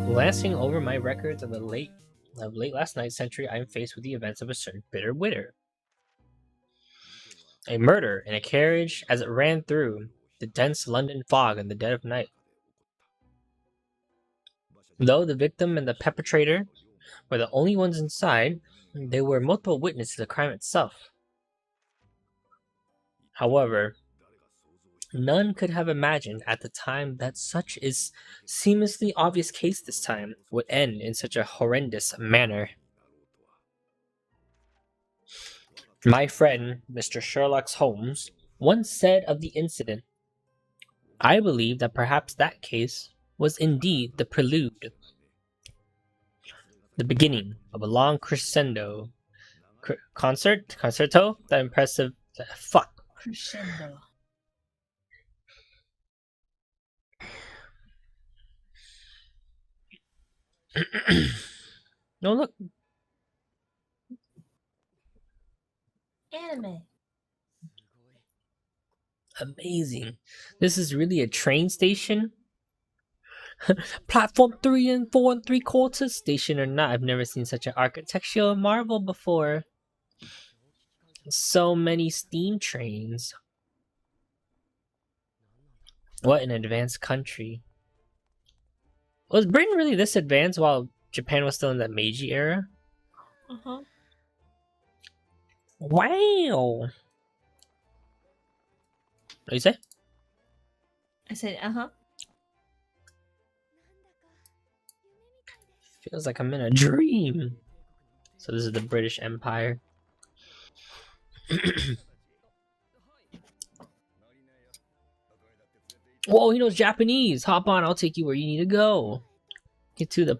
Glancing over my records of late last night's century, I am faced with the events of a certain bitter winter. A murder in a carriage as it ran through the dense London fog in the dead of night. Though the victim and the perpetrator were the only ones inside, they were multiple witnesses to the crime itself. However, none could have imagined at the time that such is seamlessly obvious case this time would end in such a horrendous manner. My friend, Mr. Sherlock Holmes, once said of the incident, "I believe that perhaps that case was indeed the prelude, the beginning of a long crescendo, concerto, that impressive, fuck, Crescendo. No, look, Anime. amazing. This is really a train station. Platform 3 and 4 3/4 station or not, I've never seen such an architectural marvel before. So many steam trains. What an advanced country. Was Britain really this advanced while Japan was still in the Meiji era? Uh-huh. Wow. What do you say? I said, uh-huh. Feels like I'm in a dream. So this is the British Empire. Whoa, he knows Japanese. Hop on, I'll take you where you need to go. Get to the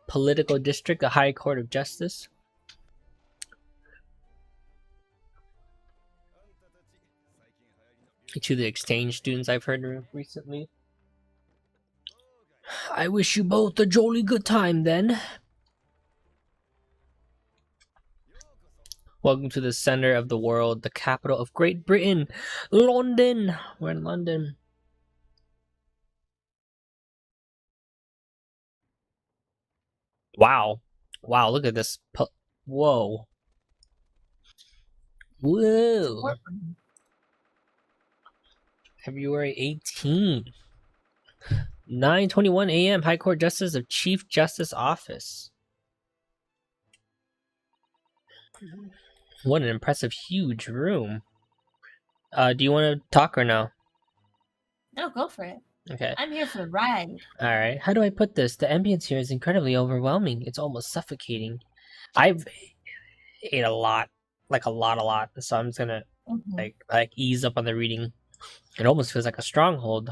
political district, the High Court of Justice. Get to the exchange students I've heard recently. I wish you both a jolly good time then. Welcome to the center of the world, the capital of Great Britain, London. We're in London. Wow. Wow, look at this. Whoa. Whoa. February 18th. 9:21 a.m. High Court Justice of Chief Justice Office. What an impressive, huge room. Do you want to talk or no? No, go for it. Okay. I'm here for the ride. Alright. How do I put this? The ambience here is incredibly overwhelming. It's almost suffocating. I've ate a lot. Like a lot. So I'm just gonna like ease up on the reading. It almost feels like a stronghold.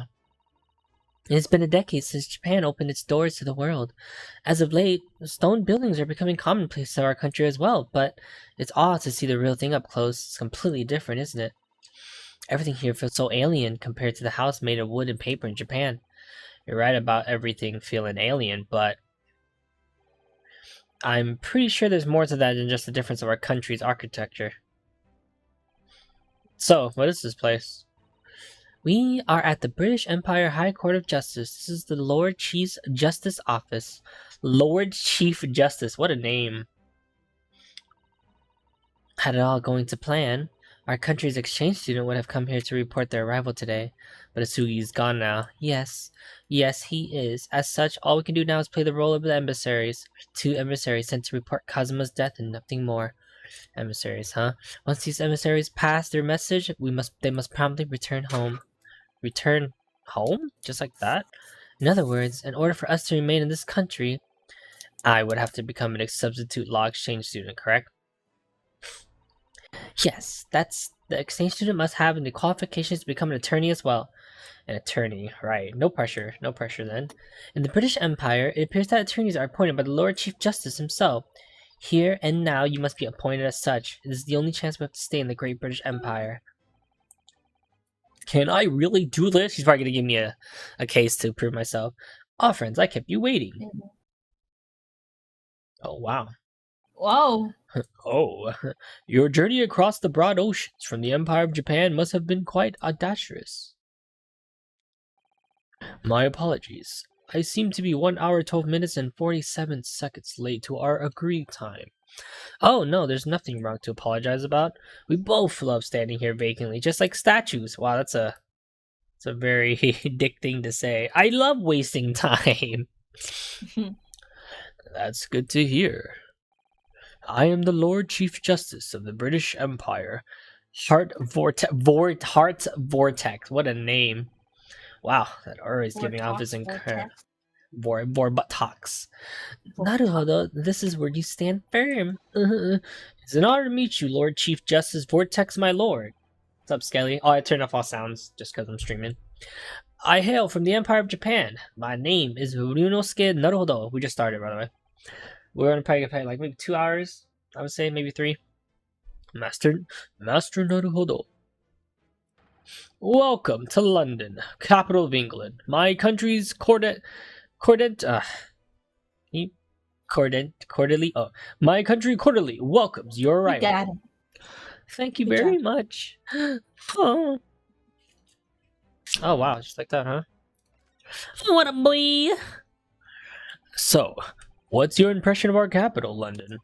It's been a decade since Japan opened its doors to the world. As of late, stone buildings are becoming commonplace in our country as well, but it's odd to see the real thing up close. It's completely different, isn't it? Everything here feels so alien compared to the house made of wood and paper in Japan. You're right about everything feeling alien, but I'm pretty sure there's more to that than just the difference of our country's architecture. So, what is this place? We are at the British Empire High Court of Justice. This is the Lord Chief Justice Office. Lord Chief Justice, what a name. Had it all going to plan, our country's exchange student would have come here to report their arrival today. But Asugi's gone now. Yes, he is. As such, all we can do now is play the role of the emissaries. 2 emissaries sent to report Kazuma's death and nothing more. Emissaries, huh? Once these emissaries pass their message, they must promptly return home. Return home? Just like that? In other words, in order for us to remain in this country, I would have to become a substitute law exchange student, correct? Yes, that's the exchange student must have the qualifications to become an attorney as well. An attorney, right. No pressure then. In the British Empire, it appears that attorneys are appointed by the Lord Chief Justice himself. Here and now, you must be appointed as such. It is the only chance we have to stay in the Great British Empire. Can I really do this? He's probably going to give me a case to prove myself. Oh, friends, I kept you waiting. Oh, wow. Whoa. Oh, your journey across the broad oceans from the Empire of Japan must have been quite audacious. My apologies. I seem to be 1 hour, 12 minutes, and 47 seconds late to our agreed time. Oh no, there's nothing wrong to apologize about. We both love standing here vacantly, just like statues. Wow, it's a very dick thing to say. I love wasting time. That's good to hear. I am the Lord Chief Justice of the British Empire. Heart Vortex. What a name. Wow, that R is giving off his Vortex. Naruhodo, this is where you stand firm. It's an honor to meet you, Lord Chief Justice Vortex, my lord. What's up, Skelly? Oh, I turned off all sounds just because I'm streaming. I hail from the Empire of Japan. My name is Ryunosuke Naruhodo. We just started, by the way. We're gonna probably play like maybe 2 hours. I would say maybe 3. Master Naruhodo. Welcome to London, capital of England. My country's quarterly. My country quarterly welcomes your arrival. You got it. Thank you very much. Oh. Oh wow, just like that, huh? What a boy. So, what's your impression of our capital, London?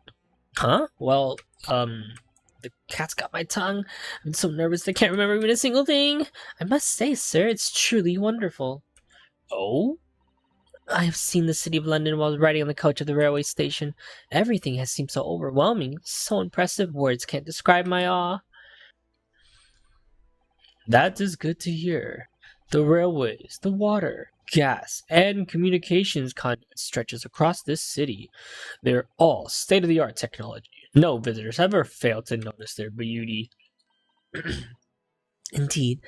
Huh? Well, the cat's got my tongue. I'm so nervous I can't remember even a single thing. I must say, sir, it's truly wonderful. Oh? I have seen the city of London while riding on the coach of the railway station. Everything has seemed so overwhelming, so impressive, words can't describe my awe. That is good to hear. The railways, the water, gas, and communications conduit stretches across this city. They're all state-of-the-art technology. No visitors ever fail to notice their beauty. Indeed.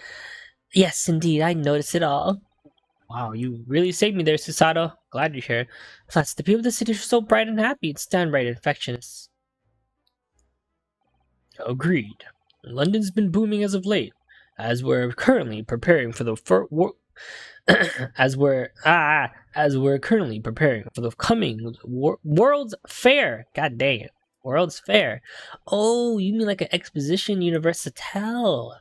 Yes, indeed, I notice it all. Wow, you really saved me there, Susato. Glad you're here. Plus, the people of the city are so bright and happy. It's downright infectious. Agreed. London's been booming as of late, as we're currently preparing for the coming World's Fair. God dang it, World's Fair. Oh, you mean like an exposition universelle?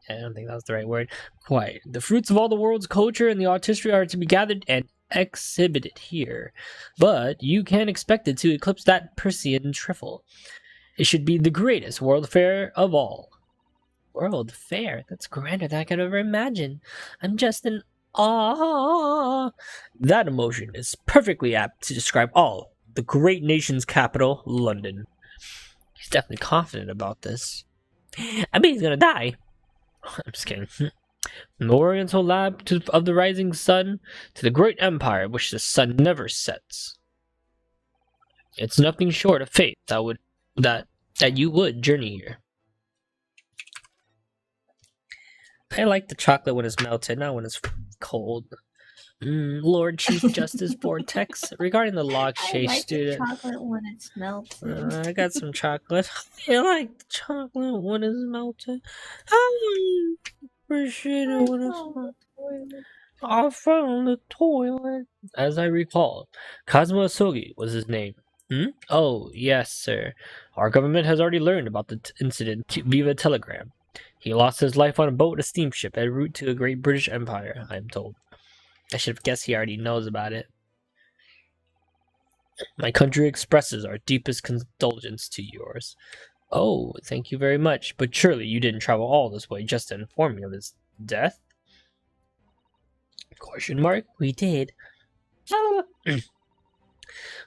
I don't think that was the right word. Quite. The fruits of all the world's culture and the artistry are to be gathered and exhibited here. But you can't expect it to eclipse that Persian trifle. It should be the greatest World Fair of all. World Fair? That's grander than I could ever imagine. I'm just in awe. That emotion is perfectly apt to describe all. The great nation's capital, London. He's definitely confident about this. I bet he's gonna die. I'm just kidding. From the Oriental lab of the rising sun to the great empire which the sun never sets. It's nothing short of fate that you would journey here. I like the chocolate when it's melted, not when it's cold. Lord Chief Justice Vortex, regarding the log chase student. I like the chocolate when it's melted. I got some chocolate. I like the chocolate when it's melted. I appreciate it when it's melted. I found the toilet. As I recall, Kazuma Asogi was his name. Oh, yes, sir. Our government has already learned about the incident via telegram. He lost his life on a boat, a steamship, en route to the Great British Empire, I am told. I should have guessed he already knows about it. My country expresses our deepest condolence to yours. Oh, thank you very much. But surely you didn't travel all this way just to inform me of his death? Question mark? We did.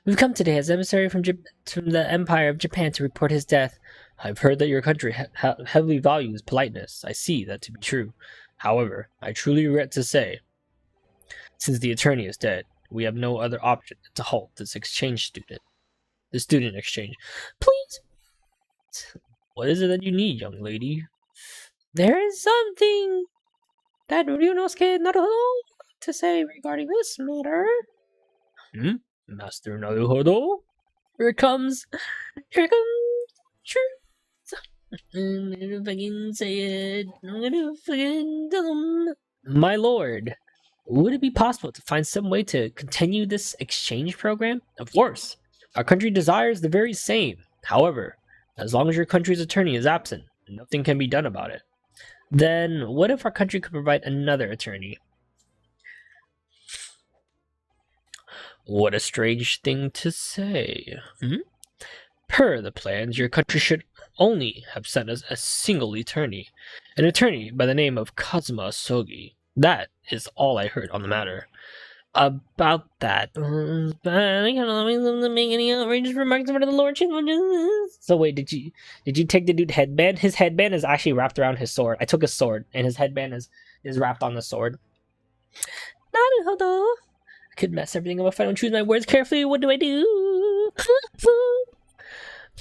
We've come today as emissary from the Empire of Japan to report his death. I've heard that your country heavily values politeness. I see that to be true. However, I truly regret to say, since the attorney is dead, we have no other option than to halt this the student exchange. Please. What is it that you need, young lady? There is something that Ryunosuke Naruhodo to say regarding this matter. Master Naruhodo? Here comes truth. I'm gonna fucking say it. I'm gonna fucking tell him. My lord, would it be possible to find some way to continue this exchange program? Of course. Our country desires the very same. However, as long as your country's attorney is absent, nothing can be done about it. Then, what if our country could provide another attorney? What a strange thing to say. Per the plans, your country should only have sent us a single attorney. An attorney by the name of Kazuma Sogi. That is all I heard on the matter. About that, I cannot make any outrageous remarks about the Lord Chief. So wait, did you take the dude headband? His headband is actually wrapped around his sword. I took his sword, and his headband is wrapped on the sword. Naruhodo. I could mess everything up if I don't choose my words carefully. What do I do?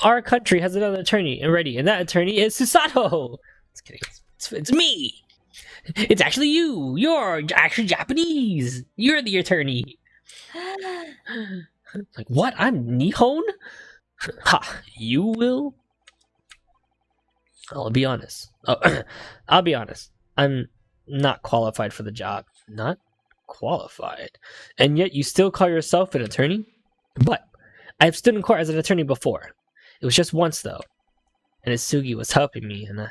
Our country has another attorney ready, and that attorney is Susato. Just kidding. It's me. It's actually you. You're actually Japanese. You're the attorney. Like, what? I'm Nihon? Ha, you will? I'll be honest. Oh, I'll be honest. I'm not qualified for the job. Not qualified. And yet you still call yourself an attorney? But I've stood in court as an attorney before. It was just once, though. And Isugi was helping me, and I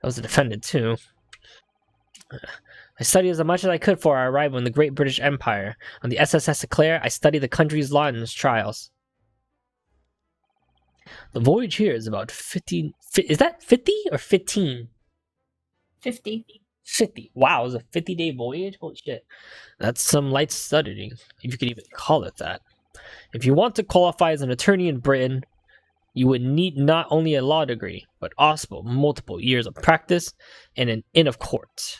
was a defendant, too. I studied as much as I could for our arrival in the Great British Empire. On the SSS Eclair, I studied the country's law and its trials. The voyage here is about 15... Is that 50 or 15? 50. 50. Wow, it was a 50-day voyage? Holy shit. That's some light studying, if you could even call it that. If you want to qualify as an attorney in Britain, you would need not only a law degree, but also multiple years of practice and an inn of court.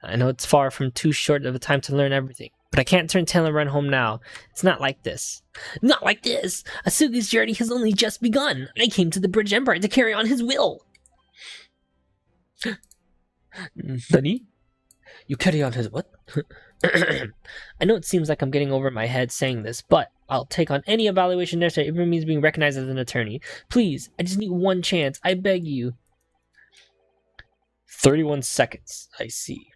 I know it's far from too short of a time to learn everything, but I can't turn tail and run home now. It's not like this. Not like this! Asugi's journey has only just begun. I came to the British Empire to carry on his will. Nani? You carry on his what? I know it seems like I'm getting over my head saying this, but I'll take on any evaluation necessary if it means being recognized as an attorney. Please, I just need one chance. I beg you. 31 seconds. I see.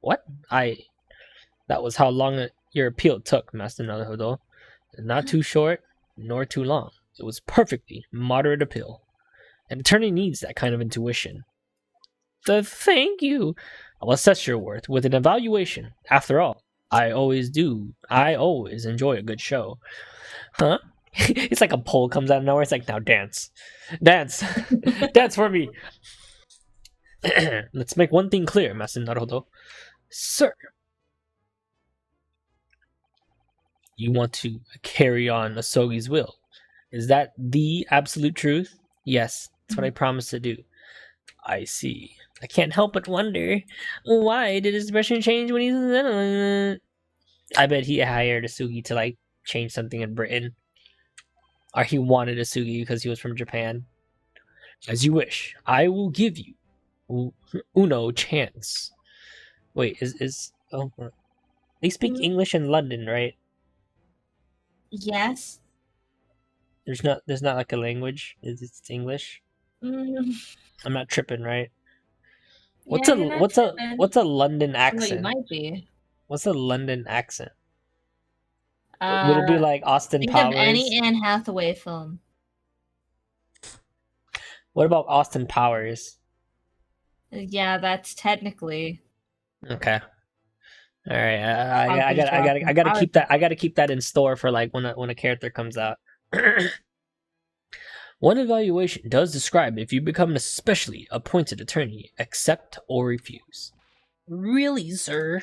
What? That was how long your appeal took, Master Naruhodo. Not too short, nor too long. It was perfectly moderate appeal. An attorney needs that kind of intuition. Thank you. I'll assess your worth with an evaluation. After all, I always do. I always enjoy a good show. Huh? It's like a pole comes out of nowhere. It's like, now dance. Dance. Dance for me. Let's make one thing clear, Master Naruhodo. Sir. You want to carry on Asogi's will. Is that the absolute truth? Yes, that's what I promised to do. I see. I can't help but wonder, why did his expression change when he's... I bet he hired Asugi to, like, change something in Britain. Or he wanted Asugi because he was from Japan. As you wish. I will give you uno chance. Wait, oh, they speak English in London, right? Yes. There's not like a language. It's English. I'm not tripping, right? What's a London accent? Well, it might be. What's a London accent? Would it be like Austin think Powers? Of any Anne Hathaway film. What about Austin Powers? Yeah, that's technically. Okay. All right. I gotta keep that. I gotta keep that in store for like when a character comes out. One evaluation does describe if you become an especially appointed attorney, accept or refuse. Really, sir?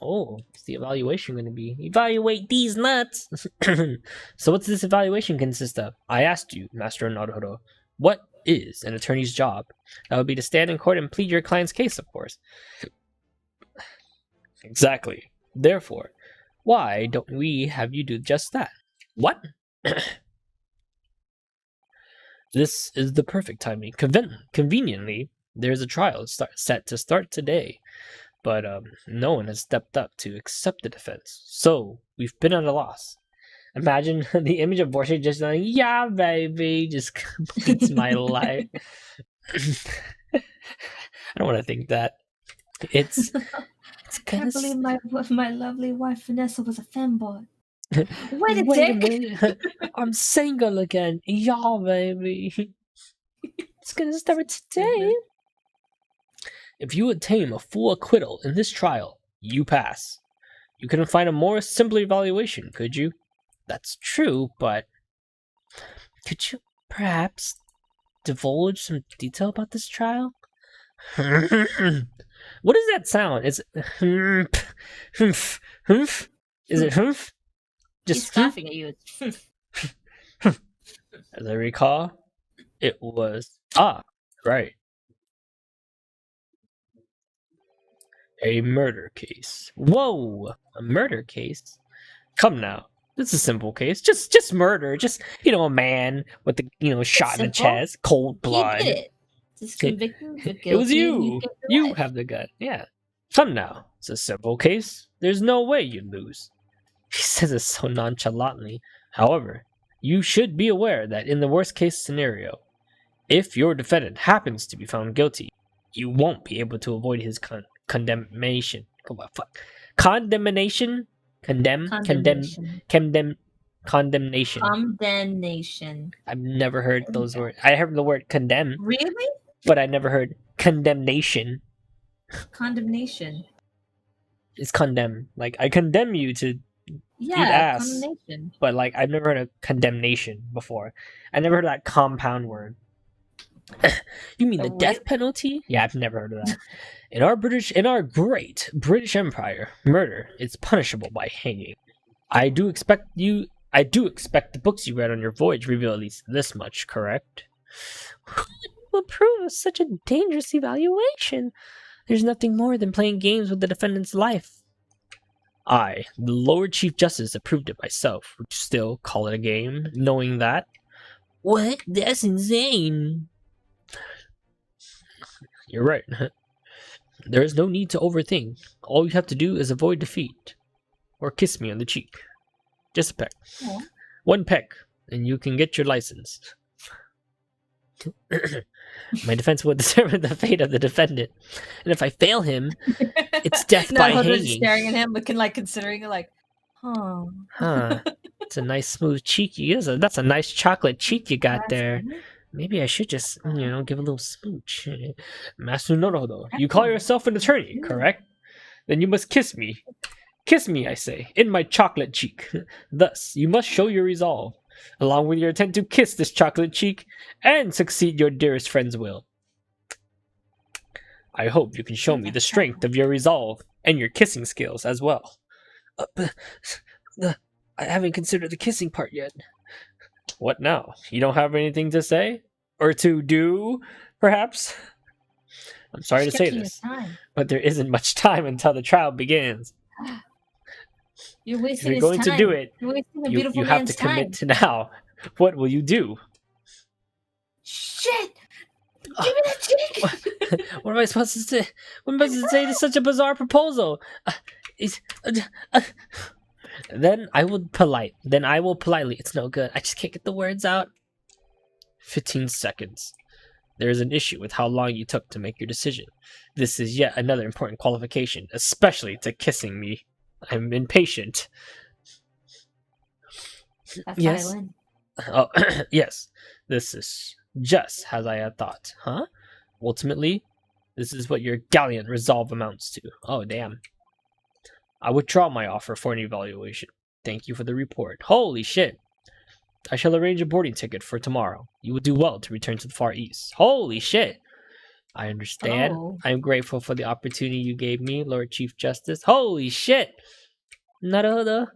Oh, what's the evaluation going to be? Evaluate these nuts! So what's this evaluation consist of? I asked you, Master Naruhodo, what is an attorney's job? That would be to stand in court and plead your client's case, of course. Exactly. Therefore, why don't we have you do just that? What? This is the perfect timing. Conveniently, there's a trial set to start today, but no one has stepped up to accept the defense, so we've been at a loss. Imagine the image of Borsche just like, yeah, baby, just completes my life. I don't want to think that. It's I can't believe my lovely wife Vanessa was a femboy. Wait a minute. I'm single again. Yeah, baby. It's gonna start today. If you attain a full acquittal in this trial, you pass. You couldn't find a more simpler evaluation, could you? That's true, but could you perhaps divulge some detail about this trial? What does that sound? Is it humph? Is it humph? He's scoffing at you. As I recall, it was right. A murder case. Whoa! A murder case? Come now. It's a simple case. Just murder. Just, a man with the, shot in the chest, cold blood. He did it. Just convict him, it was you. You have the gun. Yeah. Come now. It's a simple case. There's no way you'd lose. He says it so nonchalantly. However, you should be aware that in the worst case scenario, if your defendant happens to be found guilty, you won't be able to avoid his condemnation. Condemnation? Condemnation. Condemnation. I've never heard those words. I heard the word condemn. Really? But I never heard condemnation. Condemnation. It's condemn. Like, I condemn you to eat ass. Condemnation. But, like, I've never heard of condemnation before. I never heard of that compound word. You mean the death penalty? Yeah, I've never heard of that. In our great British Empire, murder is punishable by hanging. I do expect the books you read on your voyage reveal at least this much, correct? Will prove such a dangerous evaluation. There's nothing more than playing games with the defendant's life. I, the Lord Chief Justice, approved it myself. Would you still call it a game, knowing that? What? That's insane. You're right. There is no need to overthink. All you have to do is avoid defeat. Or kiss me on the cheek. Just a peck. Aww. One peck, and you can get your license. My defense will determine the fate of the defendant. And if I fail him, it's death by hanging. Staring at him, considering it like, Huh. It's a nice smooth cheek. That's a nice chocolate cheek you got there. Maybe I should just, give a little smooch. Master Norodo, you call yourself an attorney, correct? Then you must kiss me. Kiss me, I say, in my chocolate cheek. Thus, you must show your resolve, along with your intent to kiss this chocolate cheek, and succeed your dearest friend's will. I hope you can show me the strength of your resolve, and your kissing skills as well. I haven't considered the kissing part yet. What now? You don't have anything to say? Or to do, perhaps? I'm sorry to say this, but there isn't much time until the trial begins. You're wasting his time. If you're going to do it, you have to commit to now. What will you do? Shit! Give me that cheek! What am I supposed to say? What am I supposed to say to such a bizarre proposal? Then I will politely. It's no good. I just can't get the words out. 15 seconds. There is an issue with how long you took to make your decision. This is yet another important qualification, especially to kissing me. I'm impatient. That's yes. Oh, yes. This is just as I had thought. Huh? Ultimately, this is what your gallant resolve amounts to. Oh, damn. I withdraw my offer for an evaluation. Thank you for the report. Holy shit. I shall arrange a boarding ticket for tomorrow. You will do well to return to the Far East. Holy shit. I understand. I am grateful for the opportunity you gave me, Lord Chief Justice. Holy shit. Naruhodo.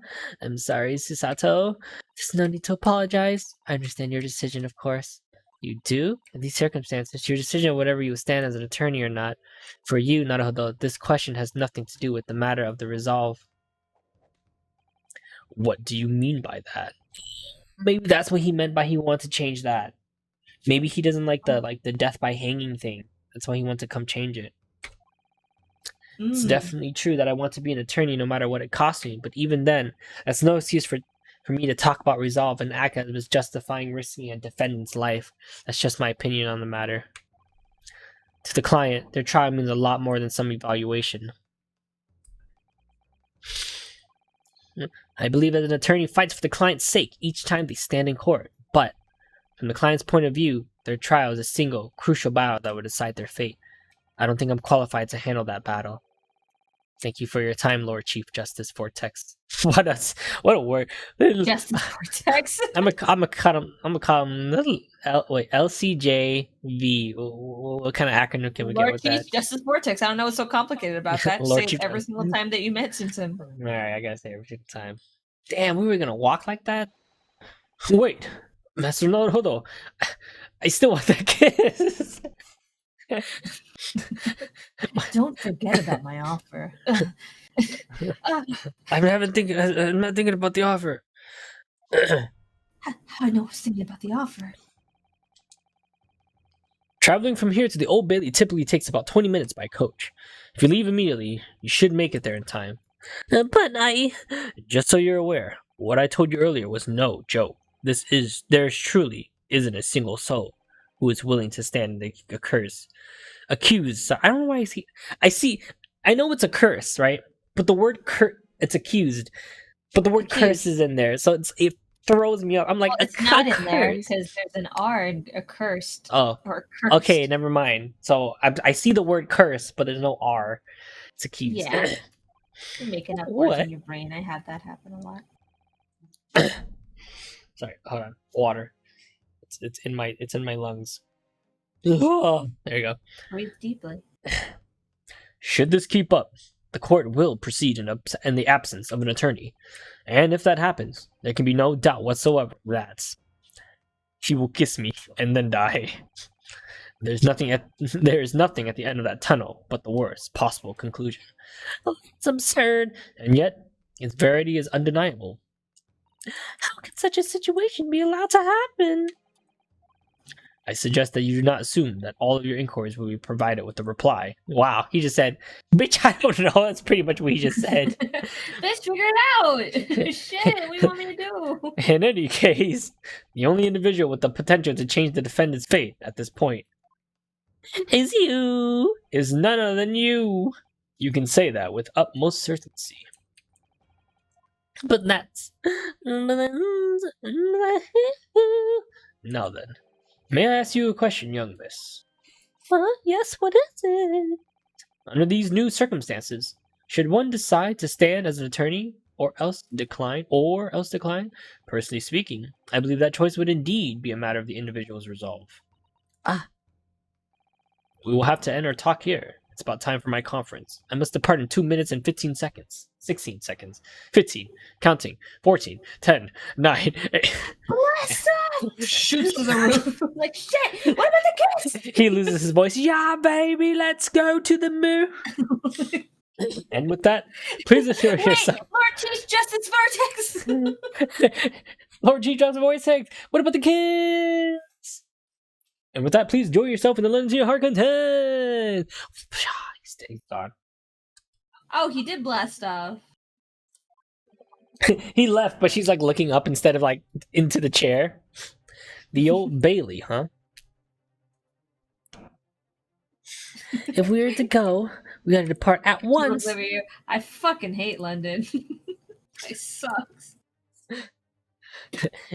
I'm sorry, Susato. There's no need to apologize. I understand your decision, of course. You do? In these circumstances, your decision, whatever you stand as an attorney or not, for you, Naruhodo, this question has nothing to do with the matter of the resolve. What do you mean by that? Maybe that's what he meant by he wants to change that. Maybe he doesn't like the death by hanging thing. That's why he wants to come change it. It's definitely true that I want to be an attorney no matter what it costs me, but even then, that's no excuse for me to talk about resolve and act as was justifying risking a defendant's life. That's just my opinion on the matter. To the client, their trial means a lot more than some evaluation. I believe that an attorney fights for the client's sake each time they stand in court, but from the client's point of view, their trial is a single, crucial battle that would decide their fate. I don't think I'm qualified to handle that battle. Thank you for your time, Lord Chief Justice Vortex. What a word. Justice Vortex. I'm gonna call him LCJV. What kind of acronym can we get Lord with Chief that? Justice Vortex. I don't know what's so complicated about that. Just Lord say it Chief every single time that you mentioned him. Alright, I gotta say every single time. Damn, we were gonna walk like that? Wait, Master Naruhodo. I still want that kiss. Don't forget about my offer. I'm not thinking about the offer. I know I was thinking about the offer. Traveling from here to the Old Bailey typically takes about 20 minutes by coach. If you leave immediately, you should make it there in time. But just so you're aware, what I told you earlier was no joke. There's truly isn't a single soul who is willing to stand the curse. Accused. So I don't know why I know it's a curse, right? But the word it's accused. But the word curse is in there, so it throws me up. I'm like, well, it's not in there because there's an R, accursed. Oh, or cursed. Okay, never mind. So I see the word curse, but there's no R. It's accused. Yeah, you're making up words in your brain. I had that happen a lot. Sorry, hold on. Water. It's in my lungs. Oh, there you go. Breathe deeply. Should this keep up, the court will proceed in the absence of an attorney. And if that happens, there can be no doubt whatsoever that she will kiss me and then die. There is nothing at the end of that tunnel but the worst possible conclusion. It's absurd, and yet its verity is undeniable. How can such a situation be allowed to happen? I suggest that you do not assume that all of your inquiries will be provided with a reply. Wow, he just said, bitch, I don't know. That's pretty much what he just said. Bitch, figure it out. Shit, what do you want me to do? In any case, the only individual with the potential to change the defendant's fate at this point is none other than you. You can say that with utmost certainty. But that's... Now then, may I ask you a question, young miss? Yes, what is it? Under these new circumstances, should one decide to stand as an attorney or else decline? Personally speaking, I believe that choice would indeed be a matter of the individual's resolve. We will have to end our talk here. It's about time for my conference. I must depart in 2 minutes and 15 seconds. 16 seconds. 15. Counting. 14. 10. 9. 8. Bless up! Shoots to the roof. Like, shit! What about the kiss? He loses his voice. Yeah, baby, let's go to the moon. And with that, please assure yourself. Lord Chief Justice Vortex! Lord Chief Justice Vortex! What about the kids? And with that, please enjoy yourself in the lens of your heart content. He's gone. Oh, he did blast off. He left, but she's like looking up instead of like into the chair. The Old Bailey, huh? If we were to go, we gotta depart at once. I fucking hate London. It sucks.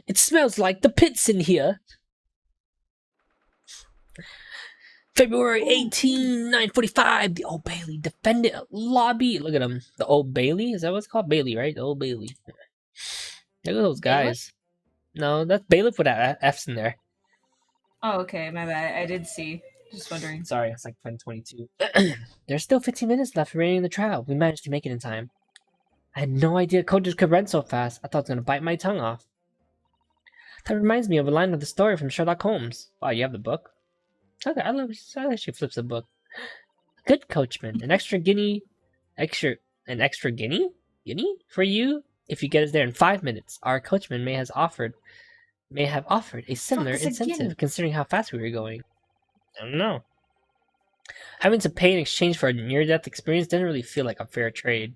It smells like the pits in here. February 18, 9:45, the Old Bailey defendant lobby. Look at him. The Old Bailey? Is that what it's called? Bailey, right? The Old Bailey. Look at those guys. Bailiff? No, that's bailiff with F's in there. Oh, okay. My bad. I did see. Just wondering. Sorry, it's like 10:22. There's still 15 minutes left remaining in the trial. We managed to make it in time. I had no idea coaches could run so fast. I thought I was going to bite my tongue off. That reminds me of a line of the story from Sherlock Holmes. Wow, you have the book? Okay, I love she flips the book. Good coachman, an extra guinea for you if you get us there in 5 minutes. Our coachman may have offered a similar incentive considering how fast we were going. I don't know. Having to pay in exchange for a near-death experience didn't really feel like a fair trade.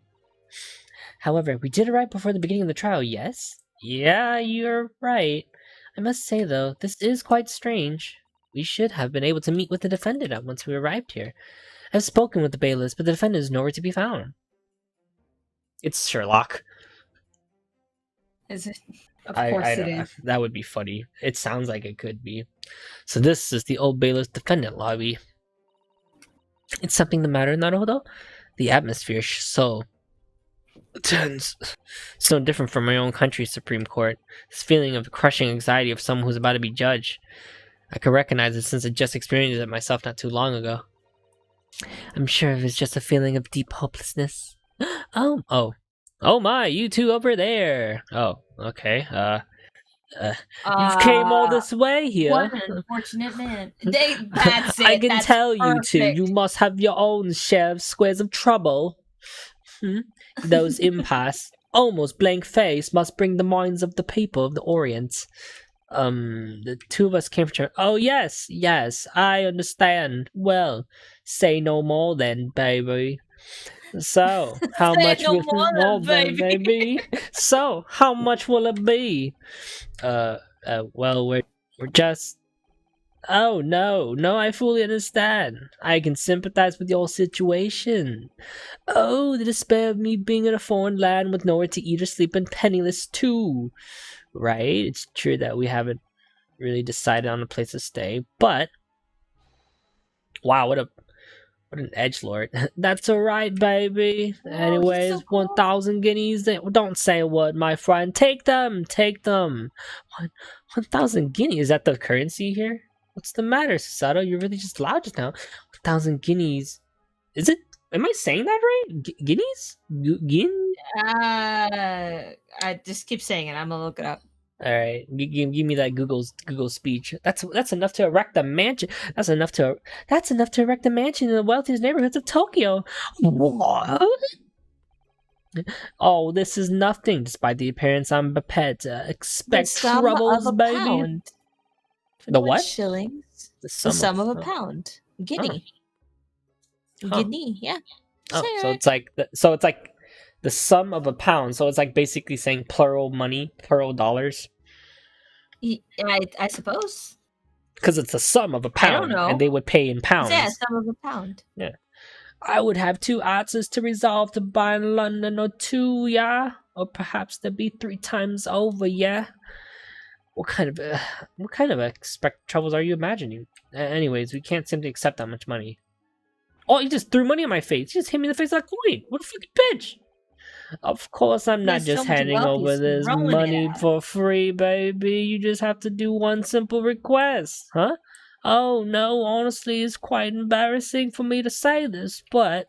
However, we did arrive before the beginning of the trial, yes? Yeah, you're right. I must say though, this is quite strange. We should have been able to meet with the defendant once we arrived here. I've spoken with the bailiffs, but the defendant is nowhere to be found. It's Sherlock. Is it? Of course it is. That would be funny. It sounds like it could be. So this is the Old Bailiff's defendant lobby. It's something the matter, Naruhodo? The atmosphere is so tense, so different from my own country's Supreme Court. This feeling of crushing anxiety of someone who's about to be judged. I could recognize it since I just experienced it myself not too long ago. I'm sure it was just a feeling of deep hopelessness. Oh my, you two over there. Oh, okay. You've came all this way here. What an unfortunate man. That's it. I can That's tell perfect. you two, you must have your own share of squares of trouble. Those impasse, almost blank face, must bring the minds of the people of the Orient. The two of us came from. Oh yes, I understand. Well, say no more then, baby. So, how Say much no will more then, baby? So, how much will it be? Well, we're just. Oh no, I fully understand. I can sympathize with your situation. Oh, the despair of me being in a foreign land with nowhere to eat or sleep and penniless too. Right? It's true that we haven't really decided on a place to stay, but wow, what an edgelord. That's alright, baby. Oh, Anyways, so cool. 1,000 guineas. Don't say a word, my friend. Take them. 1,000 guineas. Is that the currency here? What's the matter, Susato? You're really just loud just now. 1,000 guineas. Is it? Am I saying that right? Guineas? Guin? I just keep saying it. I'm gonna look it up. All right, give me that Google speech. That's enough to erect a mansion. That's enough to erect a mansion in the wealthiest neighborhoods of Tokyo. What? Oh, this is nothing. Despite the appearance, I'm prepared to expect troubles, baby. Pound. The what? Shillings. The sum of a pound. Guinea. Guinea. Yeah. Oh, so it's like the sum of a pound. So it's like basically saying plural money, plural dollars. I suppose. Because it's a sum of a pound. I don't know. And they would pay in pounds. Yeah, sum of a pound. Yeah. I would have 2 ounces to resolve to buy in London, or 2, yeah? Or perhaps there'd be 3 times over, yeah? What kind of expect troubles are you imagining? Anyways, we can't simply accept that much money. Oh, he just threw money in my face. He just hit me in the face with that coin. What a fucking bitch. Of course, I'm not just handing over this money for free, baby. You just have to do one simple request, huh? Oh, no, honestly, it's quite embarrassing for me to say this, but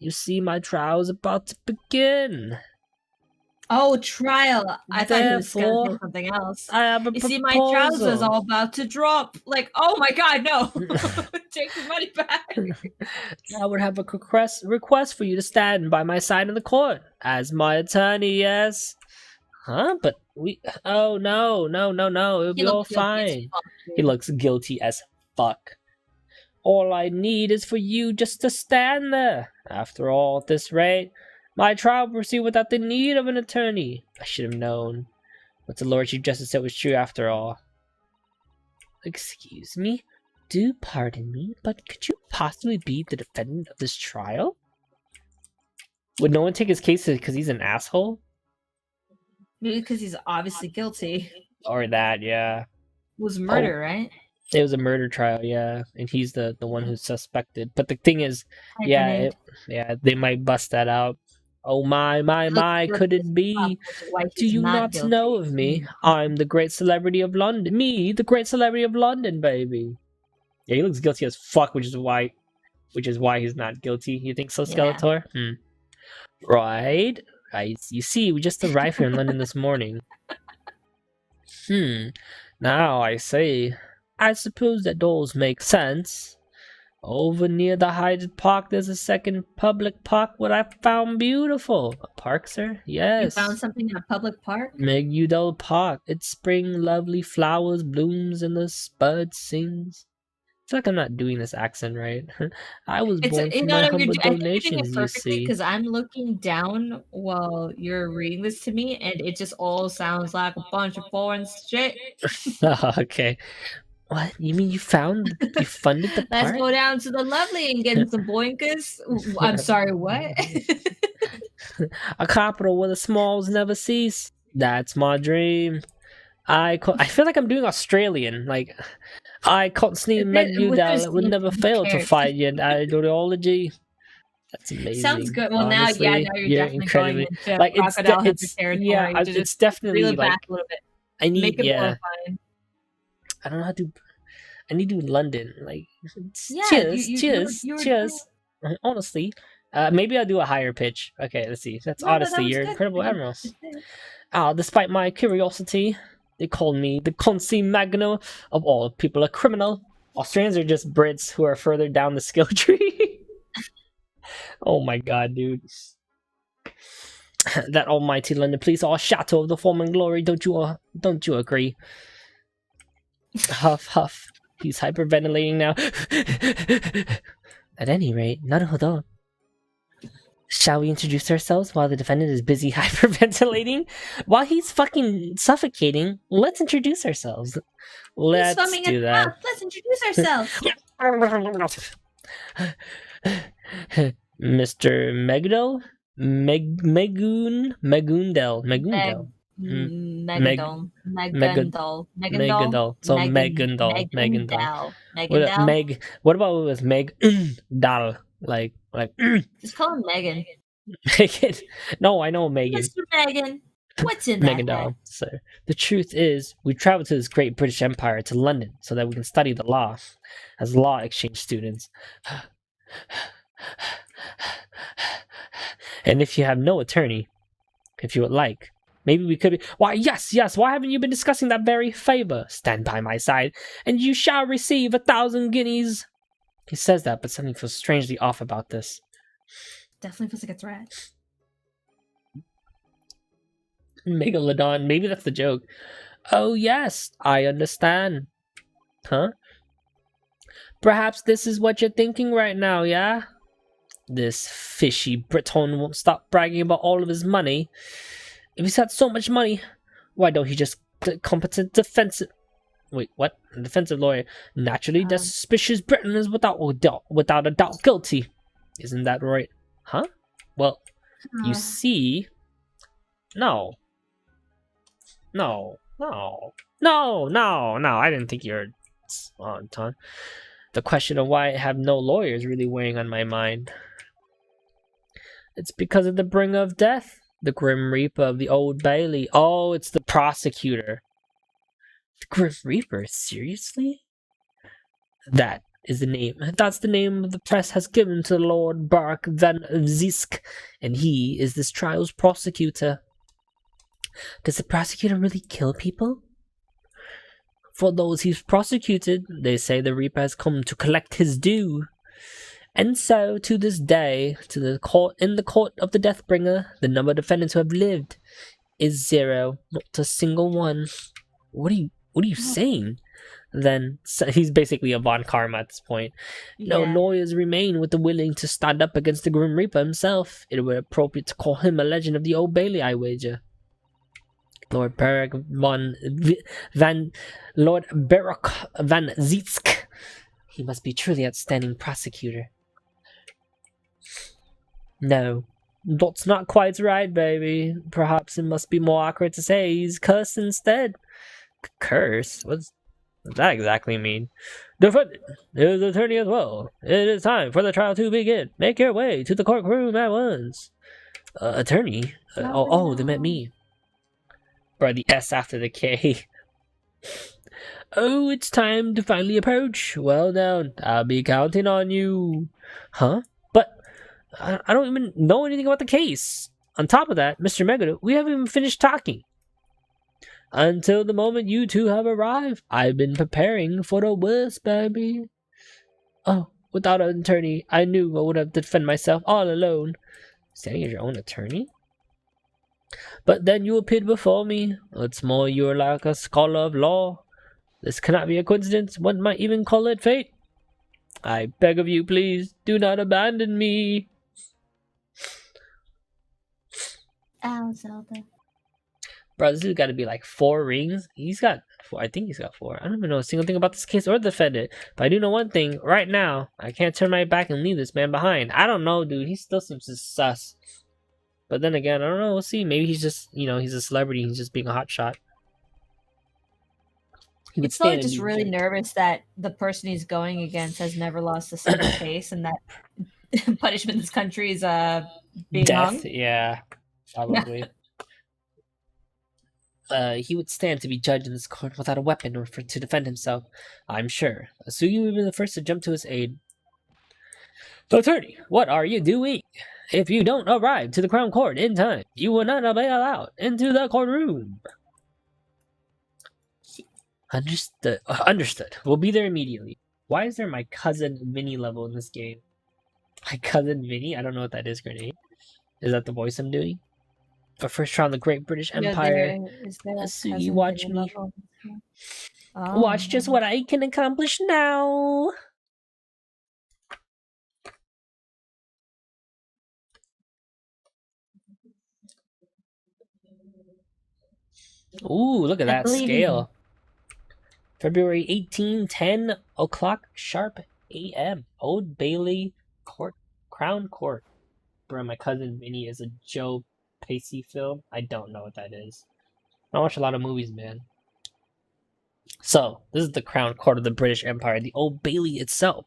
you see, my trial is about to begin. Oh, trial. I thought he was going to say something else. I have a proposal. See, my trousers all about to drop. Like, oh my god, no. Take the money back. I would have a request for you to stand by my side in the court as my attorney, yes. Huh? But oh, no. It'll be all fine. He looks guilty as fuck. All I need is for you just to stand there. After all, at this rate, my trial will proceed without the need of an attorney. I should have known. What the Lord Chief Justice said was true after all. Excuse me? Do pardon me, but could you possibly be the defendant of this trial? Would no one take his case because he's an asshole? Maybe because he's obviously guilty. Or that, yeah. It was murder, right? It was a murder trial, yeah. And he's the one who's suspected. But the thing is, they might bust that out. Oh my, could it be? Do you not know of me? I'm the great celebrity of London. Me, the great celebrity of London, baby. Yeah, he looks guilty as fuck, which is why he's not guilty. You think so, Skeletor? Yeah. Right. You see, we just arrived here in London this morning. Now I see. I suppose that does make sense. Over near the Hyde Park, there's a second public park what I found beautiful. A park, sir? Yes. You found something in a public park? Megudel Park. It's spring, lovely flowers, blooms, and the birds sings. I feel like I'm not doing this accent right. I was born from my humble donations, you see. Because I'm looking down while you're reading this to me, and it just all sounds like a bunch of foreign shit. Okay. What? You mean you funded the park? Let's go down to the lovely and get some boinkers. I'm sorry, what? A capital where the smalls never cease. That's my dream. I feel like I'm doing Australian. Like, I constantly met you that would never fail to find your ideology. That's Sounds amazing. good. Well, now, yeah, Honestly, now you're you're definitely going incredibly into like crocodile hunter yeah, territory to just it's reel definitely it back like a little bit. I need Make it yeah. horrifying. I don't know how to. I need to do London. Like, Yeah, cheers, cheers, you were doing cheers. Honestly, maybe I'll do a higher pitch. Okay, let's see. That's no, that honestly was your good. incredible I could admiral. just say Despite my curiosity, they called me the Consi Magno of all people, a criminal. Australians are just Brits who are further down the skill tree. Oh my god, dude. That almighty London police are a shadow of the former glory. Don't you agree? Huff, huff. He's hyperventilating now. At any rate, naruhodo. Shall we introduce ourselves while the defendant is busy hyperventilating? While he's fucking suffocating, let's introduce ourselves. Let's swimming do at the that. mouth. Let's introduce ourselves. Mr. Megdo? Megundel. Megadol. Megad Megandol. Megandol. Megandal. So Megandal. Megandel. What Megandel. what about it was Meg Dal? Like Just call him Megan. Megan. No, I know Megan. Mr. Megan. What's in Megan that hat? Dal. So the truth is we traveled to this great British Empire to London so that we can study the law as law exchange students. And if you have no attorney, if you would like, maybe we could be. Why, yes, why haven't you been discussing that very favor? Stand by my side, and you shall receive 1,000 guineas. He says that, but something feels strangely off about this. Definitely feels like a threat. Megalodon, maybe that's the joke. Oh, yes, I understand. Huh? Perhaps this is what you're thinking right now, yeah? This fishy Breton won't stop bragging about all of his money. If he's had so much money, why don't he just competent defensive? Wait, what? A defensive lawyer. Naturally, the suspicious Briton is without a doubt guilty. Isn't that right? Huh? Well, you see, no. I didn't think you were on time. The question of why I have no lawyer is really weighing on my mind. It's because of the bringer of death, the Grim Reaper of the Old Bailey. Oh, it's the prosecutor. The Grim Reaper? Seriously? That is the name. That's the name the press has given to Lord Bark van Zisk, and he is this trial's prosecutor. Does the prosecutor really kill people? For those he's prosecuted, they say the Reaper has come to collect his due. And so, to this day, in the court of the Deathbringer, the number of defendants who have lived is 0, not a single one. What are you saying? Then so he's basically a Von Karma at this point. No lawyers remain with the willing to stand up against the Grim Reaper himself. It would be appropriate to call him a legend of the Old Bailey, I wager. Lord Barak van Zietsk. He must be truly outstanding prosecutor. No, that's not quite right, baby. Perhaps it must be more accurate to say he's cursed instead. Curse? What does that exactly mean? Defendant, his attorney as well. It is time for the trial to begin. Make your way to the courtroom at once. Attorney? They meant me. Or the S after the K. Oh, it's time to finally approach. Well done. I'll be counting on you. Huh? But I don't even know anything about the case. On top of that, Mr. Megado, we haven't even finished talking. Until the moment you two have arrived, I've been preparing for the worst, baby. Oh, without an attorney, I knew I would have to defend myself all alone. Standing as your own attorney? But then you appeared before me. What's more, you are like a scholar of law. This cannot be a coincidence. One might even call it fate. I beg of you, please, do not abandon me. Ow, Zelda. Bro, this has got to be like 4 rings. He's got 4. I think he's got 4. I don't even know a single thing about this case or the defendant. But I do know one thing. Right now, I can't turn my back and leave this man behind. I don't know, dude. He still seems sus. But then again, I don't know. We'll see. Maybe he's just, he's a celebrity. He's just being a hotshot. He's probably just really nervous that the person he's going against has never lost a single case, and that punishment in this country is being Death, hung. yeah, probably. He would stand to be judged in this court without a weapon or to defend himself, I'm sure. Asugi would be the first to jump to his aid. Attorney, what are you doing? If you don't arrive to the Crown Court in time, you will not be allowed into the courtroom. Understood. Understood. We'll be there immediately. Why is there my cousin Vinny level in this game? My cousin Vinny? I don't know what that is, Grenade. Is that the voice I'm doing? But first trial in the Great British Empire. Is there a So you cousin watch Vinny me. level? Oh. Watch just what I can accomplish now. Ooh, look at that scale. February 18, 10 o'clock sharp a.m. Old Bailey Court, Crown Court. Bro, my cousin Vinny is a Joe Pacey film. I don't know what that is. I watch a lot of movies, man. So, this is the Crown Court of the British Empire, the Old Bailey itself.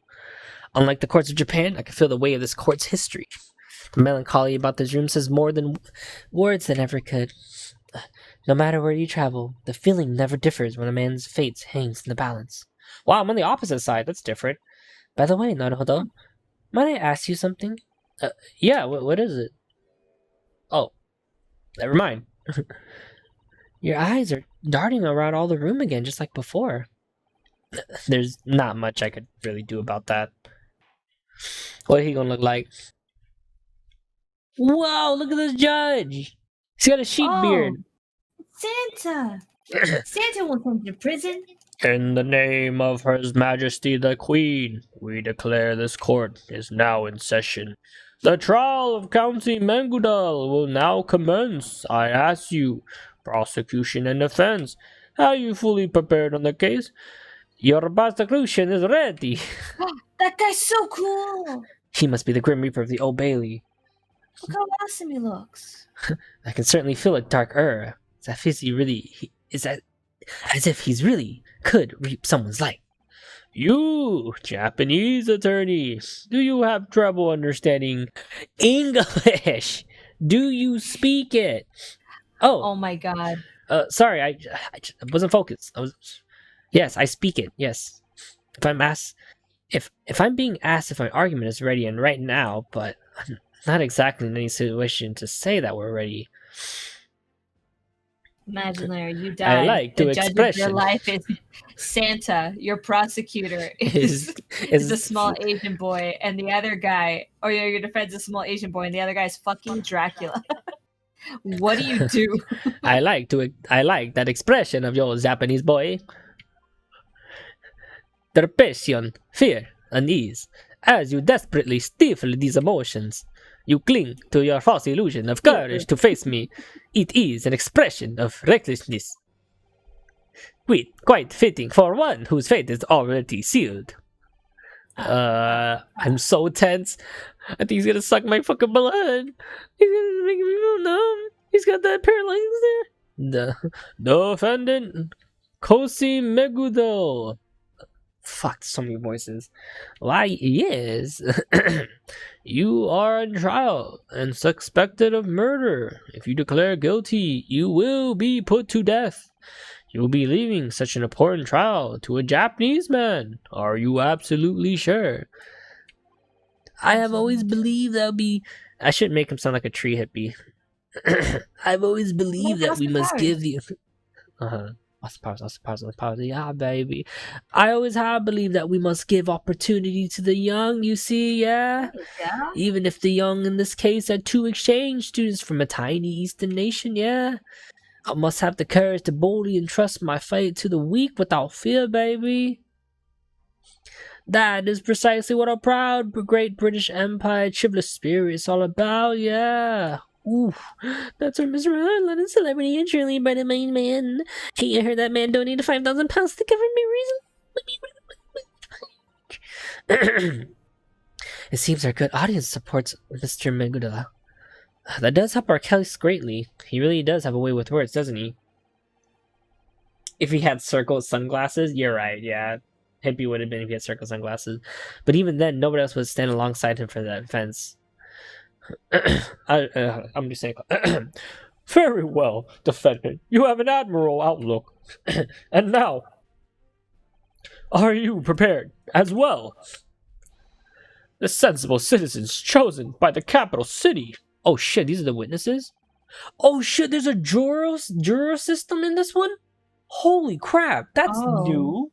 Unlike the courts of Japan, I can feel the weight of this court's history. The melancholy about this room says more than words than ever could. No matter where you travel, the feeling never differs when a man's fate hangs in the balance. Wow, I'm on the opposite side. That's different. By the way, Naruhodo, might I ask you something? Yeah, what is it? Oh, never mind. Your eyes are darting around all the room again, just like before. There's not much I could really do about that. What he gonna look like? Whoa, look at this judge! He's got a sheep beard. Santa! Santa won't send you to prison. In the name of His Majesty the Queen, we declare this court is now in session. The trial of County Mengudal will now commence. I ask you, prosecution and defense, are you fully prepared on the case? Your prosecution is ready. That guy's so cool! He must be the Grim Reaper of the Old Bailey. Look how awesome he looks. I can certainly feel a dark aura. As if he's really could reap someone's life. You, Japanese attorney, do you have trouble understanding English? Do you speak it? Oh my god. Sorry, I wasn't focused. Yes, I speak it. Yes. If I'm being asked if my argument is ready and right now, but I'm not exactly in any situation to say that we're ready. Imagine, Larry, you die. I like to judge of your life is Santa. Your prosecutor is a small Asian boy, and the other guy, or your defense is a small Asian boy, and the other guy's fucking Dracula. What do you do? I like that expression of yours, Japanese boy. Trepidation, fear, unease. As you desperately stifle these emotions, you cling to your false illusion of courage to face me. It is an expression of recklessness. Quite fitting for one whose fate is already sealed. I'm so tense. I think he's gonna suck my fucking blood. He's gonna make me feel numb. He's got that paralysis there. The defendant, Kosi Megudo. Fuck, so many voices. Why, yes. You are on trial and suspected of murder. If you declare guilty, you will be put to death. You will be leaving such an important trial to a Japanese man. Are you absolutely sure? I have always believed that would be... I should make him sound like a tree hippie. I've always believed that we must give the... Pause. Yeah, baby. I always have believed that we must give opportunity to the young, you see, yeah? Even if the young in this case are 2 exchange students from a tiny eastern nation, yeah? I must have the courage to boldly entrust my fate to the weak without fear, baby. That is precisely what our proud, great British Empire chivalrous spirit is all about, yeah. Ooh, that's our Mr. London celebrity and truly by the main man. Hey, I heard that man donated £5,000 to cover me reason. It seems our good audience supports Mr. Megudala. That does help our case greatly. He really does have a way with words, doesn't he? If he had circle sunglasses, you're right, yeah. hippie would have been if he had circle sunglasses. But even then, nobody else would stand alongside him for that defense. I'm just saying. Very well, defendant. You have an admirable outlook. And now, are you prepared as well? The sensible citizens chosen by the capital city. Oh shit, these are the witnesses? Oh shit, there's a juror system in this one? Holy crap, that's new.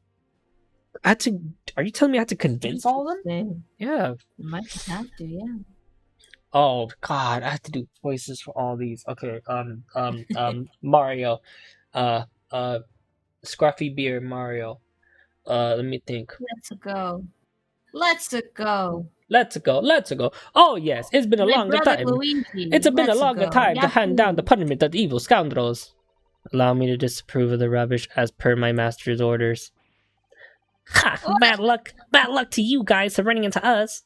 Are you telling me I had to convince all of them? Yeah. You might have to, yeah. Oh god, I have to do voices for all these. Okay, Mario. Scruffy Beer Mario. Let me think. Let's go. Let's go. Let's go. Let's go. Oh yes, it's been a longer time. Luigi, it's been a longer time to hand down the punishment of the evil scoundrels. Allow me to disapprove of the rubbish as per my master's orders. Ha! Bad luck to you guys for running into us.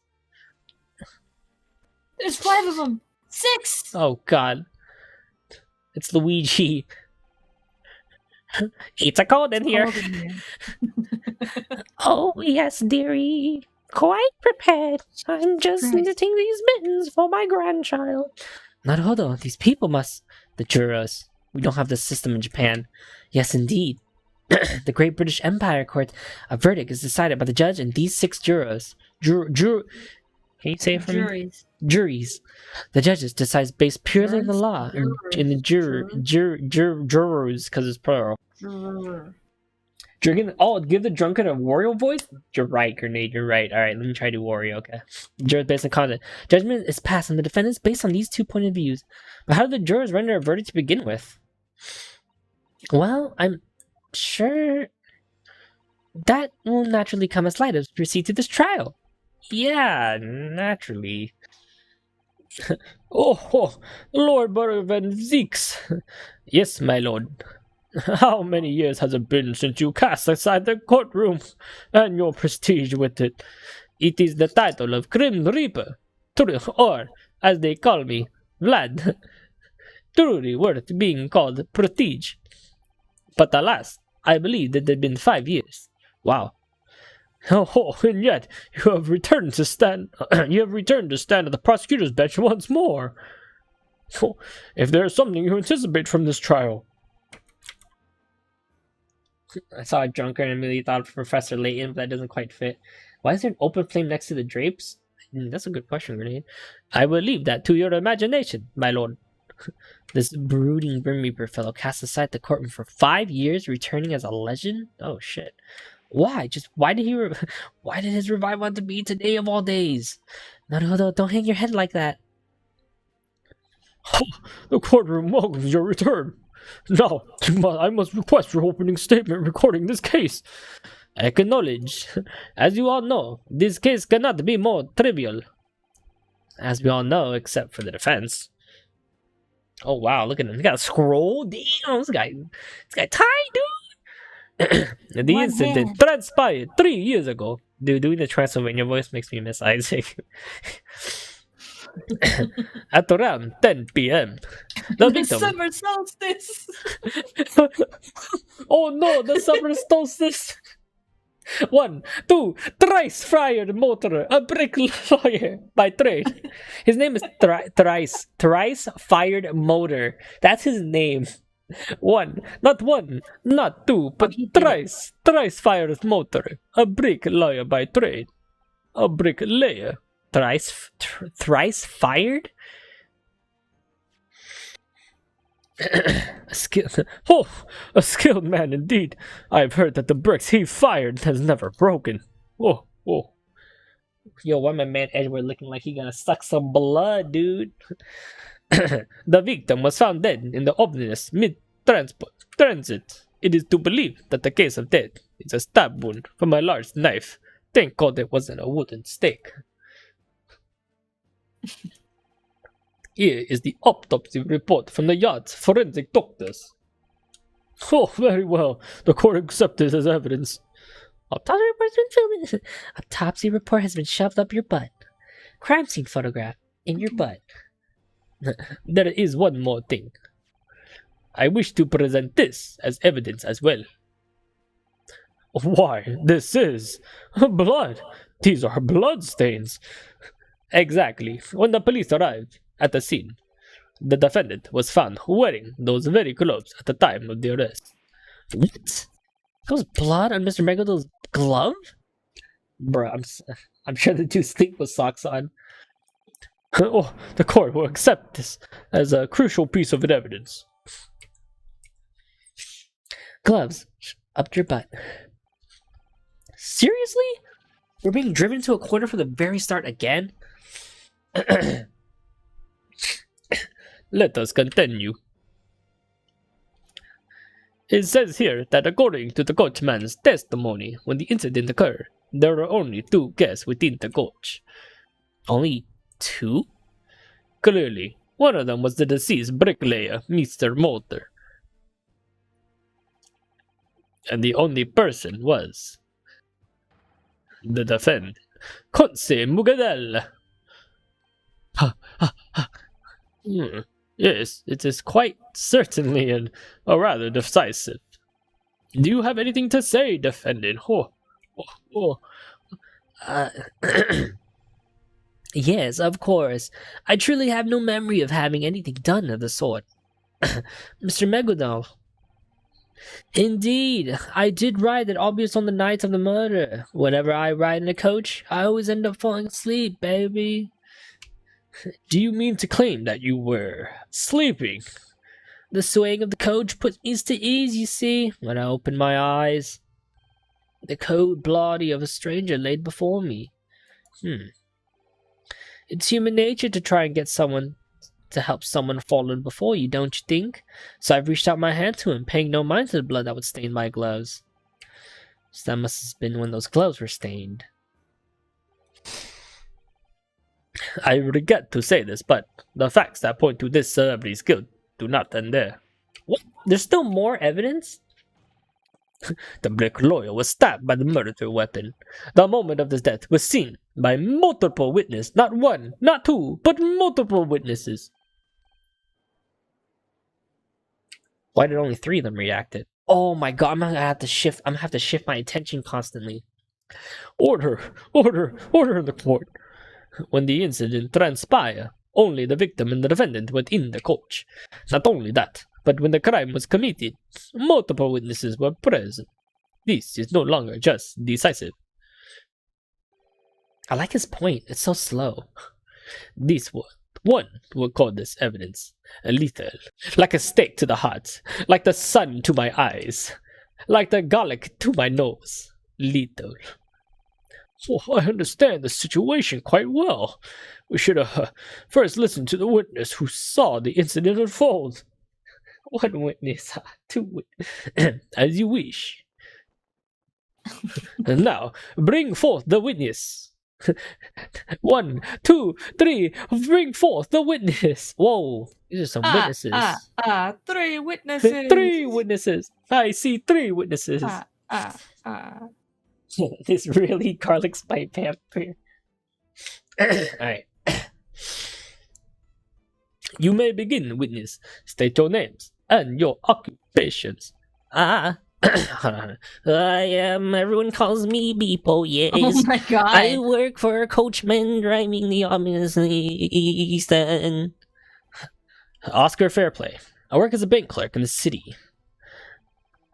There's 5 of them. 6. Oh god. It's Luigi. It's a cold in here. Oh yes, dearie. Quite prepared. I'm just knitting these mittens for my grandchild. Naruhodo, these people must... The jurors. We don't have this system in Japan. Yes, indeed. The Great British Empire Court, a verdict is decided by the judge and these 6 jurors. Can you say it for me? Juries. The judges decide based purely on the law and the jurors, because it's plural. Give the drunkard a Wario voice? You're right, Grenade, you're right. Alright, let me try to do Wario, okay. Jurors based on content. Judgment is passed on the defendants based on these 2 point of views. But how do the jurors render a verdict to begin with? Well, I'm sure that will naturally come as light as we proceed to this trial. Yeah, naturally. Oh, Lord Van Zeeks. Yes, my lord. How many years has it been since you cast aside the courtroom and your prestige with it? It is the title of Grim Reaper, or, as they call me, Vlad. Truly worth being called prestige. But alas, I believe that it had been 5 years. Wow. Oh, and yet you have returned to stand. You have returned to stand at the prosecutor's bench once more. Oh, if there is something you anticipate from this trial. I saw a drunkard and immediately thought of Professor Layton, but that doesn't quite fit. Why is there an open flame next to the drapes? That's a good question, Grenade. I will leave that to your imagination, my lord. This brooding Grim Reaper fellow cast aside the courtroom for 5 years, returning as a legend? Oh shit. Why? Why did his revival have to be today of all days? No, don't hang your head like that. The courtroom welcomes your return. Now, I must request your opening statement regarding this case. I acknowledge. As you all know, this case cannot be more trivial. As we all know, except for the defense. Oh wow, look at him. He got a scroll. Damn, this guy tight, dude. The incident transpired 3 years ago. Dude, doing the Transylvania voice makes me miss Isaac. At around 10 p.m. The victim... summer solstice! Oh no, the summer solstice! 1, 2, thrice fired motor, a brick lawyer by trade. His name is Thrice fired motor. That's his name. 1, not 2, but thrice fired motor, a brick lawyer by trade. A brick layer. Thrice fired? A skilled man indeed. I've heard that the bricks he fired has never broken. Whoa. Yo, why my man Edward looking like he gonna suck some blood, dude? The victim was found dead in the omnibus mid-transit. It is to believe that the case of death is a stab wound from a large knife. Thank God it wasn't a wooden stake. Here is the autopsy report from the yard's forensic doctors. Oh, very well. The court accepted as evidence. Autopsy report has been shoved up your butt. Crime scene photograph in your butt. There is one more thing. I wish to present this as evidence as well. Why, this is blood. These are blood stains. Exactly. When the police arrived at the scene, the defendant was found wearing those very clothes at the time of the arrest. What? There was blood on Mr. Megalodon's glove? Bruh, I'm sure the dude sleep with socks on. Oh, the court will accept this as a crucial piece of evidence. Gloves up your butt. Seriously? We're being driven to a corner from the very start again? Let us continue. It says here that according to the coachman's testimony, when the incident occurred, there were only 2 guests within the coach. Only 2? Clearly, one of them was the deceased bricklayer, Mr. Moulter. And the only person was the defendant, Conse Mugadel. Yes, it is quite certainly a rather decisive. Do you have anything to say, defendant? Yes, of course. I truly have no memory of having anything done of the sort. Mr. Megalodon. Indeed, I did ride that obvious on the night of the murder. Whenever I ride in a coach, I always end up falling asleep, baby. Do you mean to claim that you were sleeping? The swaying of the coach put me to ease, you see, when I opened my eyes. The cold body of a stranger laid before me. It's human nature to try and get someone to help someone fallen before you, don't you think? So I've reached out my hand to him, paying no mind to the blood that would stain my gloves. So that must have been when those gloves were stained. I regret to say this, but the facts that point to this celebrity's guilt do not end there. What? There's still more evidence? The brick lawyer was stabbed by the murder weapon. The moment of his death was seen by multiple witnesses, not one, not two, but multiple witnesses. Why did only 3 of them react? Oh my god, I'm gonna have to shift my attention constantly. Order in the court. When the incident transpired, only the victim and the defendant were in the coach. Not only that, but when the crime was committed, multiple witnesses were present. This is no longer just decisive. I like his point. It's so slow. One will call this evidence lethal, like a stake to the heart, like the sun to my eyes, like the garlic to my nose. Lethal. Oh, I understand the situation quite well. We should have first listened to the witness who saw the incident unfold. 1 witness, 2 witnesses, as you wish. And now, bring forth the witness. 1, 2, 3, bring forth the witness. Whoa, these are some witnesses. 3 witnesses. 3 witnesses. I see 3 witnesses. This really garlic spice vampire. Alright. You may begin, witness. State your names and your occupations. Everyone calls me Beepo, yes. Oh my god. I work for a coachman driving the ominously Eastern. Oscar Fairplay. I work as a bank clerk in the city.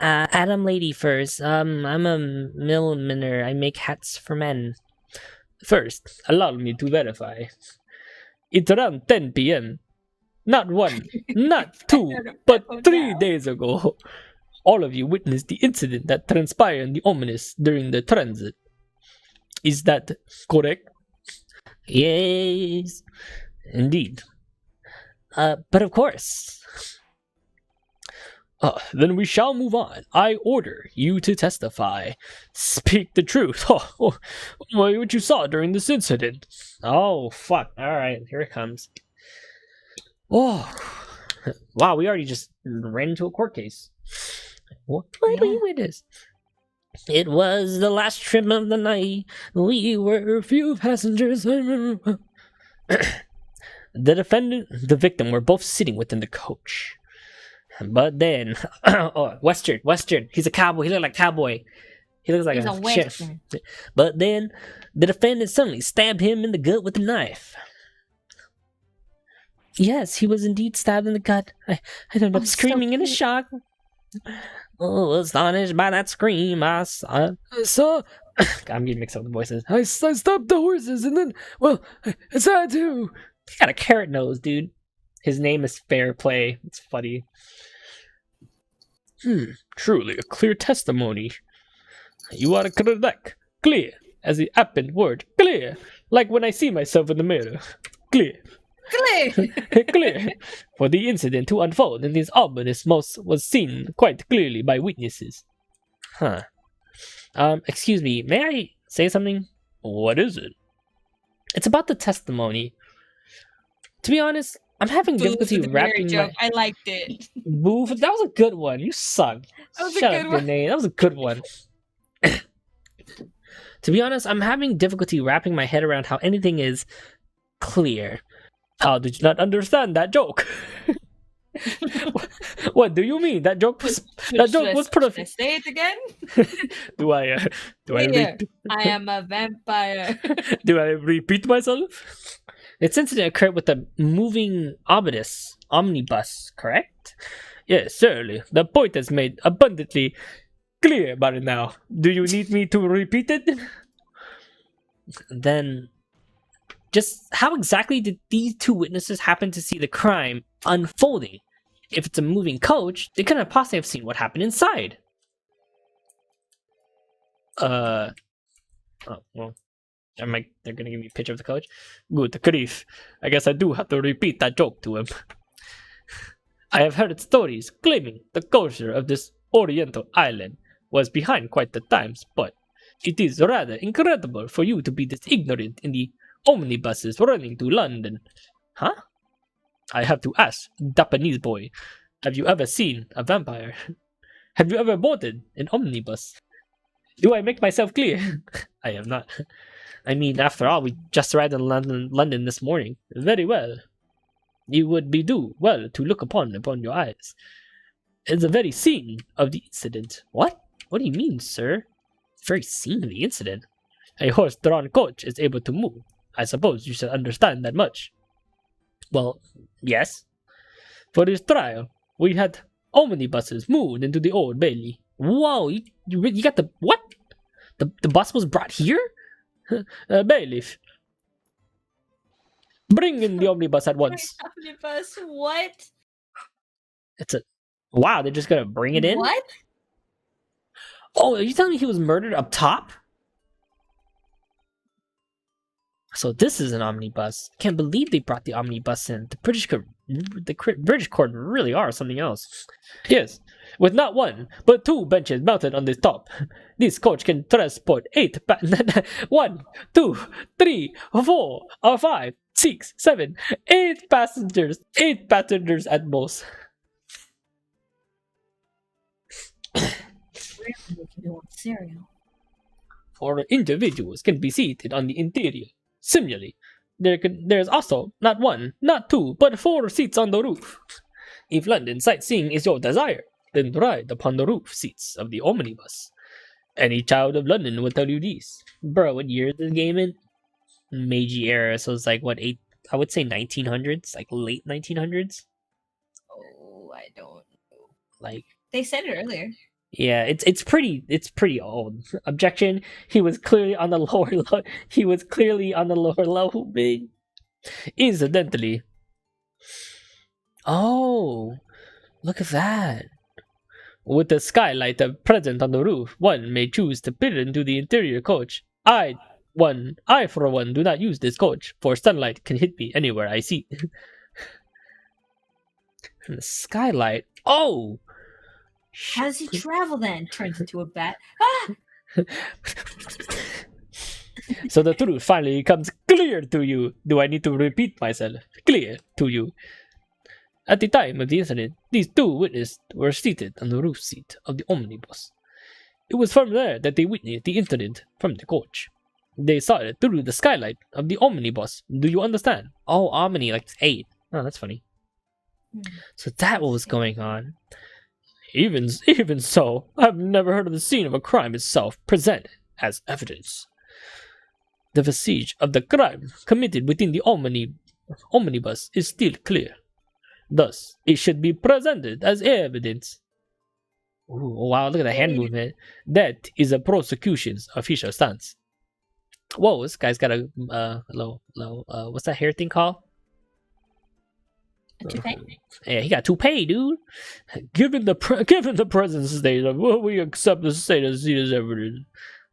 Adam Lady first. I'm a milliner. I make hats for men. First, allow me to verify. It's around 10 p.m. Not 1, not 2, but 3 days ago. All of you witnessed the incident that transpired in the ominous during the transit. Is that correct? Yes, indeed. But of course. Then we shall move on. I order you to testify. Speak the truth. What you saw during this incident. Oh, fuck. Alright, here it comes. Oh, wow, we already just ran into a court case. What do you witness? It was the last trip of the night. We were a few passengers. The defendant and the victim were both sitting within the coach. But then, Western, he's a cowboy. He looked like cowboy. He looks like He's a chef. Western. But then the defendant suddenly stabbed him in the gut with a knife. Yes, he was indeed stabbed in the gut. I ended up screaming in shock. Oh, astonished by that scream, I saw. I'm getting mixed up with the voices. I stopped the horses and then, well, I saw too. He got a carrot nose, dude. His name is Fair Play. It's funny. Truly a clear testimony. You are correct. Clear. As the apt word. Clear. Like when I see myself in the mirror. Clear. Clear. For the incident to unfold in this ominous most was seen quite clearly by witnesses. Huh. Excuse me, may I say something? What is it? It's about the testimony. To be honest, I'm having difficulty wrapping joke. I liked it. Boo, that was a good one. You suck. That was Shut a up, good one. Grenade. That was a good one. To be honest, I'm having difficulty wrapping my head around how anything is clear. How did you not understand that joke? What do you mean? That joke was perfect. Say it again. Do I I am a vampire. Do I repeat myself? This incident occurred with a moving omnibus, correct? Yes, certainly. The point is made abundantly clear by now. Do you need me to repeat it? Then, just how exactly did these two witnesses happen to see the crime unfolding? If it's a moving coach, they couldn't possibly have seen what happened inside. Oh, well. They're gonna give me a picture of the coach? Good grief. I guess I do have to repeat that joke to him. I have heard stories claiming the culture of this oriental island was behind quite the times, but it is rather incredible for you to be this ignorant in the omnibuses running to London. Huh? I have to ask, Japanese boy, have you ever seen a vampire? Have you ever boarded an omnibus? Do I make myself clear? I have not. I mean, after all, we just arrived in London this morning. Very well. You would be do well to look upon your eyes. It's the very scene of the incident. What? What do you mean, sir? The very scene of the incident? A horse-drawn coach is able to move. I suppose you should understand that much. Well, yes. For this trial, we had omnibuses moved into the Old Bailey. Whoa, you got the... What? The bus was brought here? Bailiff. Bring in the omnibus at once. Omnibus, what? It's a... Wow, they're just gonna bring it in? What? Oh, are you telling me he was murdered up top? So this is an omnibus. Can't believe they brought the omnibus in. The British court really are something else. Yes, with not one, but two benches mounted on the top. This coach can transport 8 1, 2, 3, 4, 5, 6, 7, 8 passengers. 8 passengers at most. Cereal. 4 individuals can be seated on the interior. Similarly, there's also not 1, not 2, but 4 seats on the roof. If London sightseeing is your desire, then ride upon the roof seats of the omnibus. Any child of London will tell you this. Bro, what year is this game in? Meiji era, so it's like, what, I would say 1900s? Like, late 1900s? Oh, I don't know. Like... They said it earlier. Yeah, it's pretty old. Objection. He was clearly on the lower level. He was clearly on the lower level, big. Incidentally. Oh, look at that. With the skylight present on the roof, one may choose to peer into the interior coach. I for one do not use this coach, for sunlight can hit me anywhere I see. And the skylight. Oh. How does he travel then? Turns into a bat. Ah! So the truth finally becomes clear to you. Do I need to repeat myself? Clear to you. At the time of the incident, these 2 witnesses were seated on the roof seat of the omnibus. It was from there that they witnessed the incident from the coach. They saw it through the skylight of the omnibus. Do you understand? Oh, omni, like 8. Oh, that's funny. So that's what was going on. Even so, I've never heard of the scene of a crime itself presented as evidence. The vestige of the crime committed within the omnibus is still clear. Thus, it should be presented as evidence. Ooh, wow, look at the hand movement. That is a prosecution's official stance. Whoa, this guy's got a what's that hair thing called? A toupee? Yeah, he got toupee, dude. Given the present state of what we accept the state as evidence.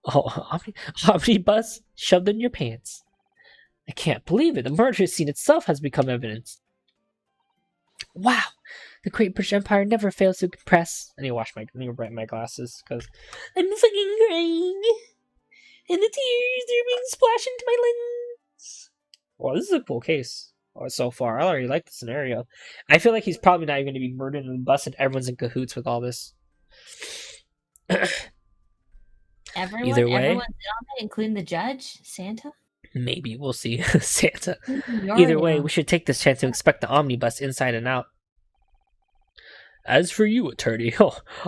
Oh, omnibus shoved in your pants. I can't believe it. The murder scene itself has become evidence. Wow, the Great British Empire never fails to impress. I need to brighten my glasses because I'm fucking crying, and the tears are being splashed into my lens. Well, this is a cool case. So far, I already like the scenario. I feel like he's probably not even going to be murdered in the bus, and everyone's in cahoots with all this. Everyone's in on it, including the judge, Santa. Maybe we'll see. Santa. Either way, we should take this chance to inspect the omnibus inside and out. As for you, attorney,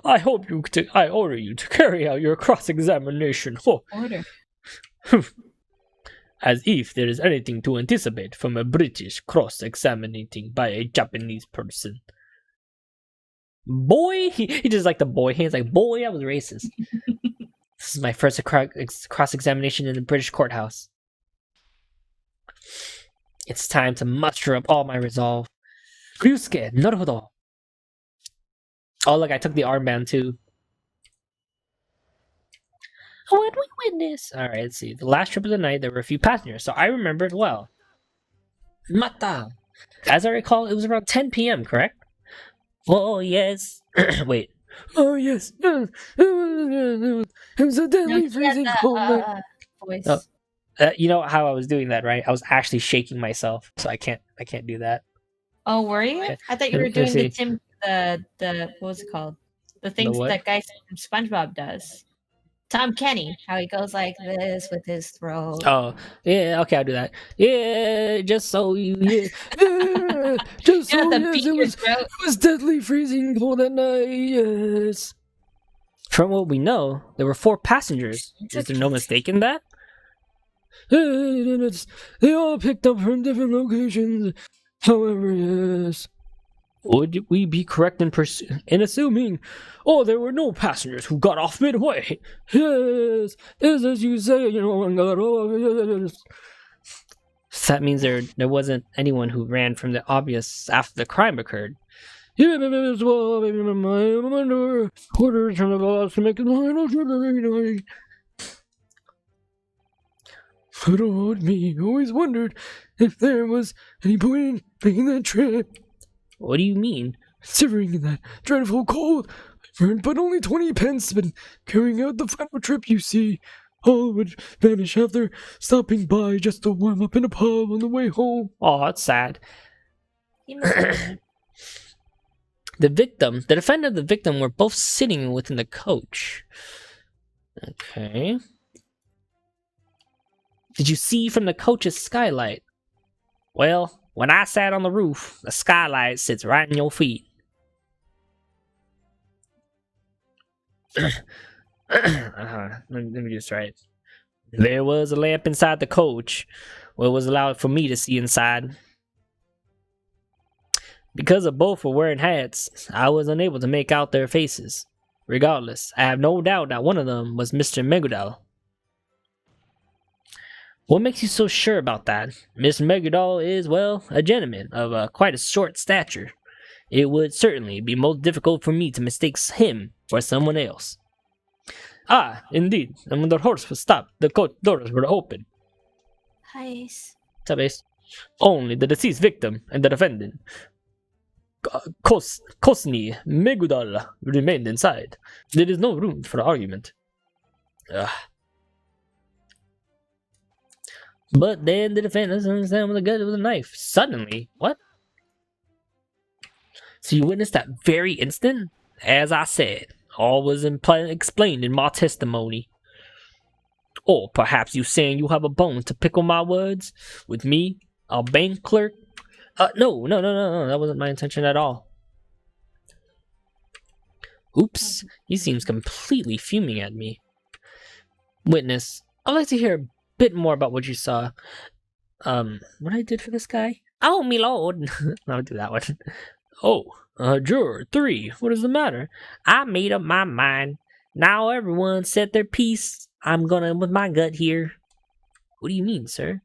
I order you to carry out your cross-examination. Order. As if there is anything to anticipate from a British cross-examining by a Japanese person. Boy, he just like the boy hands, like, boy, I was racist. This is my first cross-examination in the British courthouse. It's time to muster up all my resolve. Ryusuke, naruhodo. Oh, look, I took the armband too. What we witness? Alright, let's see. The last trip of the night, there were a few passengers, so I remember it well. Mata! As I recall, it was around 10 p.m., correct? Oh, yes. Wait. Oh, yes. It was a deadly freezing cold night. Voice. Oh. You know how I was doing that, right? I was actually shaking myself, so I can't do that. Oh, were you? I thought you were doing the what was it called? The things that guy from SpongeBob does. Tom Kenny, how he goes like this with his throat. Oh, yeah, okay, I'll do that. Yeah, just so you just so yes, it was deadly freezing cold at night, yes. From what we know, there were 4 passengers. Is there no mistake in that? They all picked up from different locations. However, yes. Would we be correct in assuming, there were no passengers who got off midway? Yes, as you say, one got off. Yes. So that means there wasn't anyone who ran from the obvious after the crime occurred. Yeah, well, I'm under orders from the boss to make a final trip. Good old me always wondered if there was any point in making that trip. What do you mean? Considering that dreadful cold, I've earned but only 20 pence, but carrying out the final trip, you see, all would vanish after stopping by just to warm up in a pub on the way home. Oh, that's sad. The defendant and the victim were both sitting within the coach. Okay. Did you see from the coach's skylight? Well, when I sat on the roof, the skylight sits right in your feet. Let me just try it. There was a lamp inside the coach, where it was allowed for me to see inside. Because of both were wearing hats, I was unable to make out their faces. Regardless, I have no doubt that one of them was Mr. Megudal. What makes you so sure about that? Mr. Megudal is, well, a gentleman of quite a short stature. It would certainly be most difficult for me to mistake him for someone else. Ah, indeed, and when the horse was stopped, the coach doors were open. Hi, Ace. What's up, Ace? Only the deceased victim and the defendant, Kosni Megudal, remained inside. There is no room for argument. But then the defendant understand with a gun with a knife. Suddenly, what? So you witnessed that very instant? As I said, all was explained in my testimony. Or perhaps you saying you have a bone to pick on my words with me, a bank clerk? No, that wasn't my intention at all. Oops, he seems completely fuming at me. Witness, I'd like to hear a bit more about what you saw. What I did for this guy? Oh, me lord. I'll do that one. Oh, juror 3, what is the matter? I made up my mind. Now everyone said their piece. I'm gonna with my gut here. What do you mean, sir?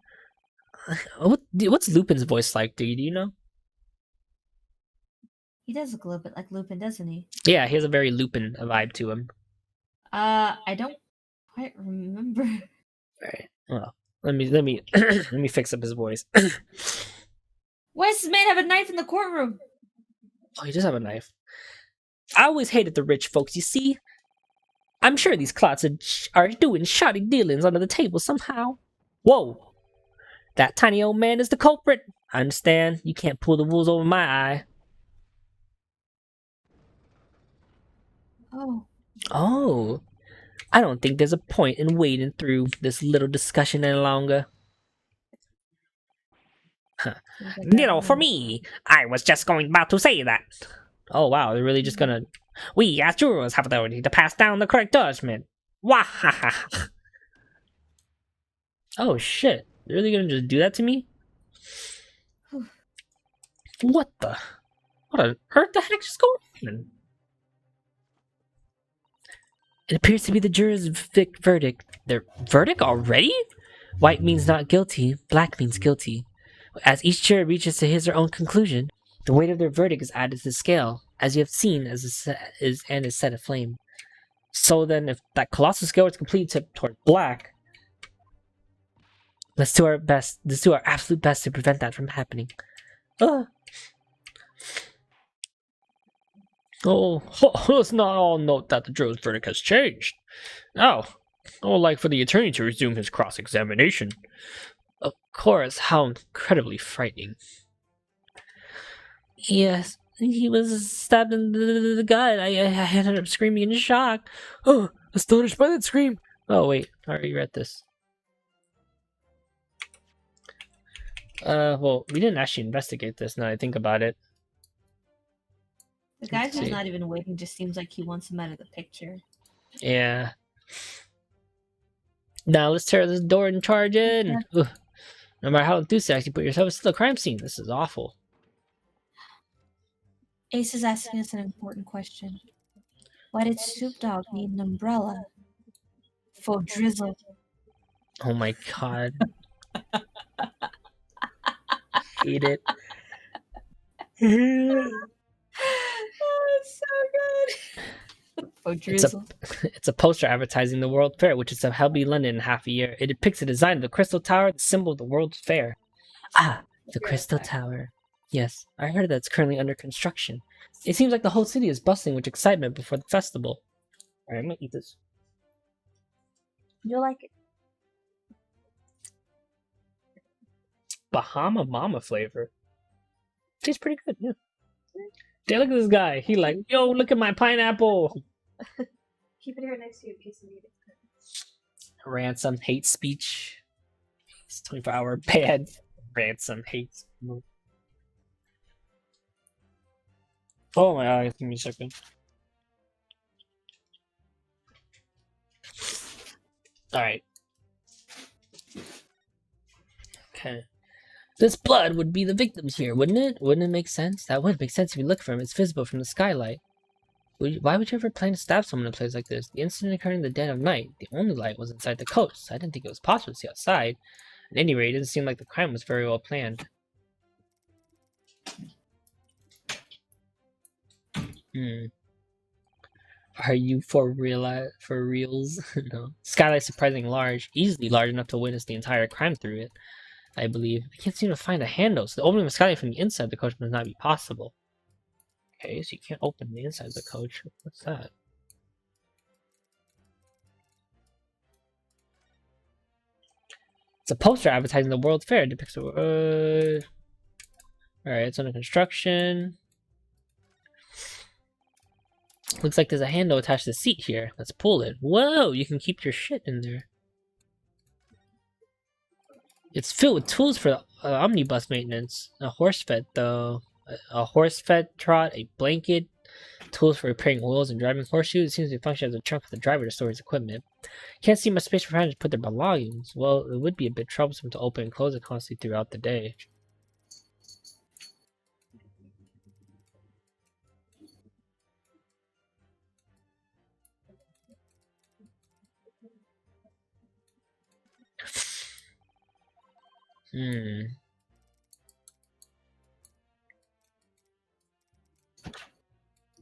What's Lupin's voice like? Do you know? He does look a little bit like Lupin, doesn't he? Yeah, he has a very Lupin vibe to him. I don't quite remember. Alright. Well, let me let me fix up his voice. Why does this man have a knife in the courtroom? Oh, he does have a knife. I always hated the rich folks, you see. I'm sure these clots are doing shoddy dealings under the table somehow. Whoa! That tiny old man is the culprit. I understand. You can't pull the wool over my eye. Oh. I don't think there's a point in wading through this little discussion any longer. Huh. Ditto for me. I was just about to say that. Oh wow, they're really just gonna... We, as jurors, have authority to pass down the correct judgment. Wahaha. Oh shit. They're really gonna just do that to me? What on earth the heck is going on? It appears to be the jurors' verdict. Their verdict already? White means not guilty, black means guilty. As each juror reaches to his or own conclusion, the weight of their verdict is added to the scale, as you have seen, is set aflame. So then, if that colossal scale is completely tipped toward black, let's do our best. Let's do our absolute best to prevent that from happening. Oh, let's not all note that the juror's verdict has changed. Now, I would like for the attorney to resume his cross-examination. Of course, how incredibly frightening. Yes, he was stabbed in the gut. I ended up screaming in shock. Oh, astonished by that scream. Oh, wait, I already read this. Well, we didn't actually investigate this now that I think about it. The guy who's not even waiting just seems like he wants him out of the picture. Yeah. Now let's tear this door and charge in. No matter how enthusiastic you put yourself, it's still a crime scene. This is awful. Ace is asking us an important question. Why did Snoop Dogg need an umbrella? For drizzle. Oh my god. Hate it. Oh, it's so good. For drizzle. It's a poster advertising the World Fair, which is held in London in half a year. It depicts the design of the Crystal Tower, the symbol of the World's Fair. Ah, the Crystal Tower. Yes, I heard that it's currently under construction. It seems like the whole city is bustling with excitement before the festival. Alright, I'm gonna eat this. You'll like it. Bahama Mama flavor. Tastes pretty good, yeah. Hey, look at this guy. He like, yo, look at my pineapple. Keep it here next to you in case you need it. Ransom hate speech. It's 24-hour bad. Ransom hate speech. Oh my god, give me a second. Alright. Okay. This blood would be the victims here, wouldn't it? Wouldn't it make sense? That would make sense if you look for him. It's visible from the skylight. Why would you ever plan to stab someone in a place like this? The incident occurred in the dead of night. The only light was inside the coach, so I didn't think it was possible to see outside. At any rate, it doesn't seem like the crime was very well planned. Are you for reals? No. Skylight's surprisingly large, easily large enough to witness the entire crime through it, I believe. I can't seem to find a handle, so the opening of the skylight from the inside of the coach must not be possible. Okay, so you can't open the inside of the coach. What's that? It's a poster advertising the World Fair. It depicts a... Alright, it's under construction. Looks like there's a handle attached to the seat here. Let's pull it. Whoa, you can keep your shit in there. It's filled with tools for omnibus maintenance. A horse fed, though. A horse fed trot, a blanket, Tools for repairing oils and driving horseshoes. It seems to function as a trunk for the driver to store his equipment. Can't see much space for passengers to put their belongings. Well, it would be a bit troublesome to open and close it constantly throughout the day.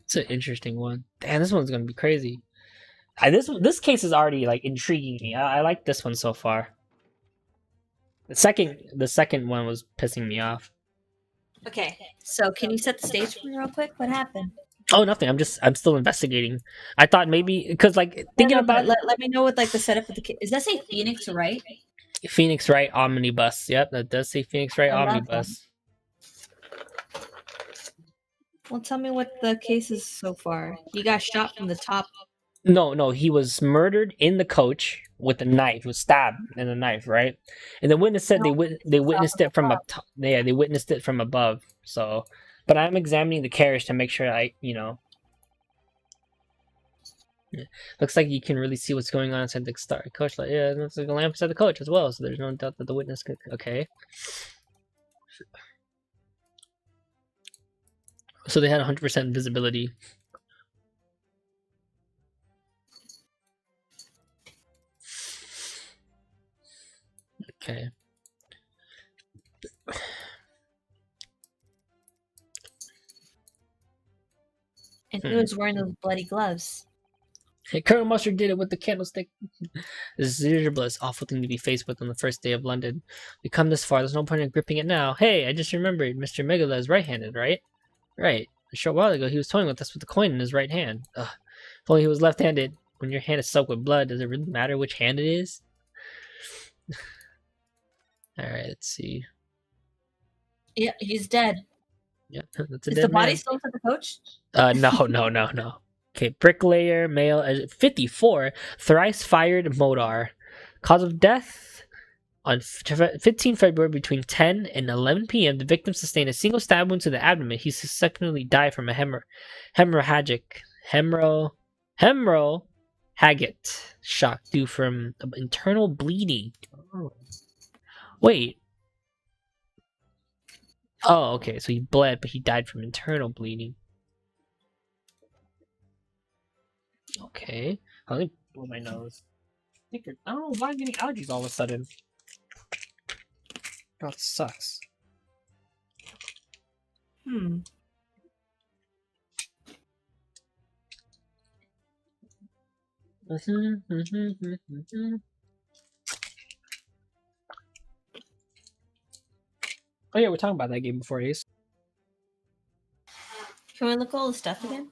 It's an interesting one. Damn, this one's gonna be crazy. This case is already like intriguing me. I like this one so far. The second one was pissing me off. Okay, so can you set the stage for me real quick? What happened? Oh, nothing. I'm still investigating. I thought maybe because like thinking about let me know what like the setup of the case. Does that say Phoenix Wright? Phoenix Wright Omnibus. Yep, that does say Phoenix Wright Omnibus. Well, tell me what the case is so far. He got shot from the top. No, he was murdered in the coach with a knife. He was stabbed in a knife, right? And the witness said they witnessed it from up top. Yeah, they witnessed it from above. So, but I'm examining the carriage to make sure looks like you can really see what's going on inside the coach. Like, yeah, there's like a lamp inside the coach as well. So there's no doubt that the witness could. Okay. So they had 100% visibility. Okay. And he was wearing those bloody gloves. Hey, Colonel Mustard did it with the candlestick. This is a awful thing to be faced with on the first day of London. We come this far, there's no point in gripping it now. Hey, I just remembered, Mr. Megala is right-handed, right? Right. A short while ago, he was toying with us with the coin in his right hand. Ugh. If only he was left-handed. When your hand is soaked with blood, does it really matter which hand it is? Alright, let's see. Yeah, he's dead. Yeah, that's a Is dead the body man. still at the coach? No. Okay, bricklayer, male, 54, thrice fired Modar. Cause of death? On 15 February between 10 and 11 p.m., the victim sustained a single stab wound to the abdomen. He subsequently died from a hemorrhagic shock due from internal bleeding. Oh. Wait. Oh, okay, so he bled, but he died from internal bleeding. Okay. Let me blow my nose. I don't know why I'm getting allergies all of a sudden. God, this sucks. Oh yeah, we're talking about that game before, Ace. Can we look at all the stuff again?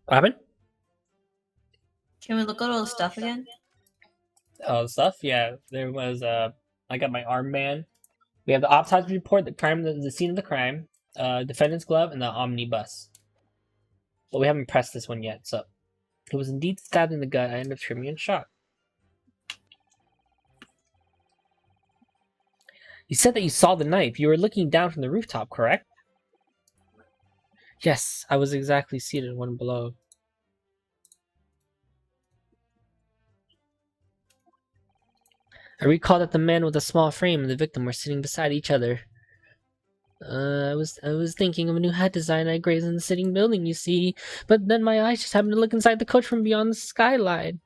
What happened? Can we look at all the stuff again? Oh, stuff? Yeah, there was, I got my armband. We have the autopsy report, the scene of the crime, defendant's glove, and the omnibus. But we haven't pressed this one yet, so. He was indeed stabbed in the gut. I ended up trimming and shot. You said that you saw the knife. You were looking down from the rooftop, correct? Yes, I was exactly seated one below. I recall that the man with the small frame and the victim were sitting beside each other. I was thinking of a new hat design I grazed in the sitting building, you see, but then my eyes just happened to look inside the coach from beyond the skylight.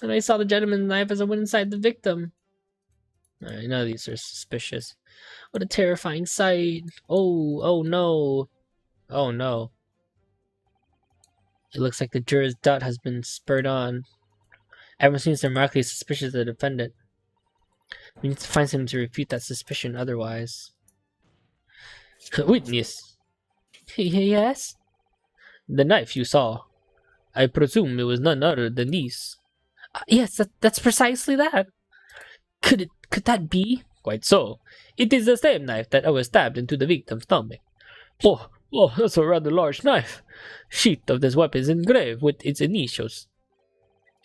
And I saw the gentleman's knife as I went inside the victim. I know these are suspicious. What a terrifying sight. Oh no. Oh no. It looks like the juror's doubt has been spurred on. Everyone seems remarkably suspicious of the defendant. We need to find something to refute that suspicion otherwise. Witness. Yes? The knife you saw. I presume it was none other than these. Yes, that's precisely that. Could that be? Quite so. It is the same knife that I was stabbed into the victim's stomach. Oh, that's a rather large knife. Sheath of this weapon is engraved with its initials.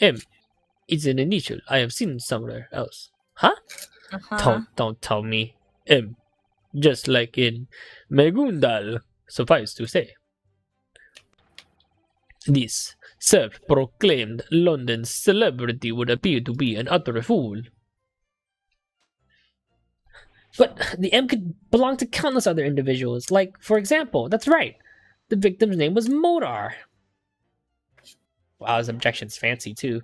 M. It's an initial I have seen somewhere else. Huh? Don't tell me. M. just like in Megundal, suffice to say. This self-proclaimed London celebrity would appear to be an utter fool. But the M could belong to countless other individuals, like, for example, that's right, the victim's name was Modar. Wow, his objection's fancy too.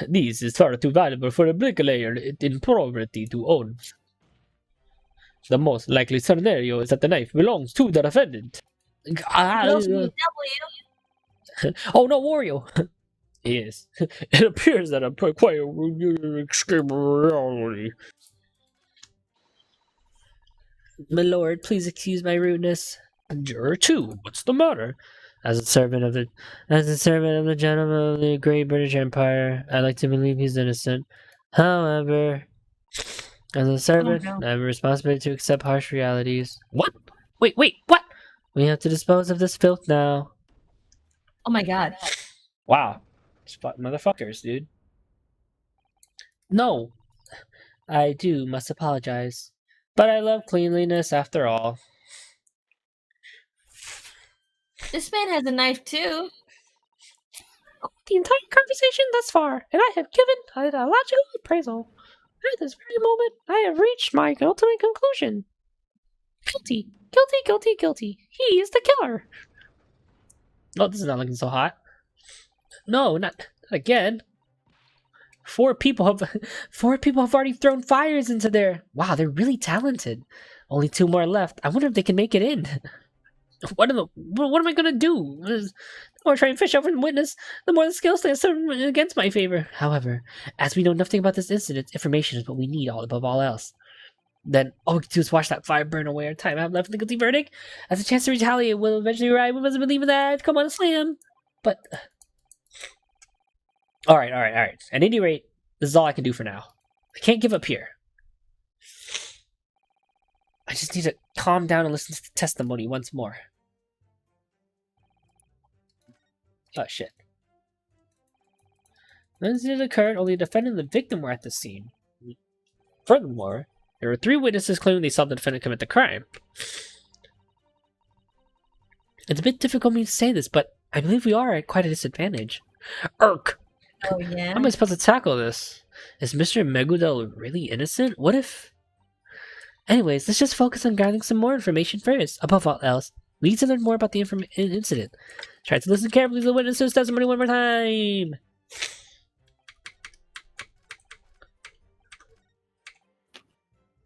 This is far too valuable for a bricklayer in poverty to own. The most likely scenario is that the knife belongs to the defendant. Oh no, Wario! Yes. It appears that I'm quite escape reality. My lord, please excuse my rudeness. Juror 2, what's the matter? As a servant of the gentleman of the great British Empire, I like to believe he's innocent. However, as a servant, I have a responsibility to accept harsh realities. What? Wait, what? We have to dispose of this filth now. Oh my god. Wow. Motherfuckers, dude. No. I must apologize. But I love cleanliness after all. This man has a knife too. The entire conversation thus far, and I have given a logical appraisal. At this very moment, I have reached my ultimate conclusion. Guilty. Guilty, guilty, guilty. He is the killer. Oh, this is not looking so hot. No, not again. Four people have already thrown fires into there. Wow, they're really talented. Only 2 more left. I wonder if they can make it in. What am I gonna do? The more I try and fish over and witness, the more the skills stand against my favor. However, as we know nothing about this incident, information is what we need above all else. Then all we can do is watch that fire burn away. Our time I have left in the guilty verdict. As a chance to retaliate will eventually arrive. We mustn't believe in that. Come on, slam. But all right. At any rate, this is all I can do for now. I can't give up here. I just need to calm down and listen to the testimony once more. Oh shit. The incident occurred, only the defendant and the victim were at the scene. Furthermore, there were 3 witnesses claiming they saw the defendant commit the crime. It's a bit difficult for me to say this, but I believe we are at quite a disadvantage. Irk! Oh yeah? How am I supposed to tackle this? Is Mr. Megudel really innocent? What if... Anyways, let's just focus on gathering some more information first. Above all else, we need to learn more about the incident. Try to listen carefully to the witness's testimony one more time.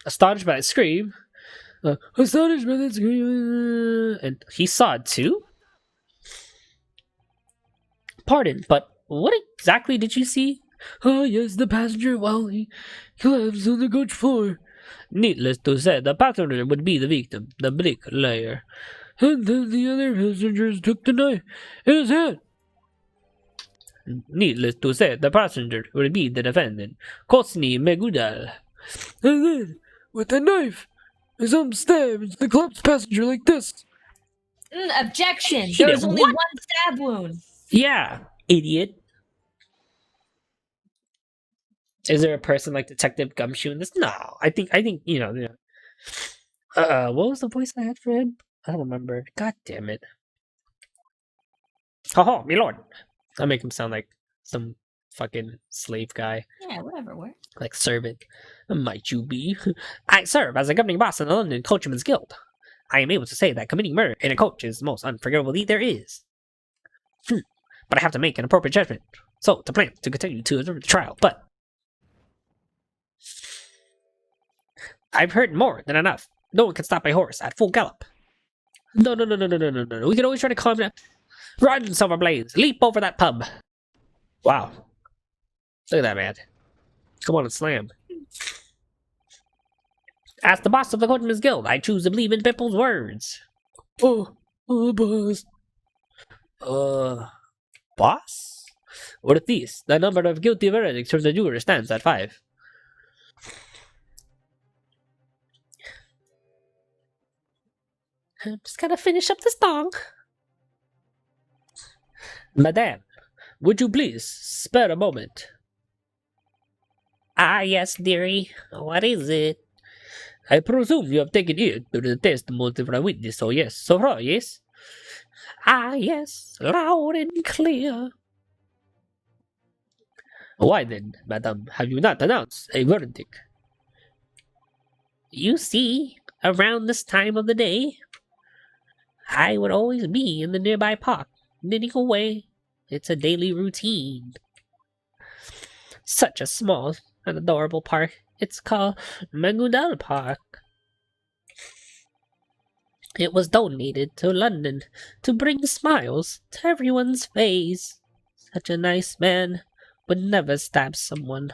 Astonished by a scream. Astonished by that scream. And he saw it too? Pardon, but what exactly did you see? Ah, yes, the passenger while he collapsed on the coach floor. Needless to say, the passenger would be the victim, the bricklayer. And then the other passengers took the knife in his hand. Needless to say, the passenger would be the defendant, Kosni Megudal. And then, with the knife, some stab into the collapsed passenger like this. Objection! There was only 1 stab wound. Yeah, idiot. Is there a person like Detective Gumshoe in this? No, I think you know. What was the voice I had for him? I don't remember. God damn it. Oh, my lord. I make him sound like some fucking slave guy. Yeah, whatever works. Like servant. Might you be? I serve as a governing boss in the London Coachman's Guild. I am able to say that committing murder in a coach is the most unforgivable deed there is. But I have to make an appropriate judgment. So, to plan to continue to observe the trial, but I've heard more than enough. No one can stop a horse at full gallop. No. We can always try to calm down. Run, Silverblaze! Leap over that pub! Wow. Look at that, man. Come on and slam. As the boss of the Coachman's Guild, I choose to believe in people's words. Oh, boss. Boss? With this, the number of guilty verdicts from the jury stands at 5. I'm just gonna finish up this dong. Madame, would you please spare a moment? Ah, yes, dearie. What is it? I presume you have taken it to the testimony of a witness, so yes. So far, yes? Ah, yes, loud and clear. Why then, madam, have you not announced a verdict? You see, around this time of the day, I would always be in the nearby park, knitting away. It's a daily routine. Such a small and adorable park. It's called Magudal Park. It was donated to London to bring smiles to everyone's face. Such a nice man would never stab someone.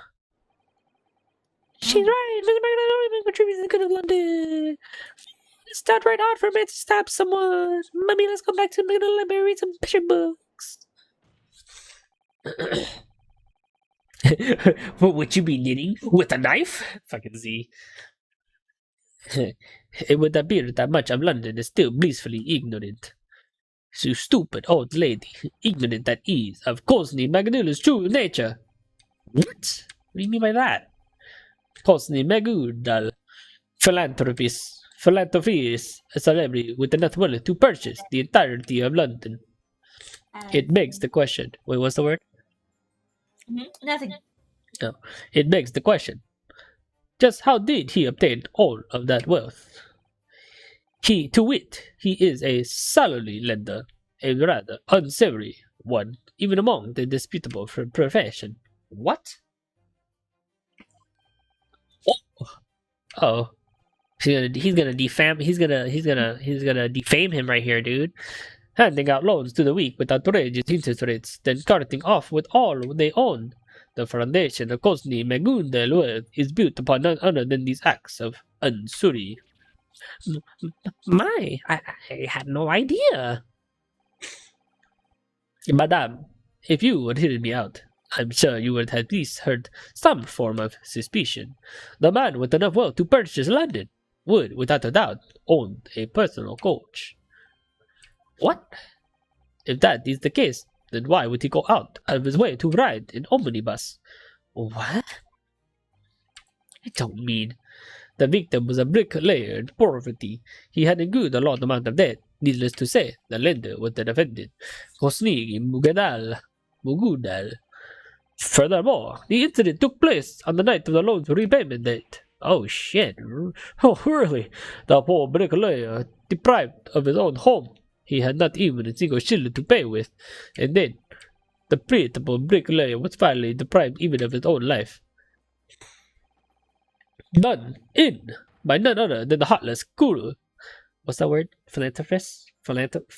She's right! Mr. McDonald contributes to the good of London. It's not right hard for a man to stab someone. Mummy, let's go back to the McDonald library and read some picture books. What would you be knitting? With a knife? Fucking Z. It would appear that much of London is still blissfully ignorant. So stupid old lady, ignorant that is of Cosney Magnoula's true nature. What? What do you mean by that? Cosney Magudal, philanthropist, a celebrity with enough money to purchase the entirety of London. It begs the question. Wait, what's the word? Nothing. No. It begs the question. Just how did he obtain all of that wealth? To wit, he is a salary lender, a rather unsavory one, even among the disputable profession. What? Oh, he's gonna defame him right here, dude. Handing out loans to the weak with outrageous interest rates, then carting off with all they own. The foundation of Cosney Magundel wealth is built upon none other than these acts of usury. My, I had no idea. Madame, if you would hear me out, I'm sure you would have at least heard some form of suspicion. The man with enough wealth to purchase London would, without a doubt, own a personal coach. What? If that is the case, then why would he go out of his way to ride an omnibus? What? I don't mean. The victim was a bricklayer in poverty. He had a good large amount of debt. Needless to say, the lender was the defendant, Cosni Mugudal. Furthermore, the incident took place on the night of the loan's repayment date. Oh shit. Oh really? The poor bricklayer, deprived of his own home. He had not even a single shilling to pay with. And then, the pitiable bricklayer was finally deprived even of his own life. Done in by none other than the heartless guru. What's that word? Philanthropist? Philanthropist.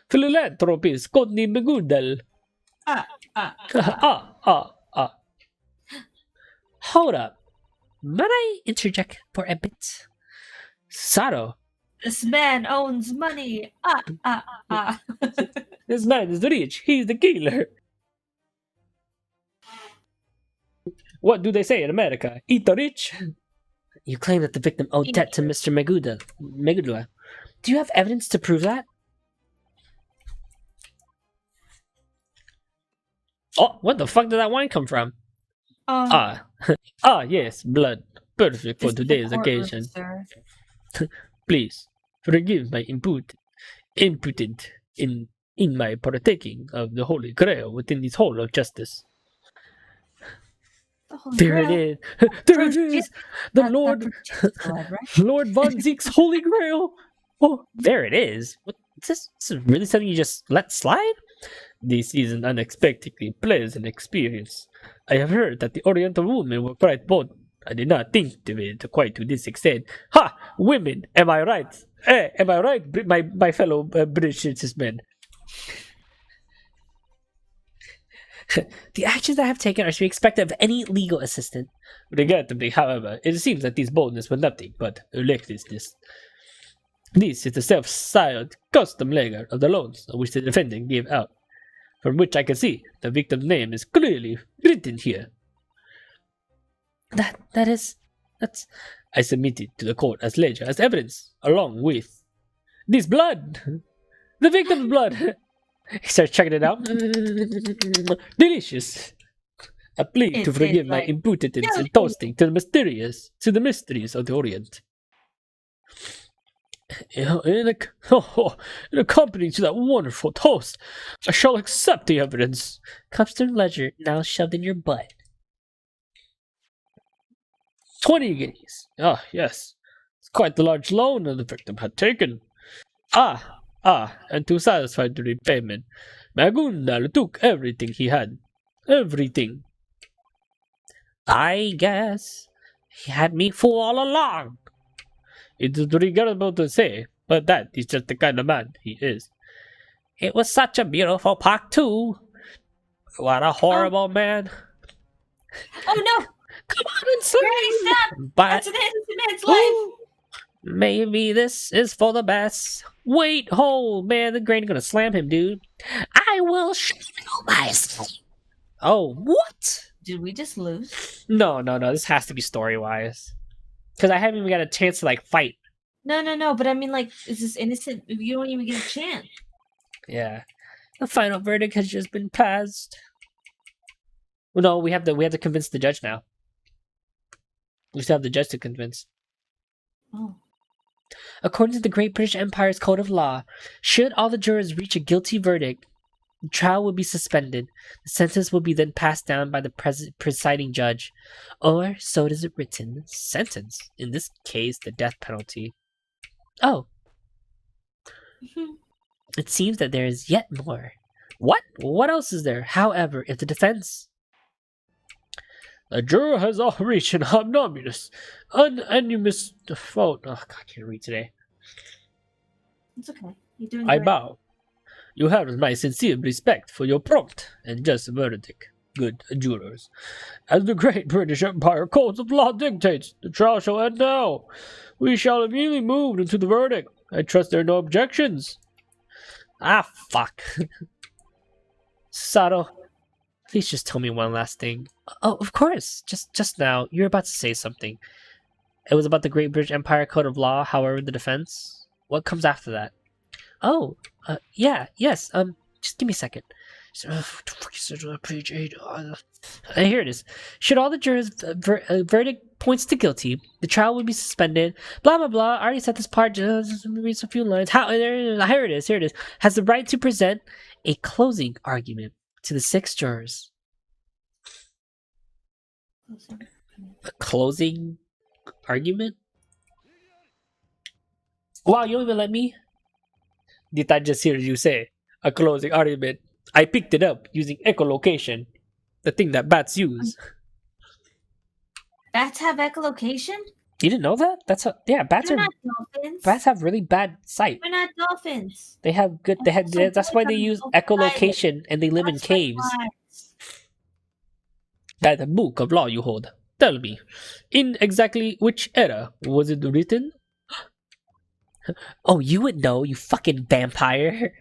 Philanthropist. Codney Magundal. Hold up. Might I interject for a bit? Saro. This man owns money. This man is rich. He's the killer. What do they say in America? Eat the rich? You claim that the victim owed debt to Mr. Megudla. Do you have evidence to prove that? Oh, what the fuck did that wine come from? Yes, blood. Perfect for today's occasion. Please, forgive my impudent in my partaking of the Holy Grail within this hall of justice. There it is. There it is. The Lord Von Zeke's Holy Grail. Oh, there it is. What, this is really something you just let slide? This is an unexpectedly pleasant experience. I have heard that the Oriental women were quite bold. I did not think of it quite to this extent. Ha! Women! Am I right? Am I right, my fellow British citizen? The actions I have taken are to be expected of any legal assistant. Regrettably, however, it seems that this boldness was nothing but recklessness. This is the self-styled custom ledger of the loans which the defendant gave out, from which I can see the victim's name is clearly written here. That's... I submitted to the court as ledger as evidence, along with this blood! The victim's blood! He starts checking it out. Delicious. I plead to forgive my like, impudence no, in toasting to the mysteries of the Orient. In accompanying to that wonderful toast, I shall accept the evidence. Cupstone ledger now shoved in your butt. 20 guineas. Ah, yes. It's quite the large loan the victim had taken. And to satisfy the repayment, Magundal took everything he had. Everything. I guess he had me fooled all along. It is regrettable to say, but that is just the kind of man he is. It was such a beautiful park, too. What a horrible man. Oh no! Come on and say Granny, but that's an innocent man's life! maybe this is for the best. Wait, hold, man, the granny gonna slam him, dude. I will show myself. Oh, what? Did we just lose? No, this has to be story-wise. Because I haven't even got a chance to, like, fight. No, but I mean, like, is this innocent? You don't even get a chance. Yeah. The final verdict has just been passed. Well, no, we have to convince the judge now. We still have the judge to convince. Oh. According to the Great British Empire's Code of Law, should all the jurors reach a guilty verdict, the trial will be suspended. The sentence will be then passed down by the presiding judge. Or, so does it written, sentence. In this case, the death penalty. Oh. It seems that there is yet more. What? What else is there? However, if the defense... The juror has all reached an unanimous vote. Oh, God, I can't read today. It's okay. You're doing I great. bow. You have my sincere respect for your prompt and just verdict, good jurors. As the Great British Empire Code of Law dictates, the trial shall end now. We shall immediately move into the verdict. I trust there are no objections. Ah, fuck. Sato, please just tell me one last thing. Oh, of course. Just now, you were about to say something. It was about the Great British Empire Code of Law, however, the defense. What comes after that? Oh, yes, just give me a second. Page 8. Here it is. Should all the jurors' verdict points to guilty, the trial will be suspended. Blah blah blah. I already said this part. Just read a few lines. Here it is. Has the right to present a closing argument to the 6 jurors. A closing argument? Wow, you don't even let me? Did I just hear you say a closing argument? I picked it up using echolocation, the thing that bats use. Bats have echolocation? You didn't know that? Bats They're not dolphins. Bats have really bad sight. They're not dolphins. They have good. That's why they use echolocation and they live in caves. That the book of law you hold. Tell me, in exactly which era was it written? Oh, you would know, you fucking vampire.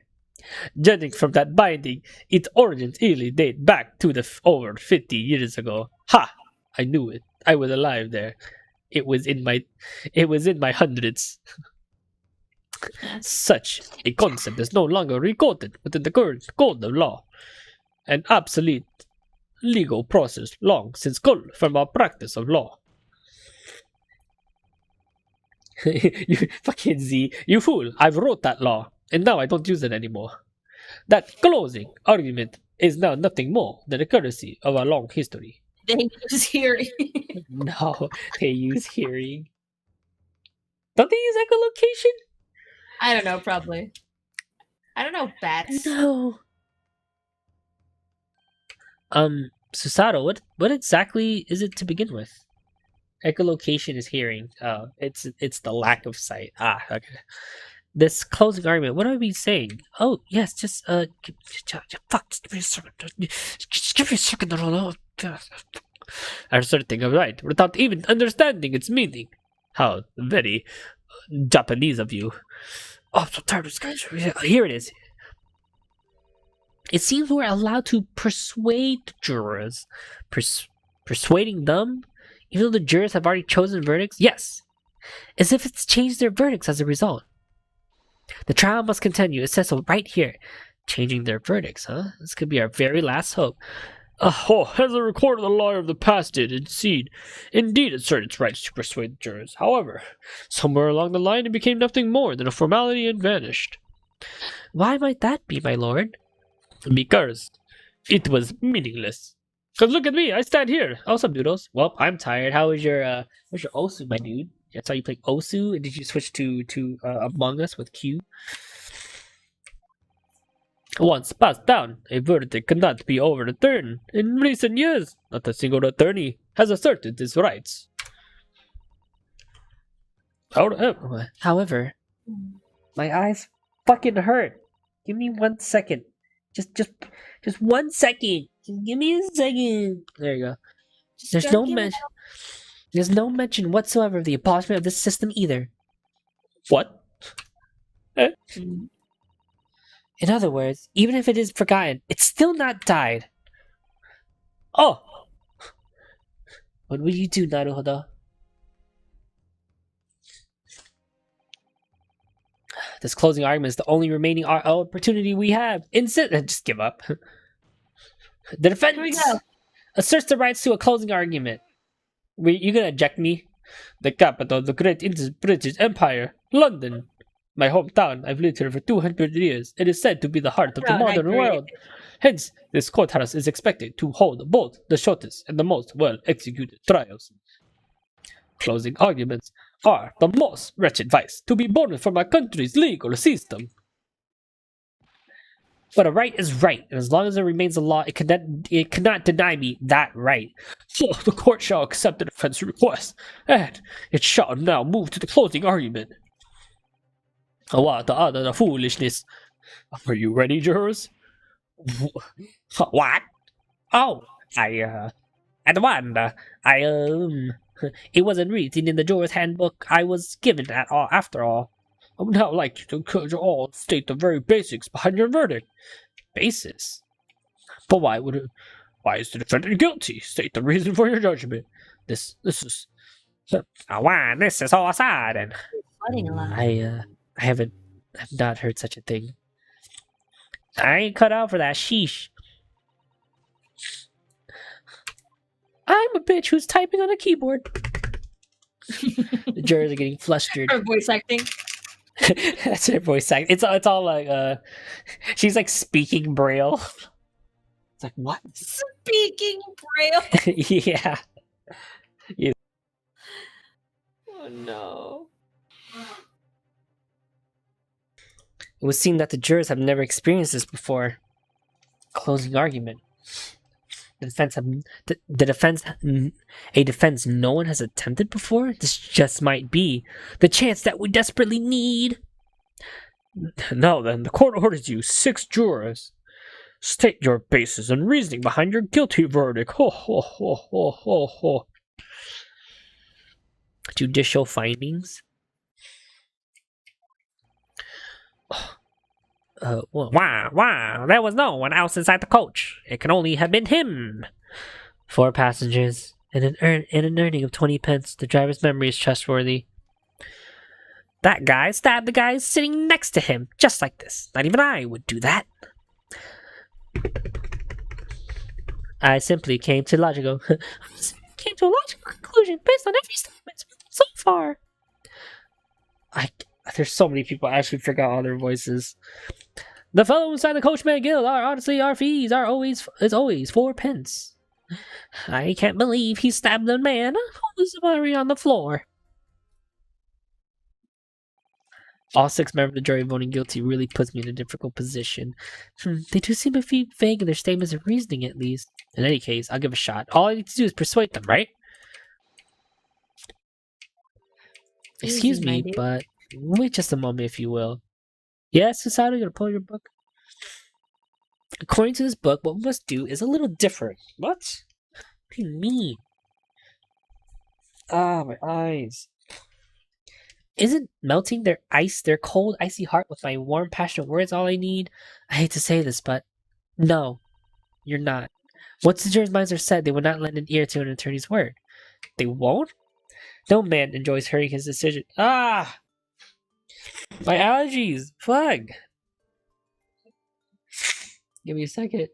Judging from that binding, its origins easily date back to over 50 years ago. Ha! I knew it. I was alive there. It was in my hundreds. Such a concept is no longer recorded within the current code of law. An obsolete legal process long since culled from our practice of law. You fucking Z, you fool, I've wrote that law, and now I don't use it anymore. That closing argument is now nothing more than a courtesy of our long history. They use hearing. No, they use hearing. Don't they use echolocation? I don't know, probably. I don't know, bats. No. Susato, what exactly is it to begin with? Echolocation is hearing. Oh, it's the lack of sight. Ah, okay. This closing argument. What are we saying? Oh, yes, just fuck. Just give me a second. Just give me a second. I started thinking, right, without even understanding its meaning. How very Japanese of you. Oh, I'm so tired of this, guys. Here it is. It seems we're allowed to persuade jurors. Persuading them? Even though the jurors have already chosen verdicts? Yes. As if it's changed their verdicts as a result. The trial must continue. It says so right here. Changing their verdicts, huh? This could be our very last hope. As a record of the lawyer of the past did, indeed asserted its rights to persuade the jurors. However, somewhere along the line it became nothing more than a formality and vanished. Why might that be, my lord? Because it was meaningless. Because look at me, I stand here. Oh, some doodles. Well, I'm tired. How was your Osu, my dude? I saw you play Osu, and did you switch to Among Us with Q? Once passed down, a verdict cannot be overturned. In recent years, not a single attorney has asserted his rights. However, my eyes fucking hurt. Give me 1 second. Just 1 second. Just give me a second. There you go. There's no mention whatsoever of the abolishment of this system either. What? In other words, even if it is forgotten, it's still not died. Oh! What will you do, Naruhodo? This closing argument is the only remaining opportunity we have. Just give up. The defense asserts the rights to a closing argument. You gonna eject me? The capital of the great British Empire, London. My hometown, I've lived here for 200 years. It is said to be the heart of the modern world. Hence, this courthouse is expected to hold both the shortest and the most well-executed trials. Closing arguments are the most wretched vice to be born from our country's legal system. But a right is right, and as long as it remains a law, it cannot deny me that right. So the court shall accept the defense request, and it shall now move to the closing argument. What the utter foolishness. Are you ready, jurors? What? Oh, I wonder. It wasn't written in the juror's handbook I was given after all. I would now like you to encourage you all to state the very basics behind your verdict. Basis? But why is the defendant guilty? State the reason for your judgment. This is all sudden. Flooding a lot. I've not heard such a thing. I ain't cut out for that. Sheesh. I'm a bitch who's typing on a keyboard. The jurors are getting flustered. Her voice acting. That's her voice acting. It's all like she's like speaking braille. It's like, what? Speaking braille. Yeah. Oh no. It would seem that the jurors have never experienced this before. Closing argument. A defense no one has attempted before? This just might be the chance that we desperately need. Now then, the court orders you, 6 jurors. State your basis and reasoning behind your guilty verdict. Ho ho ho ho ho ho. Judicial findings? Wow, there was no one else inside the coach. It can only have been him. 4 passengers, and an earning of 20 pence. The driver's memory is trustworthy. That guy stabbed the guy sitting next to him, just like this. Not even I would do that. I simply came to a logical conclusion based on every statement so far. There's so many people I actually forgot all their voices. The fellow inside the Coachman Guild honestly, our fees is always 4 pence. I can't believe he stabbed the man who was already on the floor. All 6 members of the jury voting guilty really puts me in a difficult position. They do seem a bit vague in their statements of reasoning, at least. In any case, I'll give a shot. All I need to do is persuade them, right? Excuse me, but wait just a moment, if you will. Yes, Susato, you're gonna pull your book? According to this book, what we must do is a little different. What? What do you mean? Ah, my eyes. Isn't melting their cold, icy heart with my warm, passionate words all I need? I hate to say this, but no, you're not. Once the jurors' minds are set, they will not lend an ear to an attorney's word. They won't? No man enjoys hurrying his decision. Ah! My allergies! Fuck! Give me a second.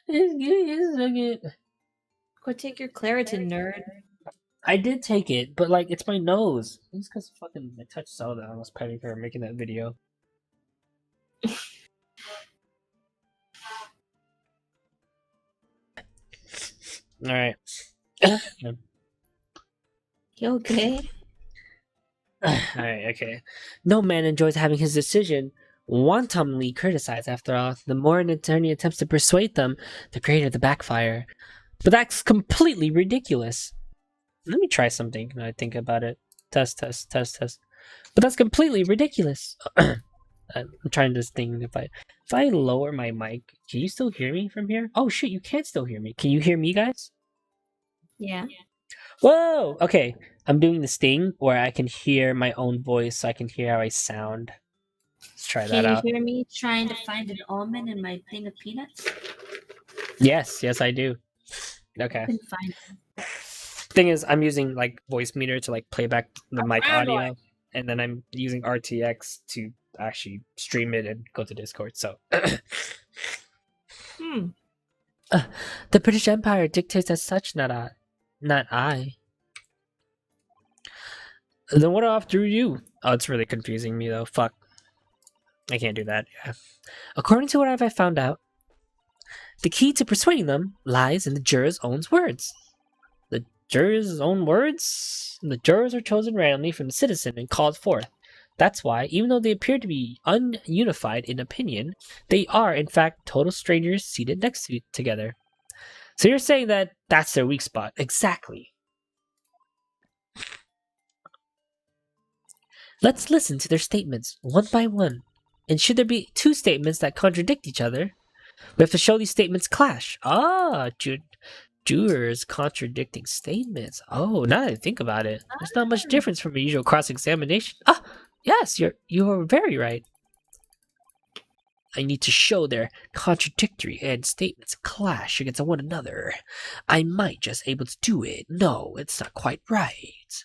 Go take your Claritin, nerd. I did take it, but like it's my nose. It's because fucking I touched Zelda. I was petting her making that video. All right. You okay? Alright, okay. No man enjoys having his decision wantonly criticized, after all. The more an attorney attempts to persuade them, the greater the backfire. But that's completely ridiculous. Let me try something when I think about it. Test. But that's completely ridiculous. I'm trying to think if I lower my mic, can you still hear me from here? Oh shit, you can still hear me. Can you hear me, guys? Yeah. Whoa! Okay, I'm doing this thing where I can hear my own voice, so I can hear how I sound. Let's try that out. Can you hear me trying to find an almond in my thing of peanuts? Yes, I do. Okay. I couldn't find them. Thing is, I'm using like voice meter to like play back the mic audio, and then I'm using RTX to actually stream it and go to Discord. So. The British Empire dictates as such, not I. Then what after you? Oh, it's really confusing me though. Fuck. I can't do that. Yeah. According to what I've found out, the key to persuading them lies in the jurors' own words. The jurors' own words? The jurors are chosen randomly from the citizen and called forth. That's why, even though they appear to be ununified in opinion, they are, in fact, total strangers seated next to together. So you're saying that that's their weak spot. Exactly. Let's listen to their statements, one by one. And should there be two statements that contradict each other, we have to show these statements clash. Jurors contradicting statements. Oh, now that I think about it, there's not much difference from a usual cross-examination. Yes, you are very right. I need to show their contradictory and statements clash against one another. I might just able to do it. No, it's not quite right.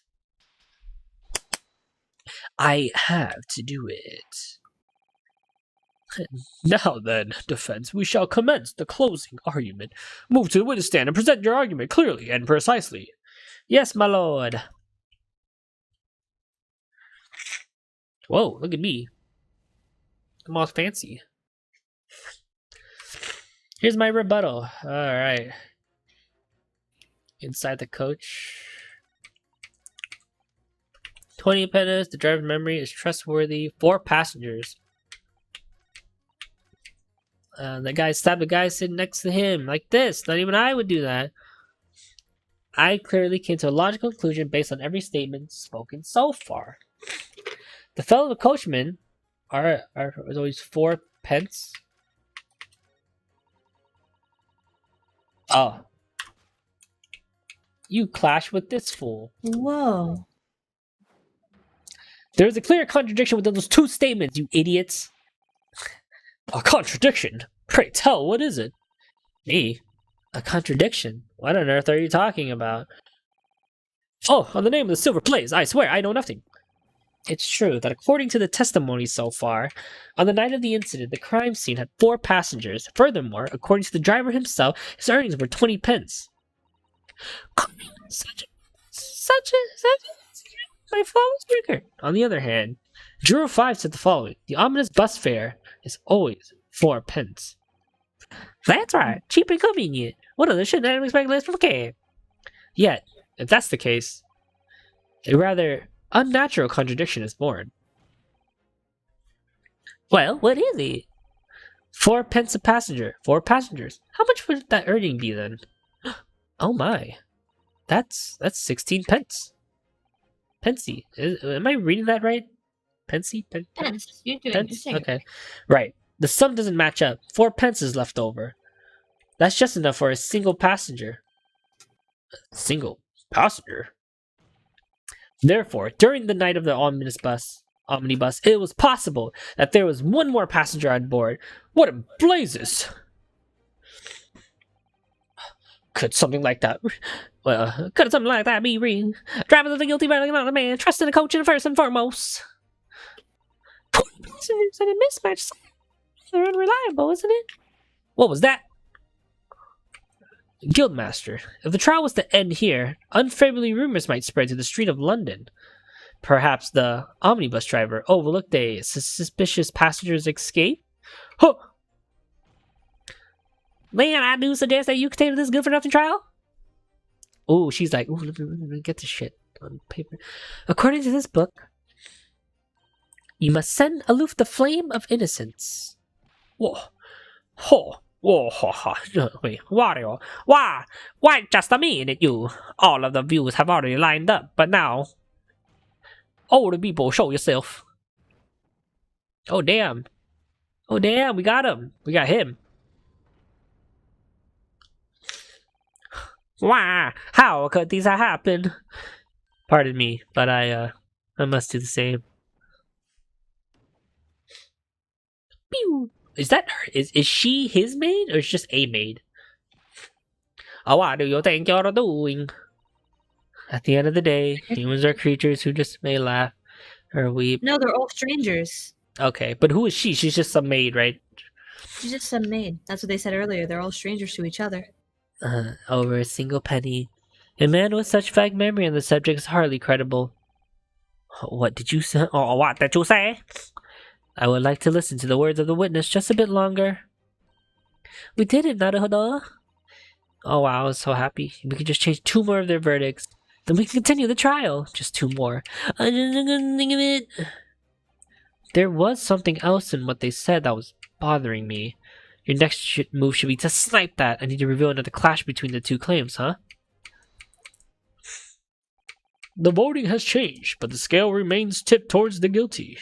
I have to do it. Now then, defense, we shall commence the closing argument. Move to the witness stand and present your argument clearly and precisely. Yes, my lord. Whoa, look at me. I'm all fancy. Here's my rebuttal. Alright. Inside the coach. 20 pennies. The driver's memory is trustworthy. 4 passengers. The guy stabbed the guy sitting next to him. Like this. Not even I would do that. I clearly came to a logical conclusion based on every statement spoken so far. The fellow coachman are always 4 pence. Oh. You clash with this fool. Whoa. There's a clear contradiction within those 2 statements, you idiots. A contradiction? Pray tell, what is it? Me? A contradiction? What on earth are you talking about? Oh, on the name of the silver plates, I swear I know nothing. It's true that according to the testimony so far, on the night of the incident, the crime scene had 4 passengers. Furthermore, according to the driver himself, his earnings were 20 pence. Such my flawless record. On the other hand, Juror 5 said the following: the ominous bus fare is always 4 pence. That's right, cheap and convenient. What other shit I expect less from a cab? Yet, if that's the case, a rather unnatural contradiction is born. Well, what is it? 4 pence a passenger. 4 passengers. How much would that earning be then? Oh my. That's 16 pence. Pensy. Am I reading that right? Pensy? Pence. You're doing Pence? your Okay. Right. The sum doesn't match up. 4 pence is left over. That's just enough for a single passenger. Single passenger? Therefore, during the night of the omnibus, it was possible that there was one more passenger on board. What in blazes! Could something like that be real? Drivers of the guilty by the man, trust in the coach first and foremost. Passengers and a mismatch. They're unreliable, isn't it? What was that? Guildmaster, if the trial was to end here, unfavorable rumors might spread to the street of London. Perhaps the omnibus driver overlooked a suspicious passenger's escape? Huh! Man, I do suggest that you continue this good-for-nothing trial? Oh, she's like, ooh, let me get this shit on paper. According to this book, you must send aloof the flame of innocence. Whoa. Ho. Whoa, ha, ha. Wait, Wario. Why just a minute, you? All of the views have already lined up, but now... all the people, show yourself. Oh, damn. Oh, damn, we got him. We got him. Why? How could this have happened? Pardon me, but I must do the same. Pew! Is that her? Is she his maid, or is just a maid? Oh, what do you think you're doing? At the end of the day, humans are creatures who just may laugh or weep. No, they're all strangers. Okay, but who is she? She's just some maid, right? She's just some maid. That's what they said earlier. They're all strangers to each other. Over a single penny. A man with such vague memory on the subject is hardly credible. What did you say? Oh, what did you say? I would like to listen to the words of the witness just a bit longer. We did it, Naruhodo. Oh wow, I was so happy. We could just change 2 more of their verdicts. Then we can continue the trial. Just 2 more. I just couldn't think of it. There was something else in what they said that was bothering me. Your next move should be to snipe that. I need to reveal another clash between the 2 claims, huh? The voting has changed, but the scale remains tipped towards the guilty.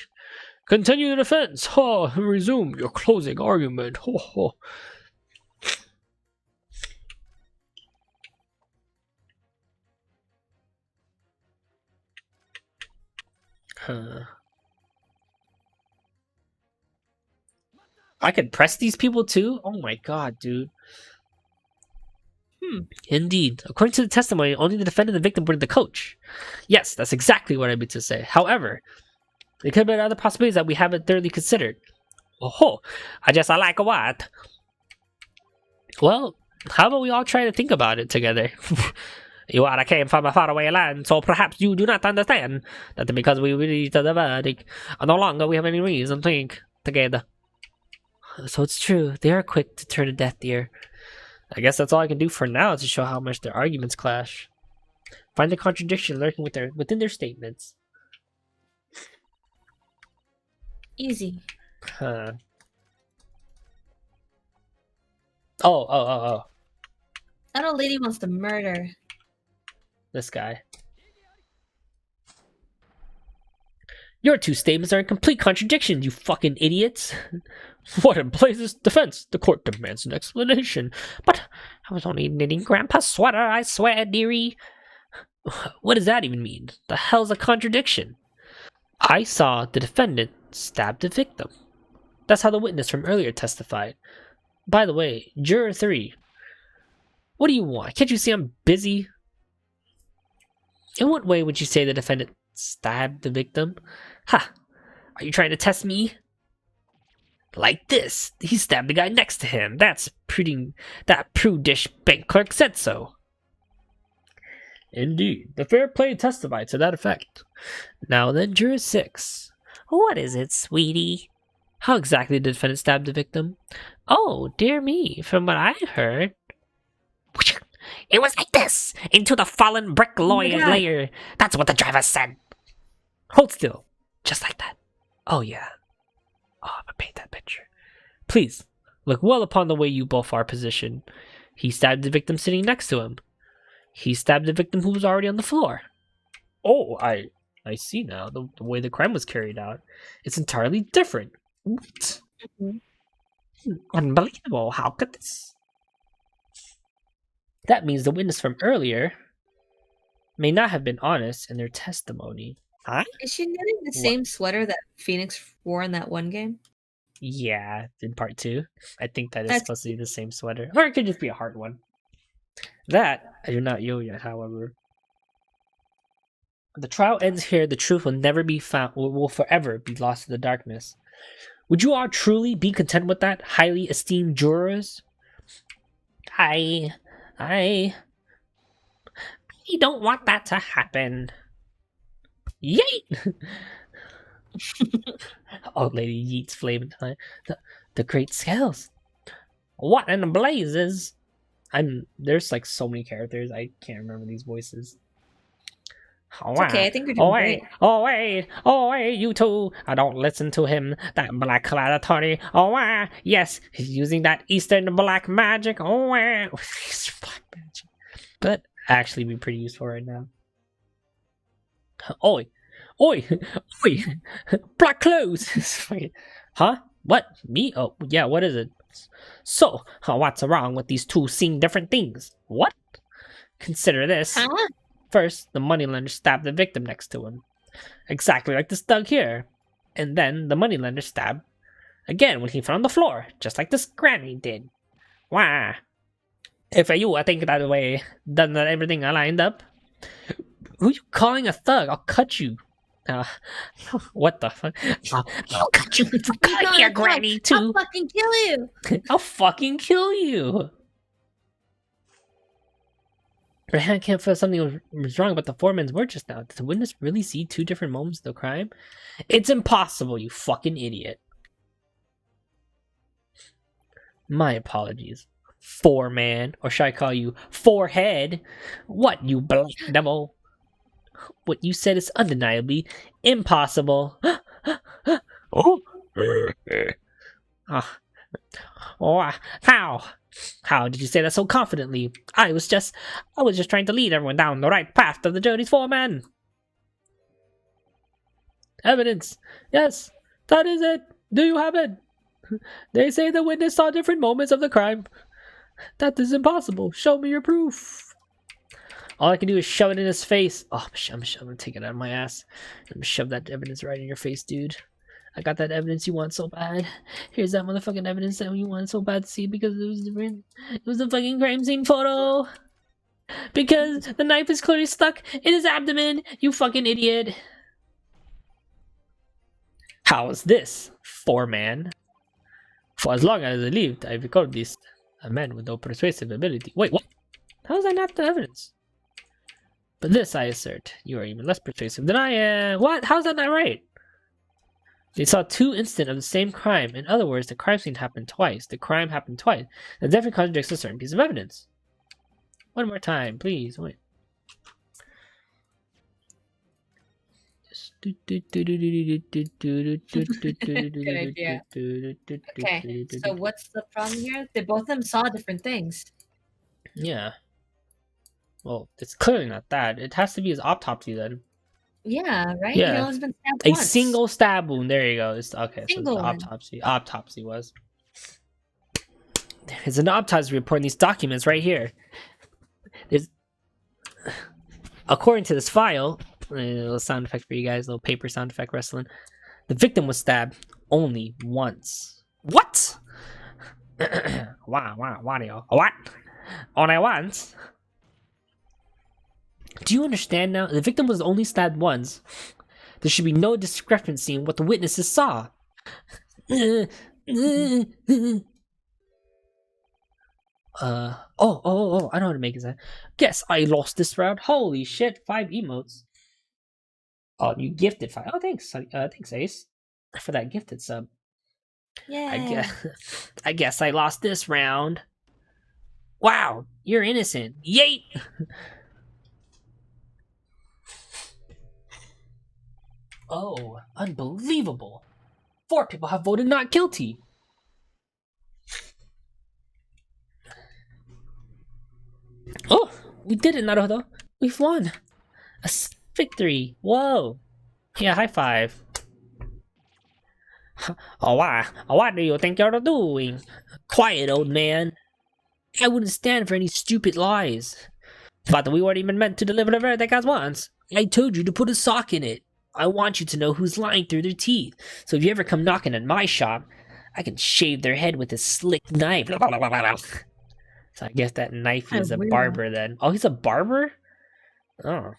Continue the defense. Ha! Resume your closing argument. Ho ho. I could press these people too? Oh my god, dude. Indeed. According to the testimony, only the defendant and the victim were the coach. Yes, that's exactly what I meant to say. However, there could have been other possibilities that we haven't thoroughly considered. Oh, I like what? Well, how about we all try to think about it together? You are came from a faraway land, so perhaps you do not understand that because we reached the verdict, no longer we have any reason to think together. So it's true, they are quick to turn a deaf ear. I guess that's all I can do for now to show how much their arguments clash. Find the contradiction lurking within their statements. Easy. Huh. Oh. That old lady wants to murder. This guy. Your 2 statements are in complete contradiction, you fucking idiots. What in blazes defense? The court demands an explanation. But I was only knitting Grandpa's sweater, I swear, dearie. What does that even mean? The hell's a contradiction? I saw the defendant stab the victim. That's how the witness from earlier testified. By the way, Juror 3. What do you want? Can't you see I'm busy? In what way would you say the defendant stabbed the victim? Ha! Are you trying to test me? Like this. He stabbed the guy next to him. That prudish bank clerk said so. Indeed. The fair play testified to that effect. Now then, Juror 6. What is it, sweetie? How exactly did the defendant stab the victim? Oh, dear me. From what I heard... It was like this! Into the fallen brick layer. That's what the driver said. Hold still. Just like that. Oh, yeah. Oh, I'm gonna paint that picture. Please, look well upon the way you both are positioned. He stabbed the victim sitting next to him. He stabbed the victim who was already on the floor. Oh, I see now. The way the crime was carried out. It's entirely different. What? Unbelievable. How could this... That means the witness from earlier may not have been honest in their testimony. Huh? Is she knitting the same sweater that Phoenix wore in that one game? Yeah, in part 2. I think that's supposed to be the same sweater. Or it could just be a hard one. That I do not know yet, however. The trial ends here. The truth will never be found, will forever be lost to the darkness. Would you all truly be content with that, highly esteemed jurors? I don't want that to happen. Yeet! Old lady yeets flame into time. The great scales. What in the blazes? There's like so many characters, I can't remember these voices. It's okay, I think you're doing great. Oh wait, you two! I don't listen to him, that black clad yes, he's using that Eastern black magic. Black magic. But actually be pretty useful right now. Oi! Black clothes! Huh? What? Me? Oh, yeah, what is it? So, what's wrong with these two seeing different things? What? Consider this. Huh? First, the moneylender stabbed the victim next to him. Exactly like this thug here. And then the moneylender stabbed again when he fell on the floor, just like this granny did. Wah! If you think that way, doesn't that everything lined up? Who you calling a thug? I'll cut you. What the fuck? I'll cut you for calling your granny too. I'll fucking kill you. I'll fucking kill you. I can't feel something was wrong about the foreman's word just now. Did the witness really see two different moments of the crime? It's impossible, you fucking idiot. My apologies. Foreman, or should I call you forehead? What, you black devil? What you said is undeniably impossible. Oh, how? How did you say that so confidently? I was just trying to lead everyone down the right path of the Jody's foreman. Evidence. Yes, that is it. Do you have it? They say the witness saw different moments of the crime. That is impossible. Show me your proof. All I can do is shove it in his face. Oh, I'm gonna take it out of my ass. I'm gonna shove that evidence right in your face, dude. I got that evidence you want so bad. Here's that motherfucking evidence that you wanted so bad to see because it was different. It was a fucking crime scene photo. Because the knife is clearly stuck in his abdomen, you fucking idiot. How is this, foreman? For as long as I lived, I recorded this. A man with no persuasive ability. Wait, what? How is that not the evidence? But this, I assert, you are even less persuasive than I am. What? How is that not right? They saw two incidents of the same crime. In other words, the crime scene happened twice. The crime happened twice. That definitely contradicts a certain piece of evidence. One more time, please. Wait. Good idea. Okay, so what's the problem here? Both of them saw different things. Yeah. Well, it's clearly not that. It has to be his autopsy then. Yeah, right? Yeah. He only's been stabbed A once. single stab wound. There you go. Okay, so Single the one. autopsy. Autopsy was. There's an autopsy report in these documents right here. There's, according to this file, a little sound effect for you guys, a little paper sound effect wrestling. The victim was stabbed only once. What? What? Only once? Do you understand now? The victim was only stabbed once. There should be no discrepancy in what the witnesses saw. I know how to make it. Guess I lost this round. Holy shit, 5 emotes. Oh, you gifted 5. Oh, thanks. Thanks, Ace, for that gifted sub. Yeah. I guess I lost this round. Wow, you're innocent. Yeet! Oh, unbelievable. 4 people have voted not guilty. Oh, we did it, Naruto. We've won. A victory. Whoa. Yeah, high five. Oh, what do you think you're doing? Quiet, old man. I wouldn't stand for any stupid lies. But we weren't even meant to deliver the verdict as once. I told you to put a sock in it. I want you to know who's lying through their teeth. So if you ever come knocking at my shop, I can shave their head with a slick knife. So I guess that knife is a barber then. Oh, he's a barber? Oh,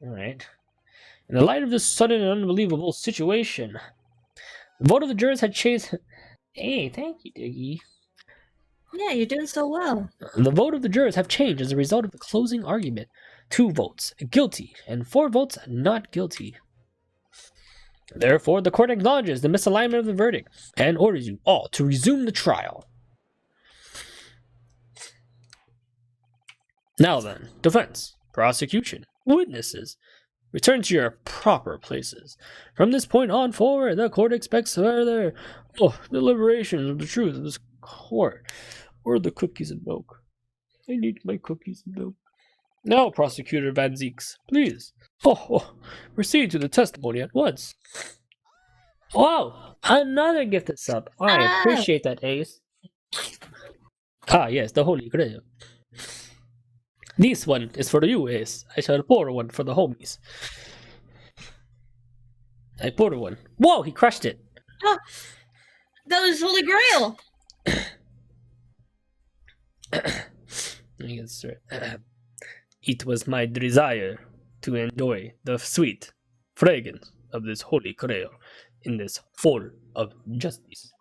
alright. In the light of this sudden and unbelievable situation, the vote of the jurors had changed. Hey, thank you, Diggy. Yeah, you're doing so well. The vote of the jurors have changed as a result of the closing argument. 2 votes guilty and 4 votes not guilty. Therefore, the court acknowledges the misalignment of the verdict and orders you all to resume the trial. Now then, defense, prosecution, witnesses, return to your proper places. From this point on forward, the court expects further deliberations of the truth of this court. Where are the cookies and milk? I need my cookies and milk. Now, Prosecutor Van Zeeks, please. Proceed to the testimony at once. Wow, another gifted sub. I appreciate that, Ace. Ah, yes, the Holy Grail. This one is for you, Ace. I shall pour one for the homies. I poured one. Whoa, he crushed it. Oh, that was Holy Grail. It was my desire to enjoy the sweet fragrance of this Holy Grail in this fall of justice.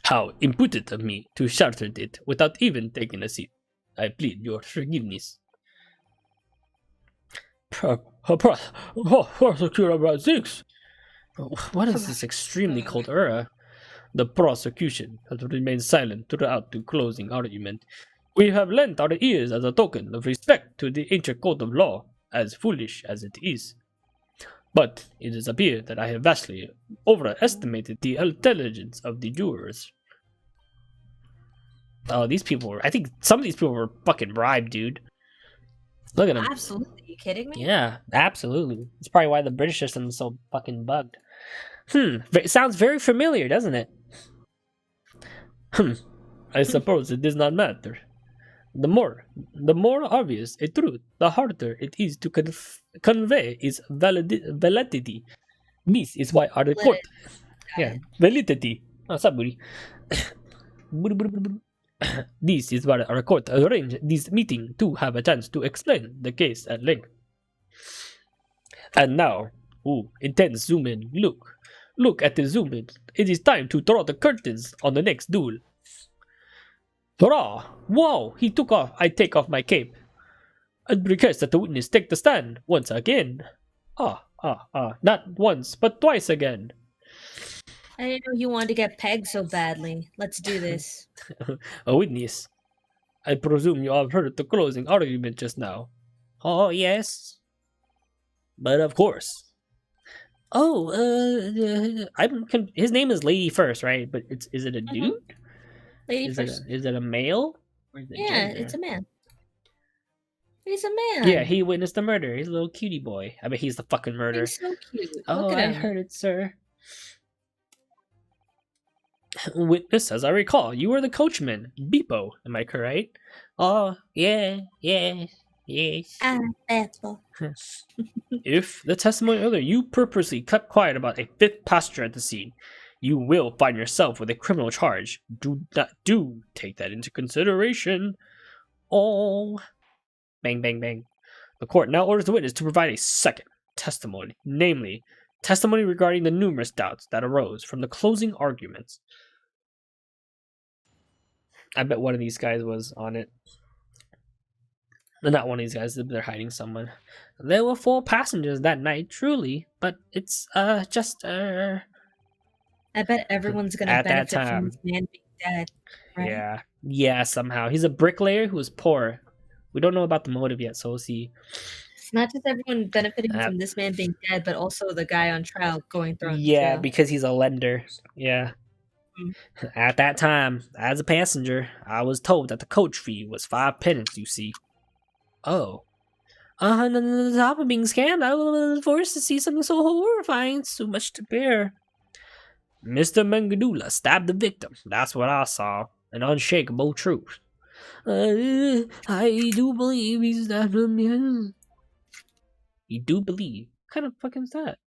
How imprudent of me to shatter it without even taking a sip. I plead your forgiveness. Prosecutor about 6. What is this extremely cold aura? The prosecution has remained silent throughout the closing argument. We have lent our ears as a token of respect to the ancient code of law, as foolish as it is. But it is appear that I have vastly overestimated the intelligence of the jurors. Oh, these people were... I think some of these people were fucking bribed, dude. Look at them. Absolutely. Are you kidding me? Yeah, absolutely. That's probably why the British system is so fucking bugged. It sounds very familiar, doesn't it? I suppose it does not matter. The more obvious a truth, the harder it is to convey its validity. This is why our court... Yeah, validity. Oh, what's up, booty? This is why our court arranged this meeting to have a chance to explain the case at length. And now, intense zoom in. Look at the zoom in. It is time to draw the curtains on the next duel. Hurrah! Whoa! I take off my cape. And request that the witness take the stand once again. Not once, but twice again. I didn't know you wanted to get pegged so badly. Let's do this. A witness. I presume you have heard the closing argument just now. Oh, yes. But of course. His name is Lady First, right? But is it a dude? Lady First. Is it a male? Yeah, gender? It's a man. He's a man. Yeah, he witnessed the murder. He's a little cutie boy. I bet he's the fucking murderer. He's so cute. Oh, I heard it, sir. Witness, as I recall, you were the coachman, Beepo. Am I correct? Oh, yes. Beepo. If the testimony earlier you purposely kept quiet about a 5th passenger at the scene, you will find yourself with a criminal charge. Do take that into consideration. Oh, bang, bang, bang. The court now orders the witness to provide a second testimony, namely, testimony regarding the numerous doubts that arose from the closing arguments. I bet one of these guys was on it. Not one of these guys, they're hiding someone. There were 4 passengers that night, truly, but it's just I bet everyone's gonna benefit from this man being dead. Right? Yeah, somehow. He's a bricklayer who is poor. We don't know about the motive yet, so we'll see. It's not just everyone benefiting from this man being dead, but also the guy on trial going through. Yeah, because he's a lender. Yeah. At that time, as a passenger, I was told that the coach fee was 5 pennies, you see. Oh. On the top of being scammed, I was forced to see something so horrifying, so much to bear. Mr. Mangadula stabbed the victim. That's what I saw. An unshakable truth. I do believe he stabbed him, yes. You do believe? What kind of fucking is that?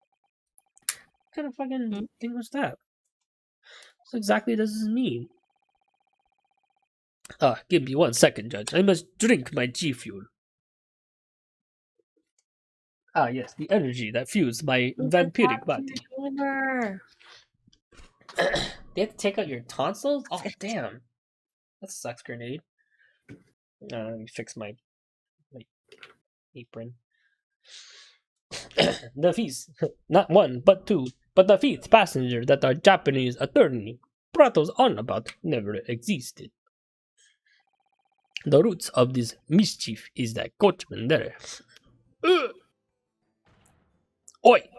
What kind of fucking thing was that? What exactly does this mean? Give me 1 second, Judge. I must drink my G Fuel. Yes, the energy that fuels my vampiric body. They have to take out your tonsils? Oh, damn. That sucks, Grenade. Let me fix my apron. The feast, not one, but two, but the fifth passenger that our Japanese attorney brought us on about never existed. The roots of this mischief is that coachman there. Oi!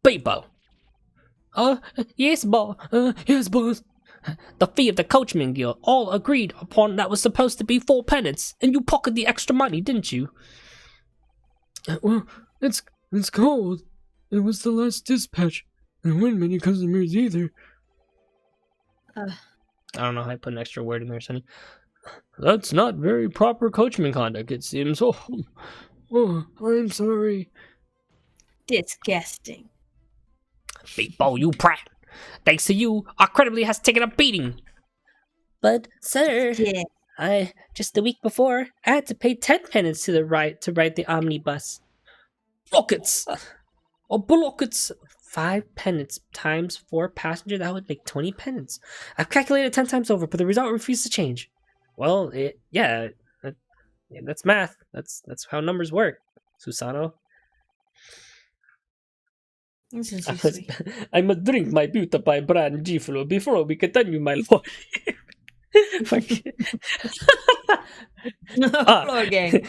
People! Yes, boss. Yes, boss. The fee of the coachman guild all agreed upon that was supposed to be 4 penance, and you pocketed the extra money, didn't you? Well, it's cold. It was the last dispatch. There weren't many customers either. I don't know how I put an extra word in there, Sonny. That's not very proper coachman conduct, it seems. Oh, I'm sorry. Disgusting. People, you prat! Thanks to you, our credibility has taken a beating. But, sir, Yeah. just the week before, I had to pay 10 penance to ride the omnibus. Rockets! Oh, bullocks! 5 penance times 4 passenger, that would make 20 penance. I've calculated 10 times over, but the result refused to change. Well, that's math. That's how numbers work, Susano. This is so sweet. I must drink my beautify brand G-Flu before we continue, my lord. Floor gang.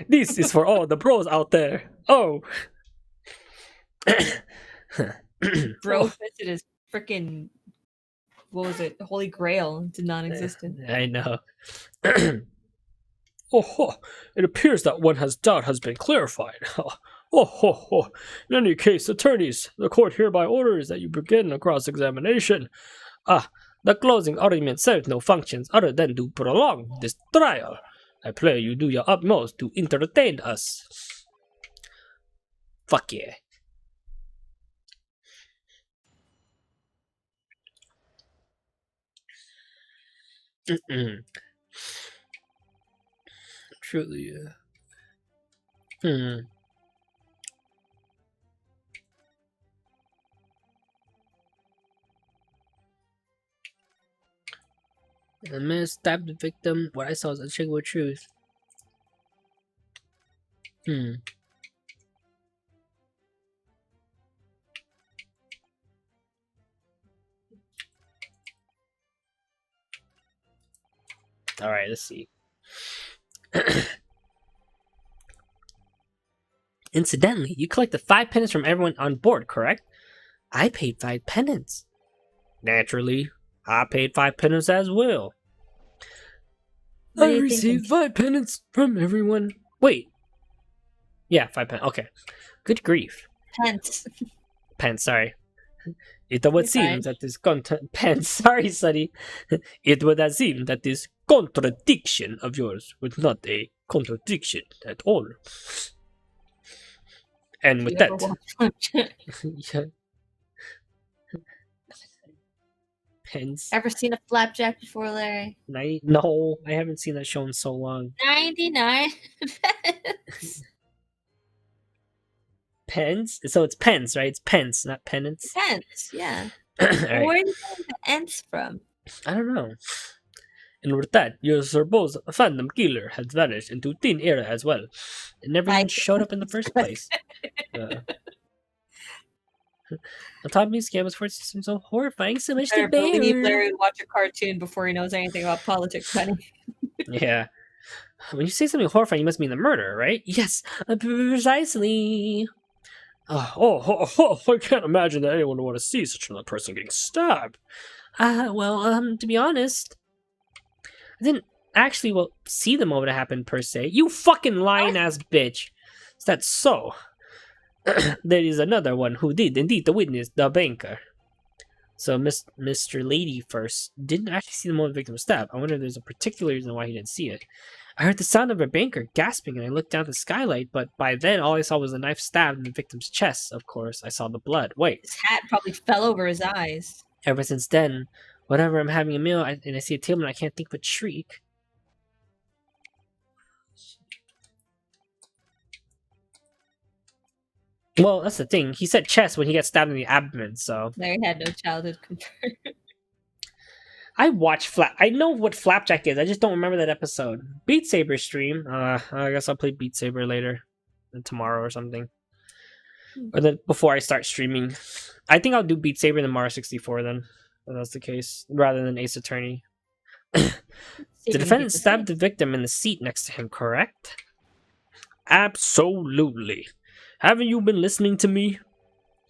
This is for all the pros out there. Oh. Bro visited his freaking, what was it? Holy Grail to non-existent. I know. It appears that one doubt has been clarified. In any case, attorneys, the court hereby orders that you begin a cross-examination. The closing argument serves no functions other than to prolong this trial. I pray you do your utmost to entertain us. Fuck yeah. Truly, The man stabbed the victim. What I saw is unshakable truth. Alright, let's see. Incidentally, you collected 5 penance from everyone on board, correct? I paid 5 penance. Naturally, I paid 5 penance as well. I received 5 penance from everyone. Wait. Yeah, 5 penance. Okay. Good grief. Pence. Pence, sorry. It would seem that this Pence, sorry, Sonny. It would seem that this contradiction of yours was not a contradiction at all. And with that, yeah. Pence. Ever seen a flapjack before, Larry? No, I haven't seen that show in so long. 99 pence. Pence? So it's pence, right? It's pence, not penance. Pence, yeah. Right. Where are you getting the ends from? I don't know. And with that, your supposed fandom killer has vanished into thin air as well. It never even showed up in the first place. On top of these scams, for seems so horrifying, so much to bear. Believe Larry would watch a cartoon before he knows anything about politics, honey. Yeah. When you say something horrifying, you must mean the murder, right? Yes, precisely. I can't imagine that anyone would want to see such another person getting stabbed. To be honest, I didn't actually see the moment it happened per se. You fucking lying ass bitch. Is that so? There is another one who did indeed witness the banker. So Mr. Lady first didn't actually see the moment the victim was stabbed. I wonder if there's a particular reason why he didn't see it. I heard the sound of a banker gasping and I looked down the skylight, but by then all I saw was a knife stabbed in the victim's chest. Of course, I saw the blood. Wait. His hat probably fell over his eyes. Ever since then, whenever I'm having a meal and I see a table and I can't think but shriek. Well, that's the thing. He said chest when he got stabbed in the abdomen, so... Larry had no childhood concern. I watch I know what Flapjack is. I just don't remember that episode. Beat Saber stream. I guess I'll play Beat Saber later, tomorrow or something, or then before I start streaming. I think I'll do Beat Saber and then Mario 64 then, if that's the case, rather than Ace Attorney. The defendant stabbed the victim in the seat next to him, correct? Absolutely. Haven't you been listening to me?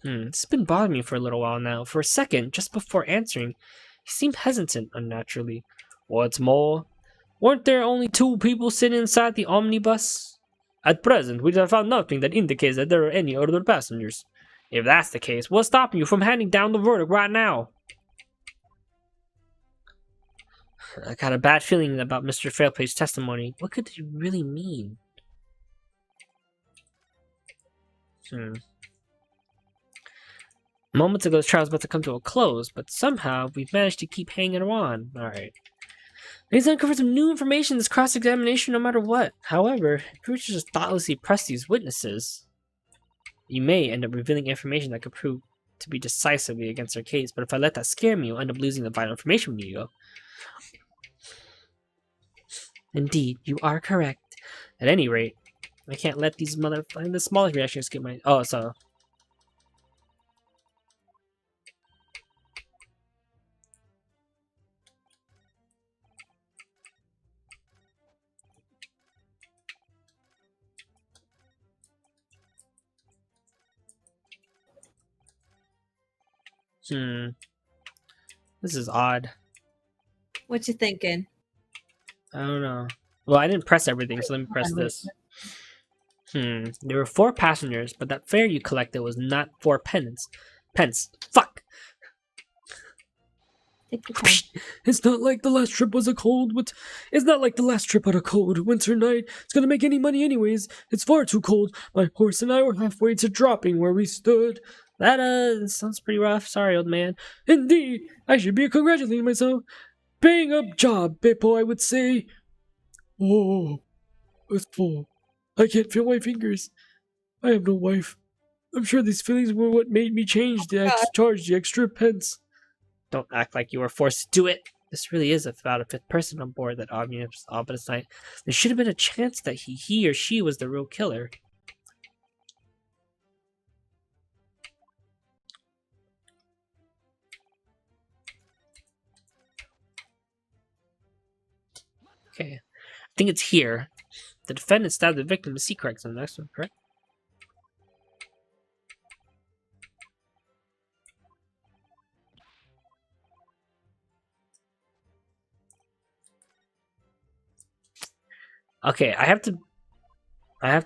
It's been bothering me for a little while now. For a second, just before answering, he seemed hesitant unnaturally. What's more, weren't there only 2 people sitting inside the omnibus? At present, we have found nothing that indicates that there are any other passengers. If that's the case, what's stopping you from handing down the verdict right now? I got a bad feeling about Mr. Fairplay's testimony. What could it really mean? Moments ago, the trial was about to come to a close, but somehow we've managed to keep hanging on. Alright. He's uncovered some new information in this cross-examination no matter what. However, if we just thoughtlessly press these witnesses, you may end up revealing information that could prove to be decisively against our case, but if I let that scare me, you'll end up losing the vital information from you. Indeed, you are correct. At any rate, I can't let these the smallest reactions get my... Oh, so... This is odd. What you thinking? I don't know. Well, I didn't press everything, so let me press this. There were 4 passengers, but that fare you collected was not 4 pence. Fuck! It's not like the last trip was a cold. It's not like the last trip on a cold winter night. It's gonna make any money anyways. It's far too cold. My horse and I were halfway to dropping where we stood. That sounds pretty rough. Sorry, old man. Indeed, I should be congratulating myself. Bang up job, Beppo, I would say. Oh, it's full. I can't feel my fingers. I have no wife. I'm sure these feelings were what made me charge the extra pence. Don't act like you were forced to do it. This really is about a 5th person on board that ominous night. There should have been a chance that he or she was the real killer. Okay, I think it's here. The defendant stabbed the victim. Is he correct? On the next one, correct? Okay, I have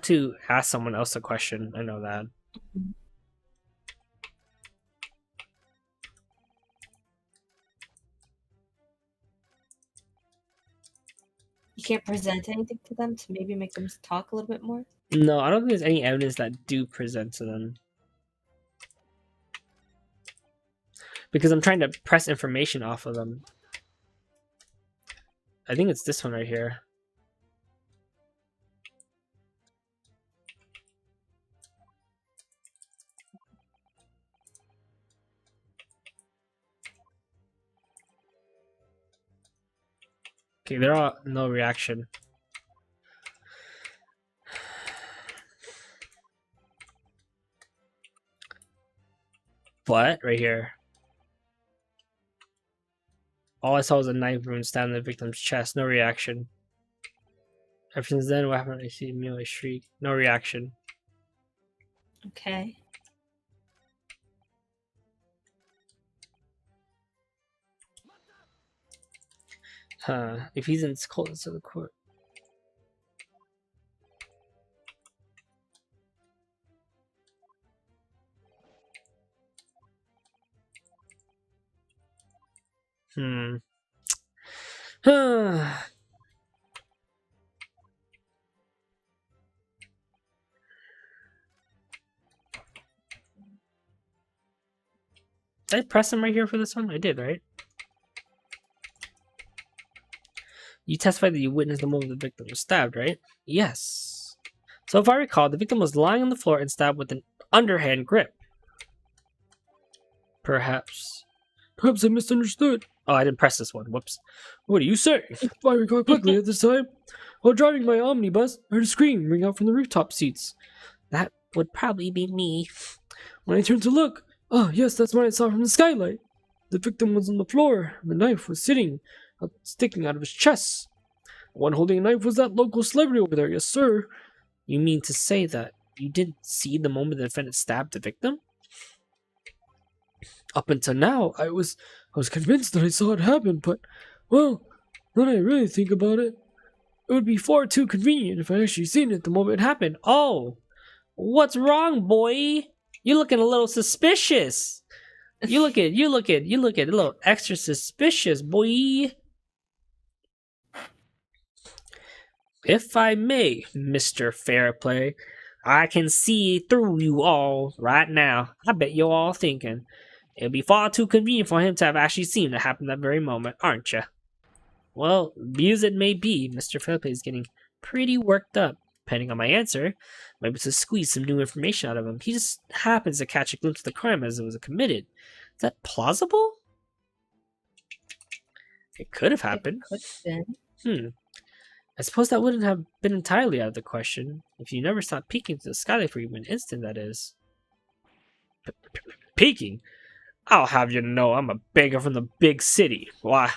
to ask someone else a question. I know that. You can't present anything to them to maybe make them talk a little bit more? No, I don't think there's any evidence that do present to them. Because I'm trying to press information off of them. I think it's this one right here. Okay, there are no reaction. What? Right here. All I saw was a knife wound stabbed in the victim's chest. No reaction. Ever since then, what happened? I see Amelia shriek. No reaction. Okay. Huh. If he's in close to the court. Did I press him right here for this one? I did, right? You testified that you witnessed the moment the victim was stabbed, right? Yes. So if I recall, the victim was lying on the floor and stabbed with an underhand grip. Perhaps. Perhaps I misunderstood. Oh, I didn't press this one. Whoops. What do you say? If I recall quickly at this time, while driving my omnibus, I heard a scream ring out from the rooftop seats. That would probably be me. When I turned to look, yes, that's what I saw from the skylight. The victim was on the floor, and the knife was sticking out of his chest. The one holding a knife was that local celebrity over there, yes, sir. You mean to say that you didn't see the moment the defendant stabbed the victim? Up until now, I was convinced that I saw it happen, but, well, when I really think about it, it would be far too convenient if I actually seen it the moment it happened. Oh, what's wrong, boy? You're looking a little suspicious. You look a little extra suspicious, boy. If I may, Mr. Fairplay, I can see through you all right now. I bet you're all thinking, it'd be far too convenient for him to have actually seen it happen that very moment, aren't you? Well, be as it may be, Mr. Fairplay is getting pretty worked up. Depending on my answer, I'm able to squeeze some new information out of him. He just happens to catch a glimpse of the crime as it was committed. Is that plausible? It could have happened. It could have been. I suppose that wouldn't have been entirely out of the question if you never stopped peeking to the skylight for even an instant, that is. Peeking? I'll have you know I'm a banker from the big city. Why,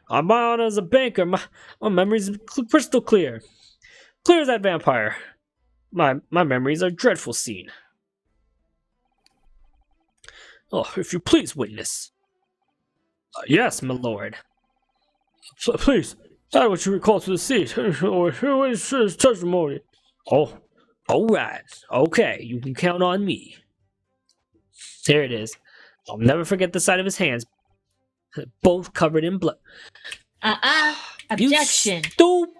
on my honor as a banker, my memory's crystal clear. Clear as that vampire. My memories are dreadful scene. Oh, if you please, witness. Yes, my lord. Please, add what you recall to the seat, or testimony. Oh, all right. Okay, you can count on me. There it is. I'll never forget the sight of his hands, both covered in blood. Objection.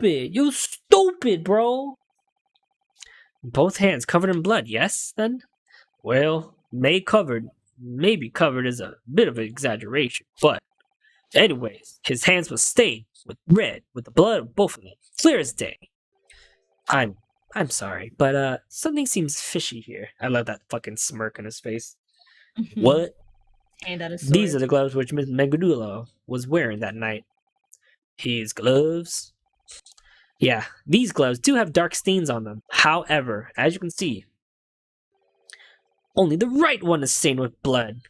You stupid, bro. Both hands covered in blood, yes, then? Well, maybe covered is a bit of an exaggeration, but anyways, his hands were stained with red with the blood of both of them, clear as day. I'm sorry, but something seems fishy here. I love that fucking smirk on his face. What? Hand out a sword. These are the gloves which Miss Megadulo was wearing that night. His gloves? Yeah, these gloves do have dark stains on them. However, as you can see, only the right one is stained with blood.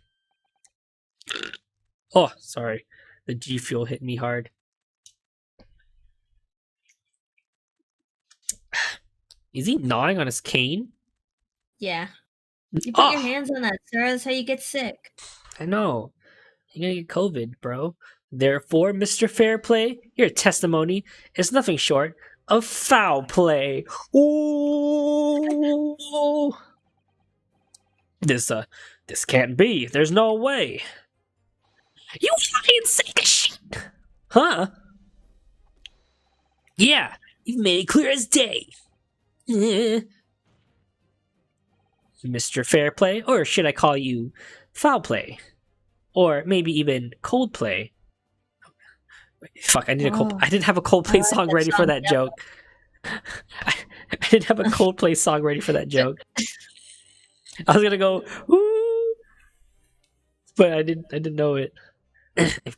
Oh, sorry. The G Fuel hit me hard. Is he gnawing on his cane? Yeah. You put your hands on that, sir. That's how you get sick. I know. You're gonna get COVID, bro. Therefore, Mr. Fairplay, your testimony is nothing short of foul play. Ooh! This can't be. There's no way. You fucking sick of shit! Huh? Yeah, you've made it clear as day. Mr. Fairplay, or should I call you foul play? Or maybe even cold play. Fuck, I didn't have a Coldplay song ready for that joke. I didn't have a Coldplay song ready for that joke. I was gonna go, woo, but I didn't know it. If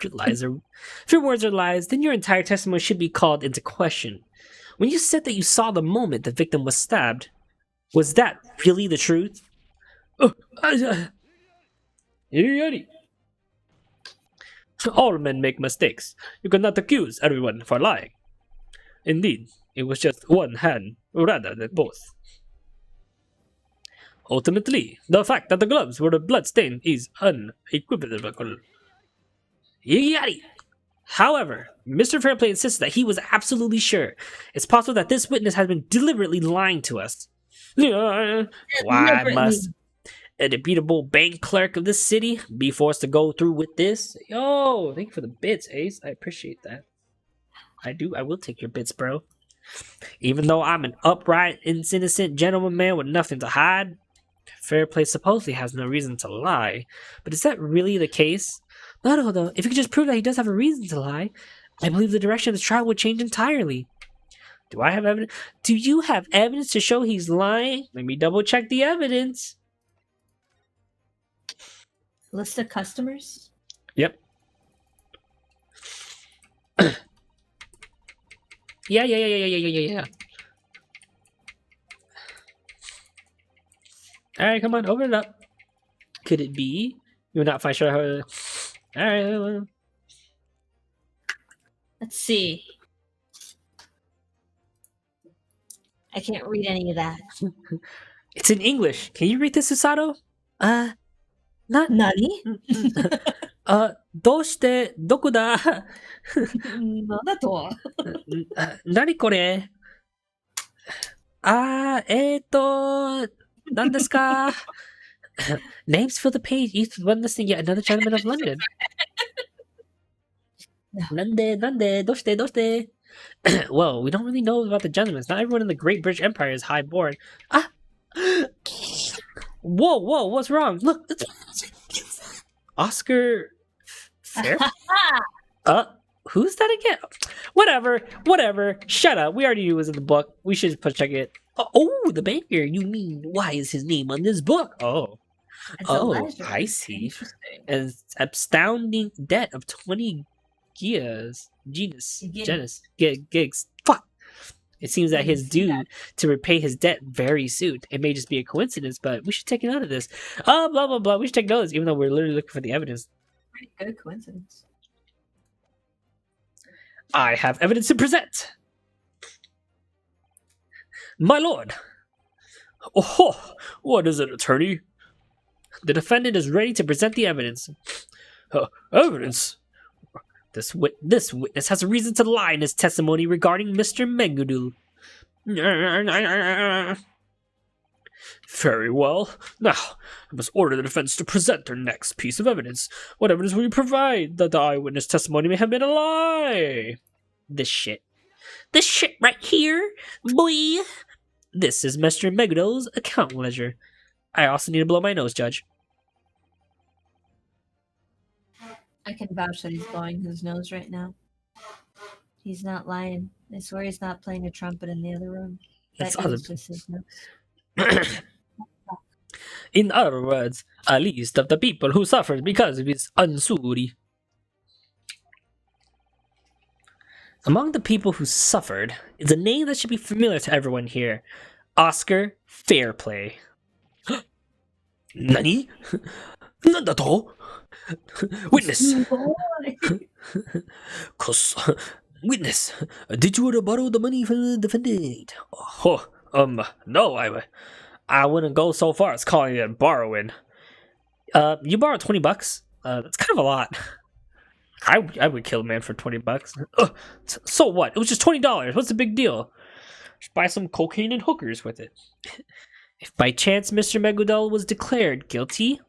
your words are lies, then your entire testimony should be called into question. When you said that you saw the moment the victim was stabbed, was that really the truth? All men make mistakes. You cannot accuse everyone for lying. Indeed, it was just one hand rather than both. Ultimately, the fact that the gloves were blood-stained is unequivocal. Yari! However, Mr. Fairplay insists that he was absolutely sure. It's possible that this witness has been deliberately lying to us. Why must a debatable bank clerk of this city be forced to go through with this? Yo, thank you for the bits, Ace. I appreciate that. I will take your bits, bro. Even though I'm an upright, innocent gentleman man with nothing to hide, Fairplay supposedly has no reason to lie. But is that really the case? No, if you could just prove that he does have a reason to lie, I believe the direction of the trial would change entirely. Do I have evidence? Do you have evidence to show he's lying? Let me double check the evidence. List of customers? Yep. Yeah. All right, come on, open it up. Could it be? You're not quite sure how. All right. Let's see. I can't read any of that. It's in English. Can you read this, Susato? Not. Nani? どうしてどこだなんだと何これ何ですか Names fill the page, each one listing yet another gentleman of London. なんでどうして Well, we don't really know about the gentlemen. Not everyone in the Great British Empire is highborn. Whoa, what's wrong? Look, it's Oscar Fair? Who's that again? Whatever. Shut up. We already knew it was in the book. We should check it. Oh, the banker. You mean, why is his name on this book? Oh, I see. An astounding debt of 20 gigs. Fuck. It seems that he's due to repay his debt very soon. It may just be a coincidence, but we should take note of this. Blah, blah, blah. We should take note of this, even though we're literally looking for the evidence. Pretty good coincidence. I have evidence to present. My lord. Oh, what is it, attorney? The defendant is ready to present the evidence. Evidence? This witness has a reason to lie in his testimony regarding Mr. Mengudu. Very well. Now, I must order the defense to present their next piece of evidence. What evidence will you provide that the eyewitness testimony may have been a lie? This shit right here, boy. This is Mr. Megado's account ledger. I also need to blow my nose, Judge. I can vouch that he's blowing his nose right now. He's not lying. I swear he's not playing a trumpet in the other room. That's That is awesome. just his nose. In other words, a list of the people who suffered because of his unsuri. Among the people who suffered is a name that should be familiar to everyone here. Oscar Fairplay. Nani? Nandato? Witness. Witness. Did you borrow the money from the defendant? No, I wouldn't go so far as calling it borrowing. You borrowed $20? That's kind of a lot. I would kill a man for $20. So what? It was just $20. What's the big deal? Just buy some cocaine and hookers with it. If by chance Mr. Megudel was declared guilty,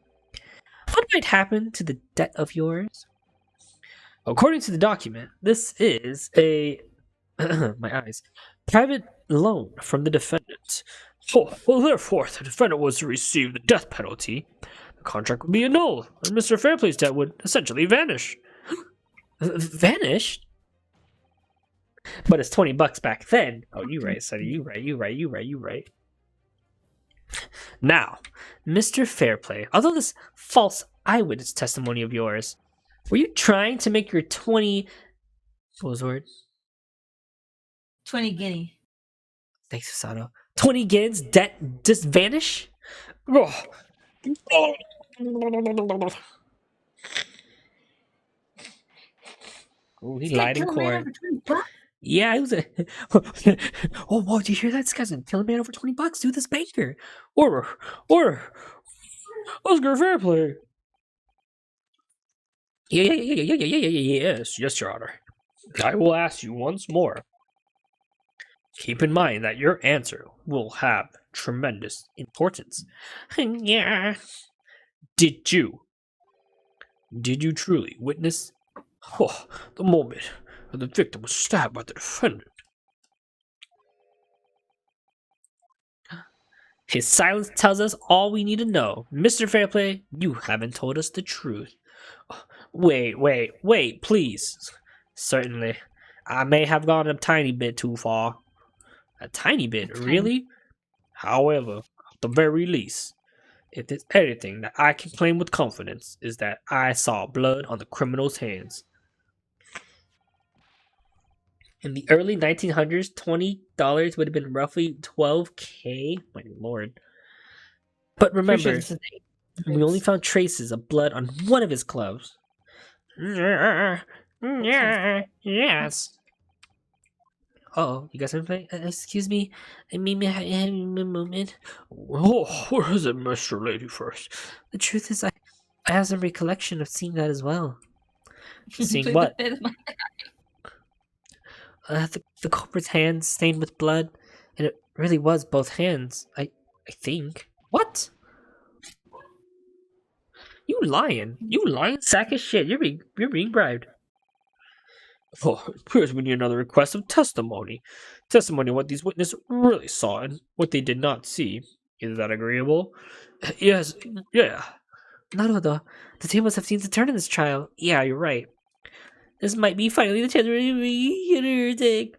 what might happen to the debt of yours? According to the document, this is a my eyes private loan from the defendant. Well, therefore, the defendant was to receive the death penalty. The contract would be annulled, and Mr. Fairplay's debt would essentially vanish. Vanished? But it's $20 back then. Oh, you right, Sonny. You right. Now, Mr. Fairplay, although this false eyewitness testimony of yours, were you trying to make your 20... What was the word? 20 guinea. Thanks, Susato. 20 guineas debt just vanish? Oh, he lied in court. Yeah, I was a... Oh, whoa, did you hear that? This guy's gonna kill a man over $20. Do this banker. Or Oscar Fairplay. Yes, Your Honor. I will ask you once more. Keep in mind that your answer will have tremendous importance. Yeah. Did you truly witness the moment the victim was stabbed by the defendant? His silence tells us all we need to know. Mr. Fairplay, you haven't told us the truth. Wait, please. Certainly. I may have gone a tiny bit too far. A tiny bit, really? However, at the very least, if there's anything that I can claim with confidence, is that I saw blood on the criminal's hands. In the early 1900s, $20 would have been roughly $12K. My lord. But remember, we only found traces of blood on one of his gloves. Yes. Oh, you guys want to play? Excuse me. I mean, I have a moment. Oh, where is it, Mr. Lady First? The truth is, I have some recollection of seeing that as well. Seeing Please what? defend my- The culprit's hands stained with blood, and it really was both hands. I think. What? You lying sack of shit. You're being bribed. Oh, it appears we need another request of testimony. Testimony of what these witnesses really saw and what they did not see. Is that agreeable? Yes, yeah. No, the tables have seemed to turn in this trial. Yeah, you're right. This might be finally the chance we take.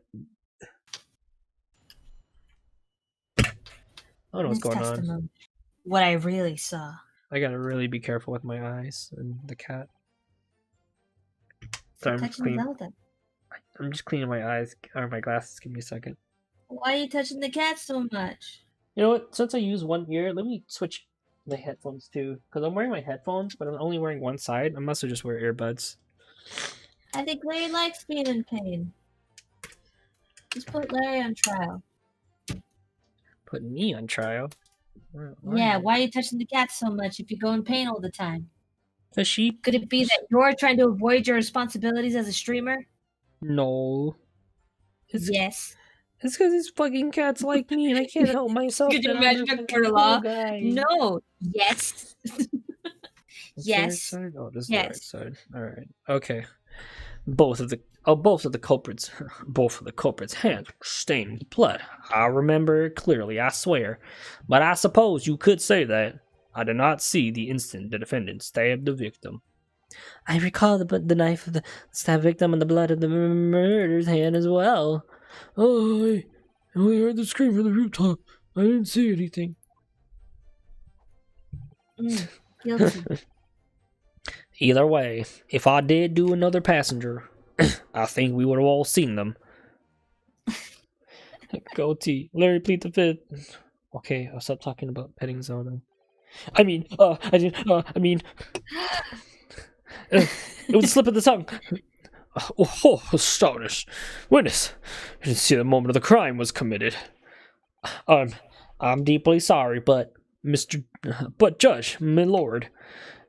I don't know what's going on. What I really saw. I gotta really be careful with my eyes and the cat. So I'm just cleaning my eyes or my glasses. Give me a second. Why are you touching the cat so much? You know what? Since I use one ear, let me switch the headphones too. Because I'm wearing my headphones, but I'm only wearing one side. I must have just wear earbuds. I think Larry likes being in pain. Just put Larry on trial. Put me on trial? Yeah, why are you touching the cat so much if you go in pain all the time? Does she? Could it be that you're trying to avoid your responsibilities as a streamer? No. Yes. It's because these fucking cats like me and I can't help myself. Could you imagine a Kurla? No. Yes. Yes. Oh, this is yes. the right side. All right. Okay. Both of the culprits' hands were stained with blood. I remember it clearly, I swear. But I suppose you could say that. I did not see the instant the defendant stabbed the victim. I recall the knife of the stabbed victim and the blood of the murderer's hand as well. Oh, I only heard the scream from the rooftop. I didn't see anything. Guilty. Either way, if I did do another passenger, I think we would have all seen them. Goatee. Larry, plead the fifth. Okay, I'll stop talking about petting Zona. It was a slip of the tongue. Oh, astonished. Witness, you didn't see the moment of the crime was committed. I'm deeply sorry, but Judge, my lord,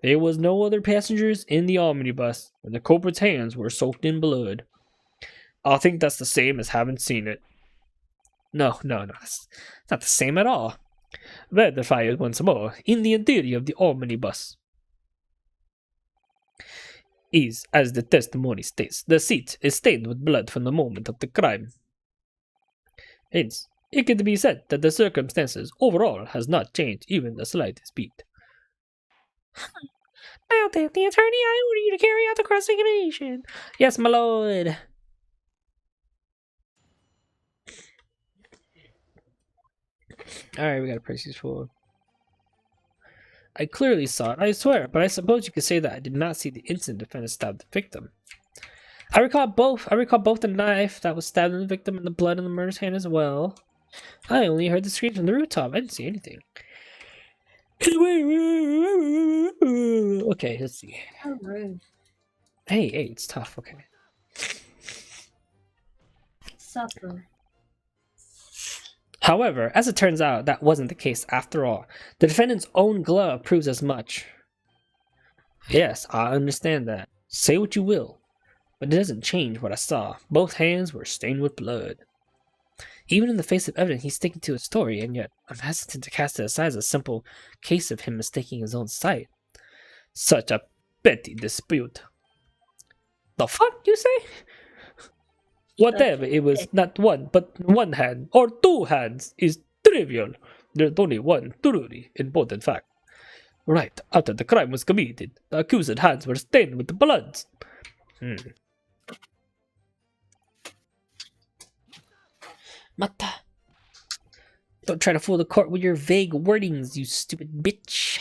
there was no other passengers in the omnibus, and the culprit's hands were soaked in blood. I think that's the same as having seen it. No, it's not the same at all. Verify it once more. In the interior of the omnibus is, as the testimony states, the seat is stained with blood from the moment of the crime. Hence, it can be said that the circumstances overall has not changed even the slightest bit. Now that the attorney, I order you to carry out the cross-examination. Yes, my lord. Alright, we gotta press these forward. I clearly saw it, I swear, but I suppose you could say that I did not see the instant defendant stabbed the victim. I recall both the knife that was stabbed in the victim and the blood in the murderer's hand as well. I only heard the scream from the rooftop. I didn't see anything. Okay, let's see. How rude. Hey, it's tough. Okay. Suffer. However, as it turns out, that wasn't the case after all. The defendant's own glove proves as much. Yes, I understand that. Say what you will, but it doesn't change what I saw. Both hands were stained with blood. Even in the face of evidence, he's sticking to his story, and yet I'm hesitant to cast it aside as a simple case of him mistaking his own sight. Such a petty dispute. The fuck, you say? Whatever, it was not one, but one hand, or two hands, is trivial. There's only one truly important fact. Right after the crime was committed, the accused's hands were stained with blood. Mata. Don't try to fool the court with your vague wordings, you stupid bitch.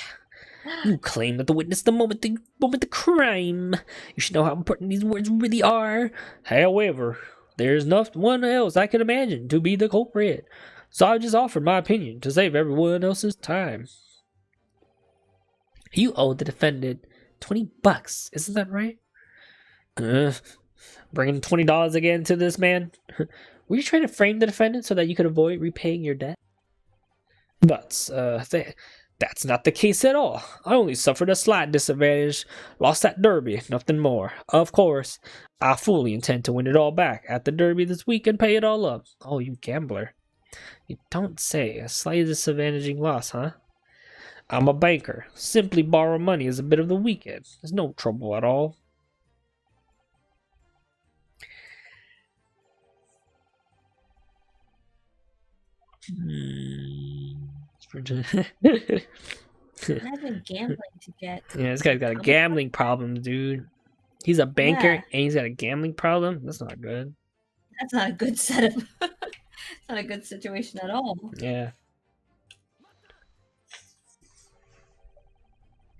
You claim that the witness the moment the crime. You should know how important these words really are. However, there's no one else I can imagine to be the culprit. So I just offered my opinion to save everyone else's time. You owe the defendant $20, isn't that right? Bringing $20 again to this man? Were you trying to frame the defendant so that you could avoid repaying your debt? But, that's not the case at all. I only suffered a slight disadvantage, lost at Derby, nothing more. Of course, I fully intend to win it all back at the Derby this week and pay it all up. Oh, you gambler. You don't say. A slight disadvantaging loss, huh? I'm a banker. Simply borrow money is a bit of the weekend. There's no trouble at all. I've been gambling to get. Yeah, this guy's got a gambling problem, dude. He's a banker and he's got a gambling problem. That's not good. That's not a good setup. It's not a good situation at all. Yeah.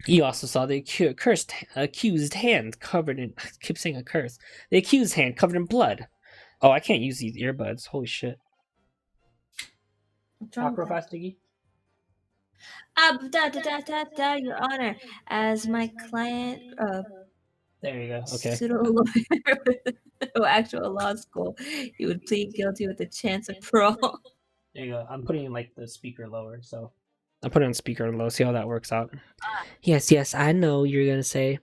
You also saw the accused hand covered in. I keep saying a curse. The accused hand covered in blood. Oh, I can't use these earbuds. Holy shit. Talk real fast, Diggy. Your Honor, as my client, there you go. Okay. Pseudo-lawyer with no actual law school, you would plead guilty with a chance of parole. There you go. I'm putting like the speaker lower, so I'll put it on speaker and low. See how that works out. Yes, I know you're gonna say.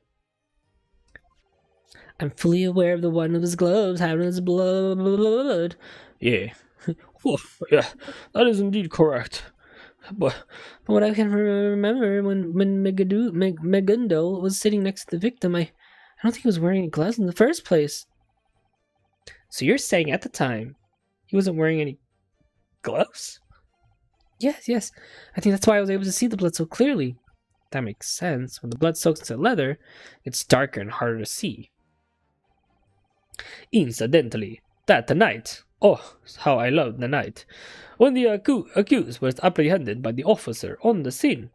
I'm fully aware of the one of his gloves having his blood. Yeah. Yeah, that is indeed correct. But what I can remember when Megundo was sitting next to the victim, I don't think he was wearing any gloves in the first place. So you're saying at the time he wasn't wearing any gloves? Yes. I think that's why I was able to see the blood so clearly. That makes sense. When the blood soaks into leather, it's darker and harder to see. Incidentally, that night, oh, how I loved the night, when the accused was apprehended by the officer on the scene.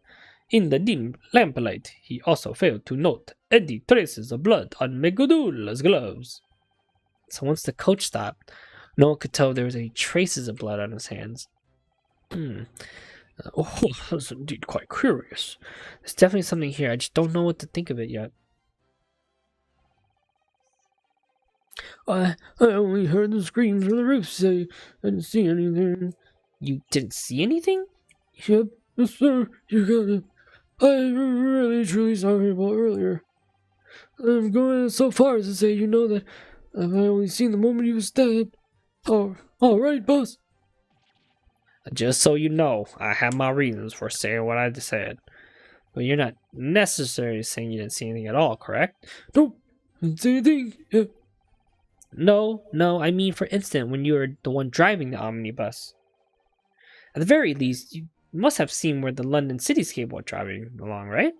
In the dim lamplight, he also failed to note any traces of blood on Megudula's gloves. So once the coach stopped, no one could tell there was any traces of blood on his hands. Oh, that's indeed quite curious. There's definitely something here, I just don't know what to think of it yet. I only heard the screams from the roof, so I didn't see anything. You didn't see anything? Yep, yes sir, you got it. I'm really truly sorry about earlier. I'm going so far as to say that I've only seen the moment he was stabbed. Oh, alright, boss. Just so you know, I have my reasons for saying what I said. But you're not necessarily saying you didn't see anything at all, correct? Nope, didn't see anything. Yeah. No, I mean, for instance, when you were the one driving the omnibus. At the very least, you must have seen where the London cityscape was driving along, right?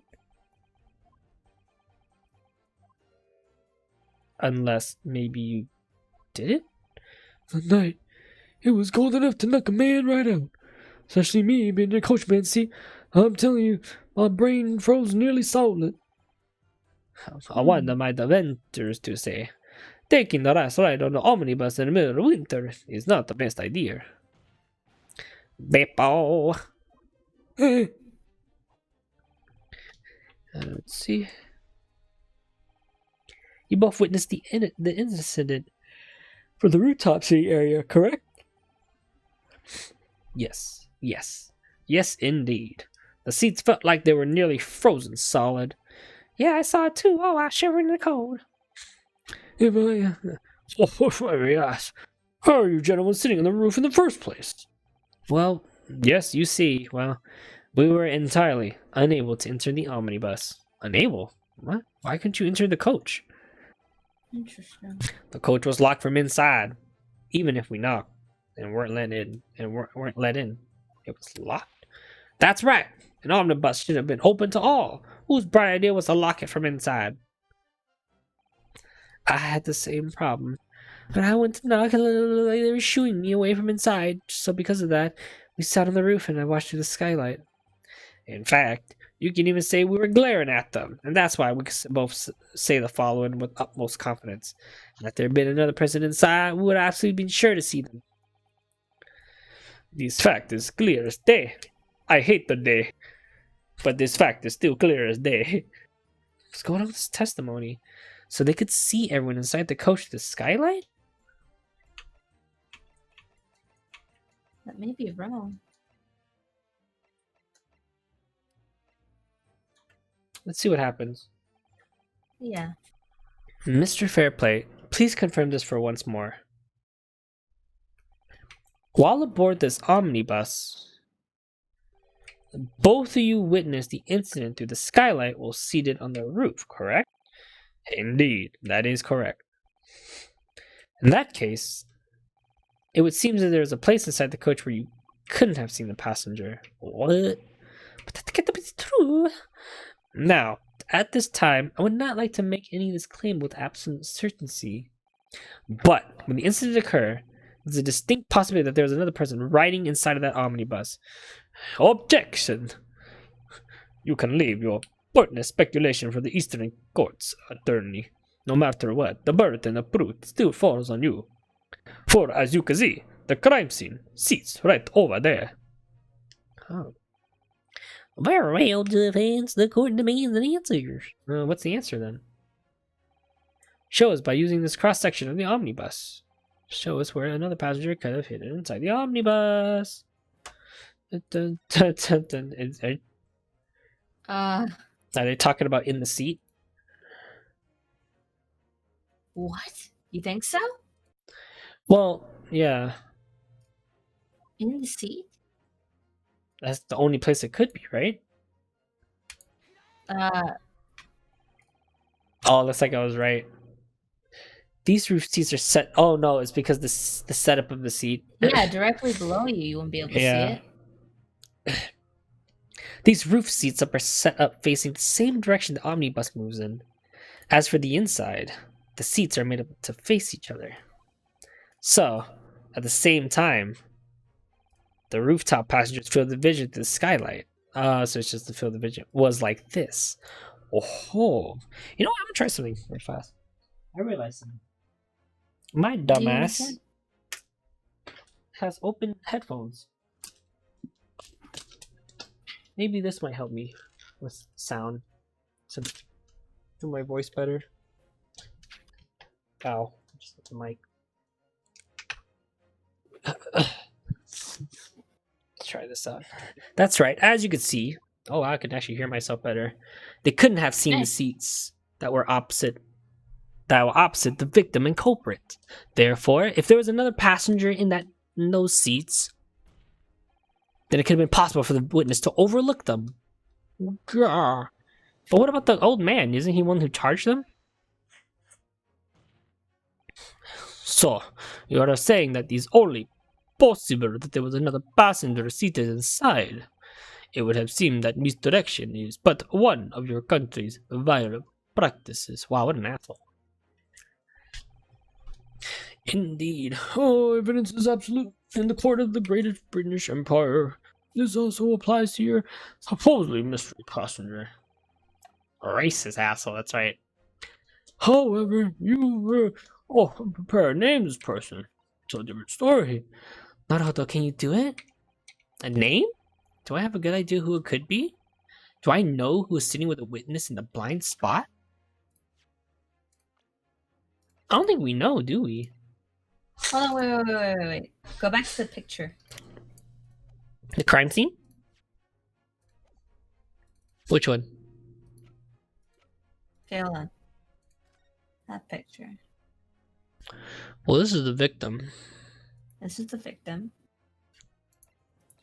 Unless maybe you did it? The night, it was cold enough to knock a man right out. Especially me being in a coachman seat. I'm telling you, my brain froze nearly solid. I wonder my defenders to say. Taking the last ride on the omnibus in the middle of winter is not the best idea. Beppo! Let's see. You both witnessed the incident for the rooftopsy area, correct? Yes, indeed. The seats felt like they were nearly frozen solid. Yeah, I saw it too. Oh, I shiver in the cold. If I may ask, how are you gentlemen sitting on the roof in the first place? Well, yes, you see, we were entirely unable to enter the omnibus. Unable? What? Why couldn't you enter the coach? Interesting. The coach was locked from inside. Even if we knocked and weren't let in, it was locked. That's right. An omnibus should have been open to all. Whose bright idea was to lock it from inside? I had the same problem. But I went to knock and they were shooing me away from inside. So because of that, we sat on the roof and I watched through the skylight. In fact, You can even say we were glaring at them, and that's why we can both say the following with utmost confidence. And if there had been another person inside, we would have absolutely been sure to see them. This fact is clear as day. I hate the day, but this fact is still clear as day. What's going on with this testimony? So they could see everyone inside the coach through the skylight? That may be wrong. Let's see what happens. Yeah. Mr. Fairplay, please confirm this for once more. While aboard this omnibus, both of you witnessed the incident through the skylight while seated on the roof, correct? Indeed, that is correct. In that case, it would seem that there was a place inside the coach where you couldn't have seen the passenger. What? But that can't be true. Now, at this time, I would not like to make any of this claim with absolute certainty. But when the incident occurred, there's a distinct possibility that there was another person riding inside of that omnibus. Objection! You can leave your pertinent speculation for the Eastern courts, attorney. No matter what, the burden of proof still falls on you. For, as you can see, the crime scene sits right over there. Oh. Very well, defense. The court demands an answer. What's the answer then? Show us by using this cross section of the omnibus. Show us where another passenger could have hidden inside the omnibus. Are they talking about in the seat? What? You think so? Well, yeah. In the seat? That's the only place it could be, right? Oh, looks like I was right. These roof seats are set. Oh no, it's because the setup of the seat. Yeah, directly below you, you won't be able to see it. These roof seats are set up facing the same direction the omnibus moves in. As for the inside, the seats are made up to face each other. So, at the same time, the rooftop passengers field of vision through the skylight. So it's just the field of vision was like this. Oh, you know what? I'm gonna try something very fast. I realized something. My dumbass has open headphones. Maybe this might help me with sound to do my voice better. Ow, just hit the mic. Let's try this out. That's right. As you can see, oh, I can actually hear myself better. They couldn't have seen the seats that were opposite the victim and culprit. Therefore, if there was another passenger in those seats, then it could have been possible for the witness to overlook them. But what about the old man? Isn't he one who charged them? So, you are saying that it is only possible that there was another passenger seated inside. It would have seemed that misdirection is but one of your country's violent practices. Wow, what an asshole. Indeed. Oh, evidence is absolute in the court of the Great British Empire. This also applies to your supposedly mystery passenger. Racist asshole, that's right. However, you were prepared to name this person. It's a different story. Naruto, can you do it? A name? Do I have a good idea who it could be? Do I know who is sitting with a witness in the blind spot? I don't think we know, do we? Hold on, wait. Go back to the picture. The crime scene? Which one? Okay, hold on. That picture. Well, this is the victim. This is the victim.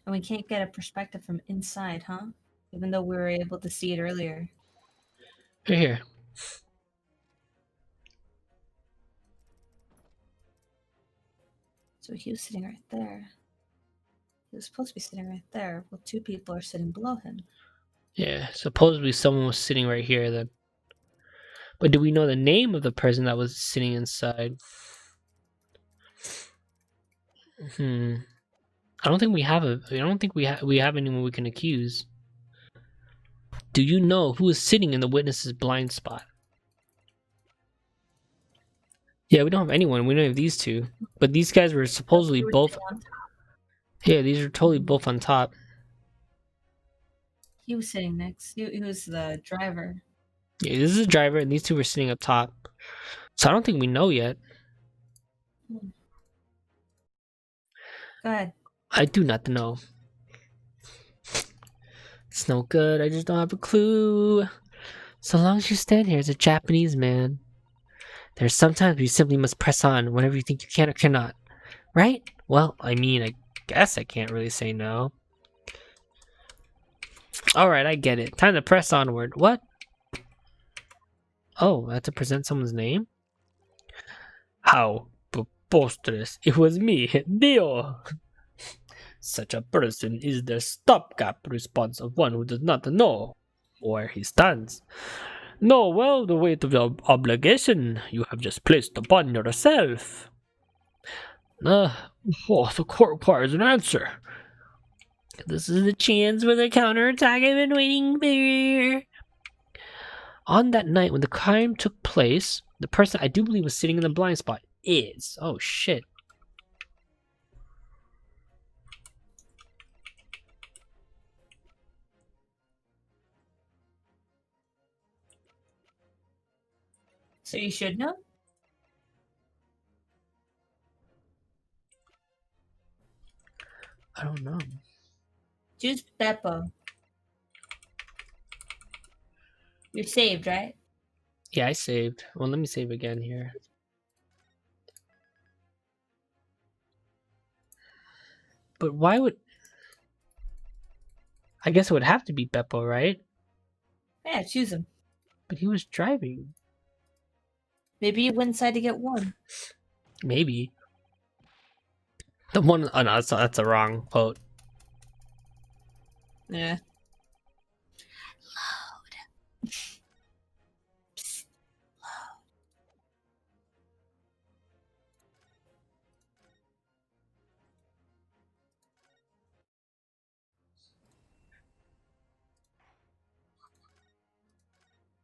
And we can't get a perspective from inside, huh? Even though we were able to see it earlier. Here. So he was sitting right there. He was supposed to be sitting right there. Well, two people are sitting below him. Yeah, supposedly someone was sitting right here then. But do we know the name of the person that was sitting inside? I don't think we have we have anyone we can accuse. Do you know who is sitting in the witness's blind spot? Yeah, we don't have anyone. We don't have these two. But these guys were supposedly both... Yeah, these are totally both on top. He was sitting next. He was the driver. Yeah, this is the driver, and these two were sitting up top. So I don't think we know yet. Go ahead. I do not know. It's no good. I just don't have a clue. So long as you stand here as a Japanese man, there's sometimes we simply must press on whenever you think you can or cannot. Right? Well, I mean, I guess I can't really say no. Alright, I get it. Time to press onward. What? Oh, I have to present someone's name? How preposterous. It was me, Dio. Such a person is the stopgap response of one who does not know where he stands. No, well, the weight of the obligation you have just placed upon yourself. The court requires an answer. This is the chance for the counterattack I've been waiting for. On that night when the crime took place, the person I do believe was sitting in the blind spot is... Oh, shit. So you should know? I don't know. Choose Beppo. You're saved, right? Yeah, I saved. Well, let me save again here. But why would... I guess it would have to be Beppo, right? Yeah, choose him. But he was driving. Maybe you went inside to get one. Maybe. The one... Oh, no, that's a wrong quote. Yeah.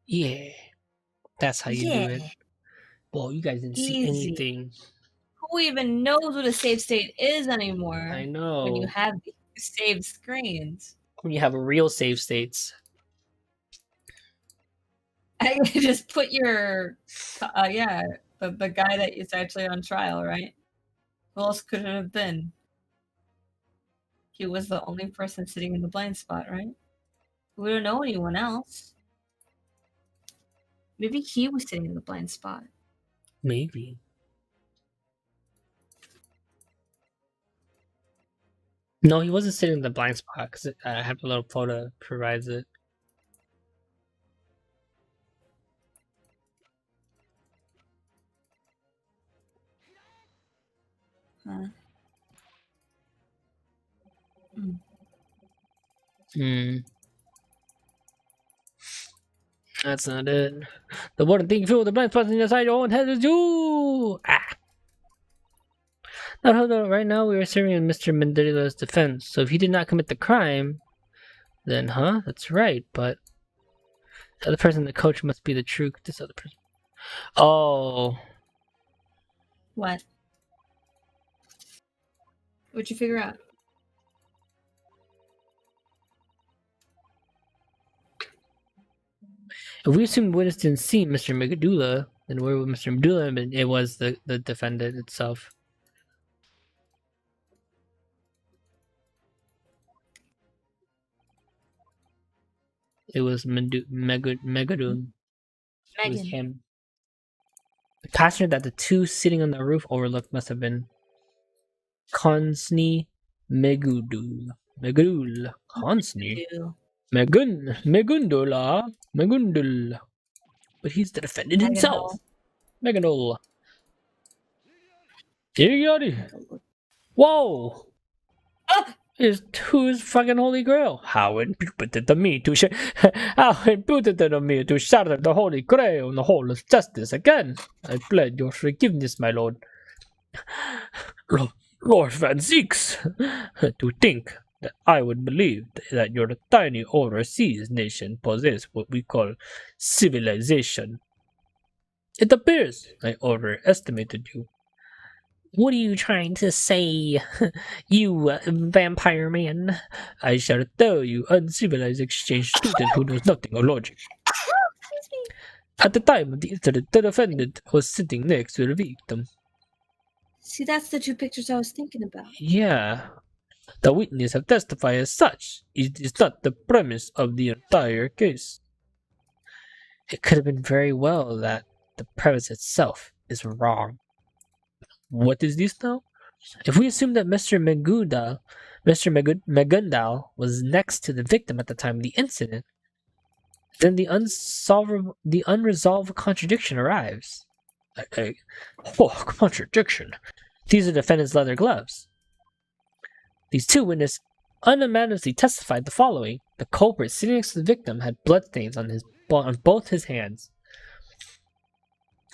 Yeah. That's how you do it. Well, you guys didn't see anything. Who even knows what a save state is anymore? I know. When you have these save screens. When you have real save states. I just put your... the guy that is actually on trial, right? Who else could it have been? He was the only person sitting in the blind spot, right? We don't know anyone else. Maybe he was sitting in the blind spot. Maybe. No, he wasn't sitting in the blind spot because I have a little photo that provides it. Huh. That's not it. The one thing filled with the blind spots inside your own head is you. Now, hold on. Right now, we are serving in Mr. Mandela's defense. So if he did not commit the crime, then, that's right. But the other person, the coach, must be the true. This other person. Oh. What? What'd you figure out? If we assume the witness didn't see Mr. Megadula, then where would Mr. Megadula have been? It was the defendant itself. It was Megadun. It was him. The passenger that the two sitting on the roof overlooked must have been Konsni Megudul. Konsni? Megundul. But he's the defendant himself. Meganol. Whoa! Who's fucking Holy Grail? How imputed to me to shatter the Holy Grail and the whole of justice again? I plead your forgiveness, my lord. Lord Van Zieks. To think that I would believe that your tiny overseas nation possess what we call civilization. It appears I overestimated you. What are you trying to say, you vampire man? I shall tell you, uncivilized exchange student who knows nothing of logic. At the time of the incident, the defendant was sitting next to the victim. See, that's the two pictures I was thinking about. Yeah. The witness have testified as such. It is not the premise of the entire case. It could have been very well that the premise itself is wrong. What is this now? If we assume that Mr. Magundal was next to the victim at the time of the incident, then the unresolved contradiction arrives. Contradiction. These are defendant's leather gloves. These two witnesses unanimously testified the following: the culprit sitting next to the victim had bloodstains on both his hands.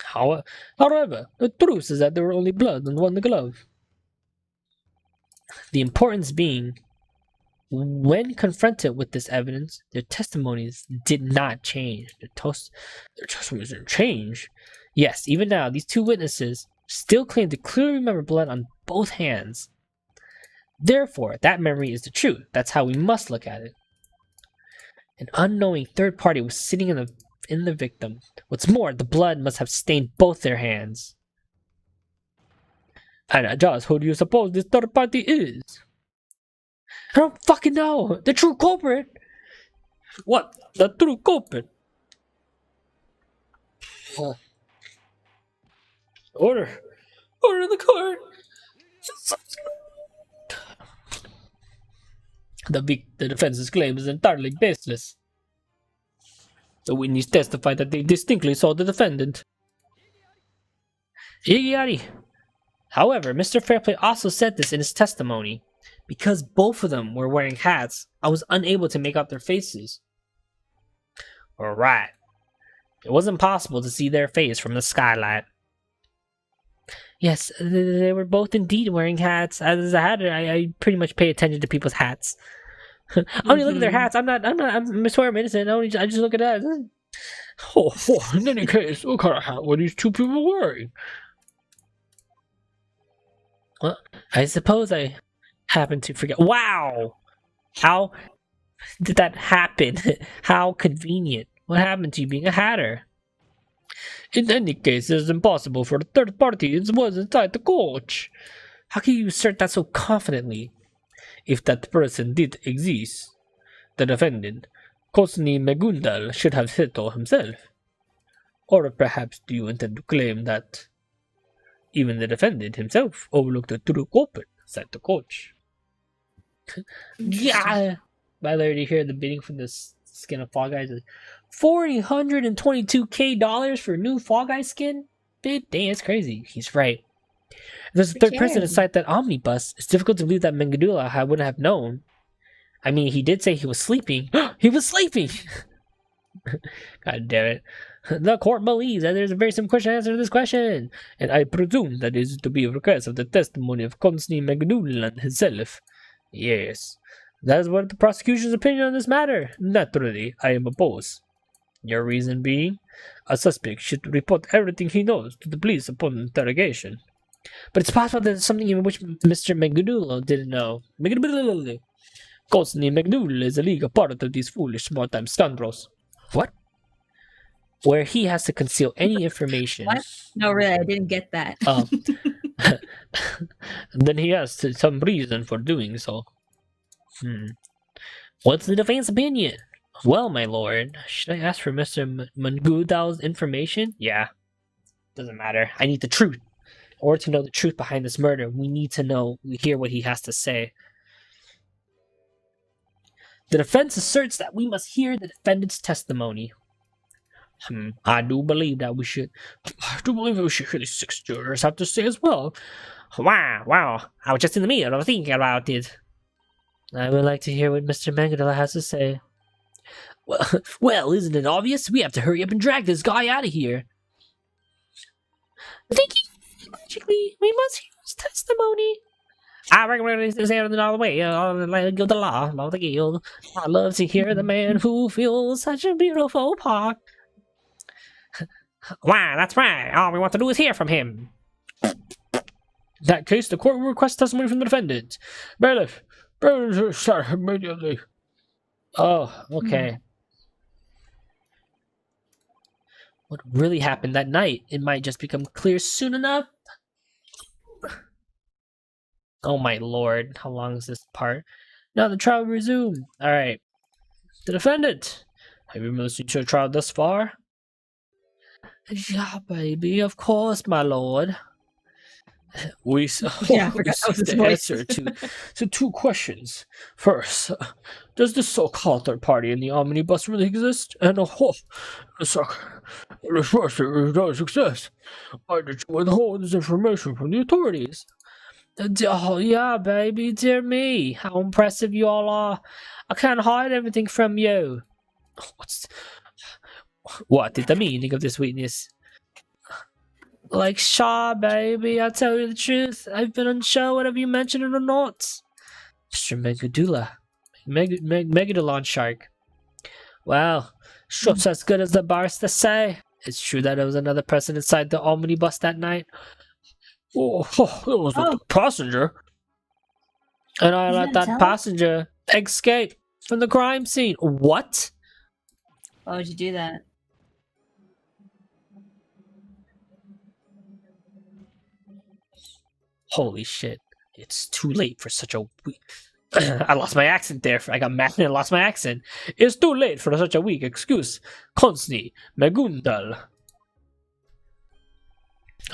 However, the truth is that there were only blood on one glove. The importance being, when confronted with this evidence, their testimonies did not change. Their testimonies didn't change? Yes, even now, these two witnesses still claim to clearly remember blood on both hands. Therefore, that memory is the truth. That's how we must look at it. An unknowing third party was sitting in the victim. What's more, the blood must have stained both their hands. And just who do you suppose this third party is? I don't fucking know. The true culprit. What? The true culprit? Order in the court. The defense's claim is entirely baseless. The witness testified that they distinctly saw the defendant. Iggy. However, Mr. Fairplay also said this in his testimony. Because both of them were wearing hats, I was unable to make out their faces. Alright. It wasn't possible to see their face from the skylight. Yes, they were both indeed wearing hats. As a hatter, I pretty much pay attention to people's hats. I only look at their hats. I swear I'm innocent. I just look at that. In any case, what kind of hat were these two people wearing? Well, I suppose I happened to forget. Wow! How did that happen? How convenient. What happened to you being a hatter? In any case, it is impossible for the third party it was inside the coach. How can you assert that so confidently? If that person did exist, the defendant, Kosni Megundal, should have said so himself. Or perhaps do you intend to claim that even the defendant himself overlooked the true culprit inside the coach? Yeah! I already hear the bidding for this skin of Fall Guys is $422K for new Fall Guys skin? Dang, it's crazy. He's right. There's a third person inside that omnibus. It's difficult to believe that Mengadula wouldn't have known. I mean, he did say he was sleeping. He was sleeping! God damn it. The court believes that there's a very simple question answer to this question. And I presume that is to be a request of the testimony of Konsny Megdulan himself. Yes. That is what the prosecution's opinion on this matter. Naturally, I am opposed. Your reason being? A suspect should report everything he knows to the police upon interrogation. But it's possible that there's something in which Mr. Megdulo didn't know. Kosni Megdul is a legal part of these foolish small-time scoundrels. What? Where he has to conceal any information. What? No, really, I didn't get that. Then he has some reason for doing so. What's the defense opinion? Well, my lord, should I ask for Mr. Mangudal's information? Yeah. Doesn't matter. I need the truth. In order to know the truth behind this murder, we need to hear what he has to say. The defense asserts that we must hear the defendant's testimony. I do believe that we should hear the 6 jurors have to say as well. Wow. I was just in the middle of thinking about it. I would like to hear what Mr. Mangadala has to say. Well, isn't it obvious? We have to hurry up and drag this guy out of here. Thinking logically, we must hear his testimony. I recommend this out all the way. Go the law, law the guild. I love to hear the man who feels such a beautiful part. Why, that's right. All we want to do is hear from him. In that case, the court will request testimony from the defendant. Bailiff, start immediately. Oh, okay. What really happened that night? It might just become clear soon enough. Oh my lord, how long is this part? Now the trial will resume. Alright. The defendant! Have you been listening to a trial thus far? Yeah, baby, of course, my lord. We the answer to two questions. First, does the so-called third party in the omnibus really exist? And the first, it does exist. Why did you withhold this information from the authorities? Oh yeah, baby, dear me, how impressive you all are. I can't hide everything from you. What is the meaning of this witness? Like, Shaw, baby, I tell you the truth. I've been unsure whether you mentioned it or not. Mr. Megadula. Megadolon shark. Well, shucks as good as the barrister say. It's true that there was another person inside the omnibus that night. Oh, it was the passenger. And I let that passenger escape from the crime scene. What? Why would you do that? Holy shit. It's too late for such a weak... I lost my accent there. I got mad and lost my accent. It's too late for such a weak excuse. Konsni Megundal.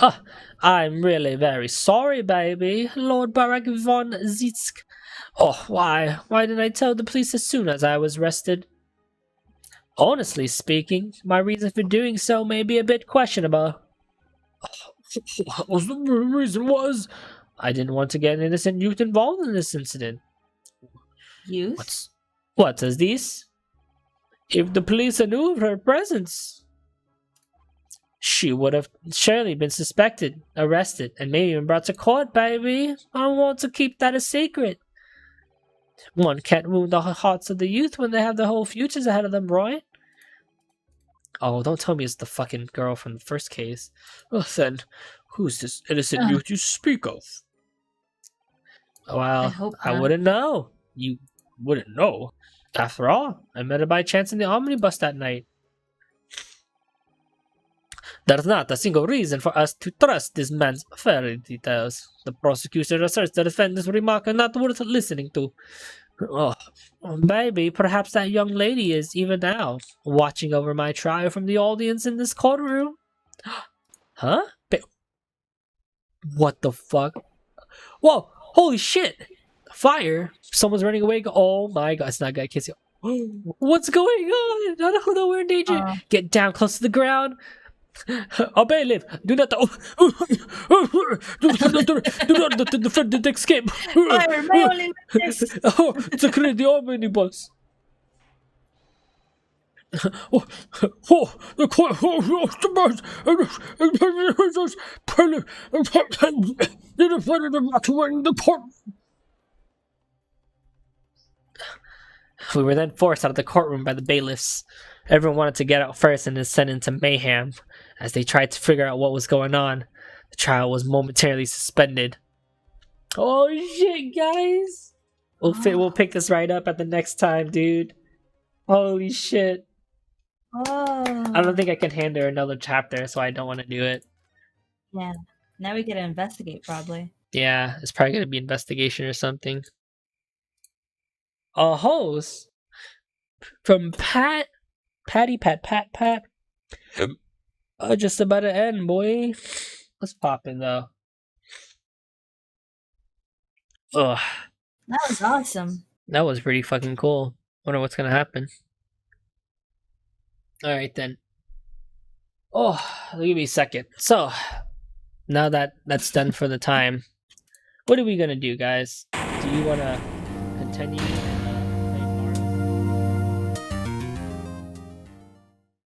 Oh, I'm really very sorry, baby. Lord Barak von Zitsk. Oh, why? Why didn't I tell the police as soon as I was arrested? Honestly speaking, my reason for doing so may be a bit questionable. What was the reason was? I didn't want to get an innocent youth involved in this incident. Youth? What is this? If the police knew of her presence, she would have surely been suspected, arrested, and maybe even brought to court, baby. I want to keep that a secret. One can't wound the hearts of the youth when they have their whole futures ahead of them, right? Oh, don't tell me it's the fucking girl from the first case. Well, then, who's this innocent youth you speak of? Well, I wouldn't know. You wouldn't know. After all, I met her by chance in the omnibus that night. There's not a single reason for us to trust this man's fairy details. The prosecutor asserts the defendant's remarks are not worth listening to. Oh, baby, perhaps that young lady is, even now, watching over my trial from the audience in this courtroom. Huh? What the fuck? Whoa! Holy shit! Fire! Someone's running away. Oh my god, it's not good. I can't see. What's going on? I don't know, we're in danger. Get down close to the ground. A bailiff, do not let the defendant escape. Fire, my only witness. Oh, it's a crazy omnibus. The court. The defendant not to ring the court. We were then forced out of the courtroom by the bailiffs. Everyone wanted to get out first and descend into mayhem. As they tried to figure out what was going on, the trial was momentarily suspended. Oh shit, guys! We'll pick this right up at the next time, dude. Holy shit! I don't think I can handle another chapter, so I don't want to do it. Yeah, now we gotta investigate, probably. Yeah, it's probably gonna be investigation or something. A host from Pat. Just about to end, boy. Let's pop in though. Ugh. That was awesome. That was pretty fucking cool. Wonder what's gonna happen. Alright then. Oh, give me a second. So, now that that's done for the time, what are we gonna do, guys? Do you wanna continue?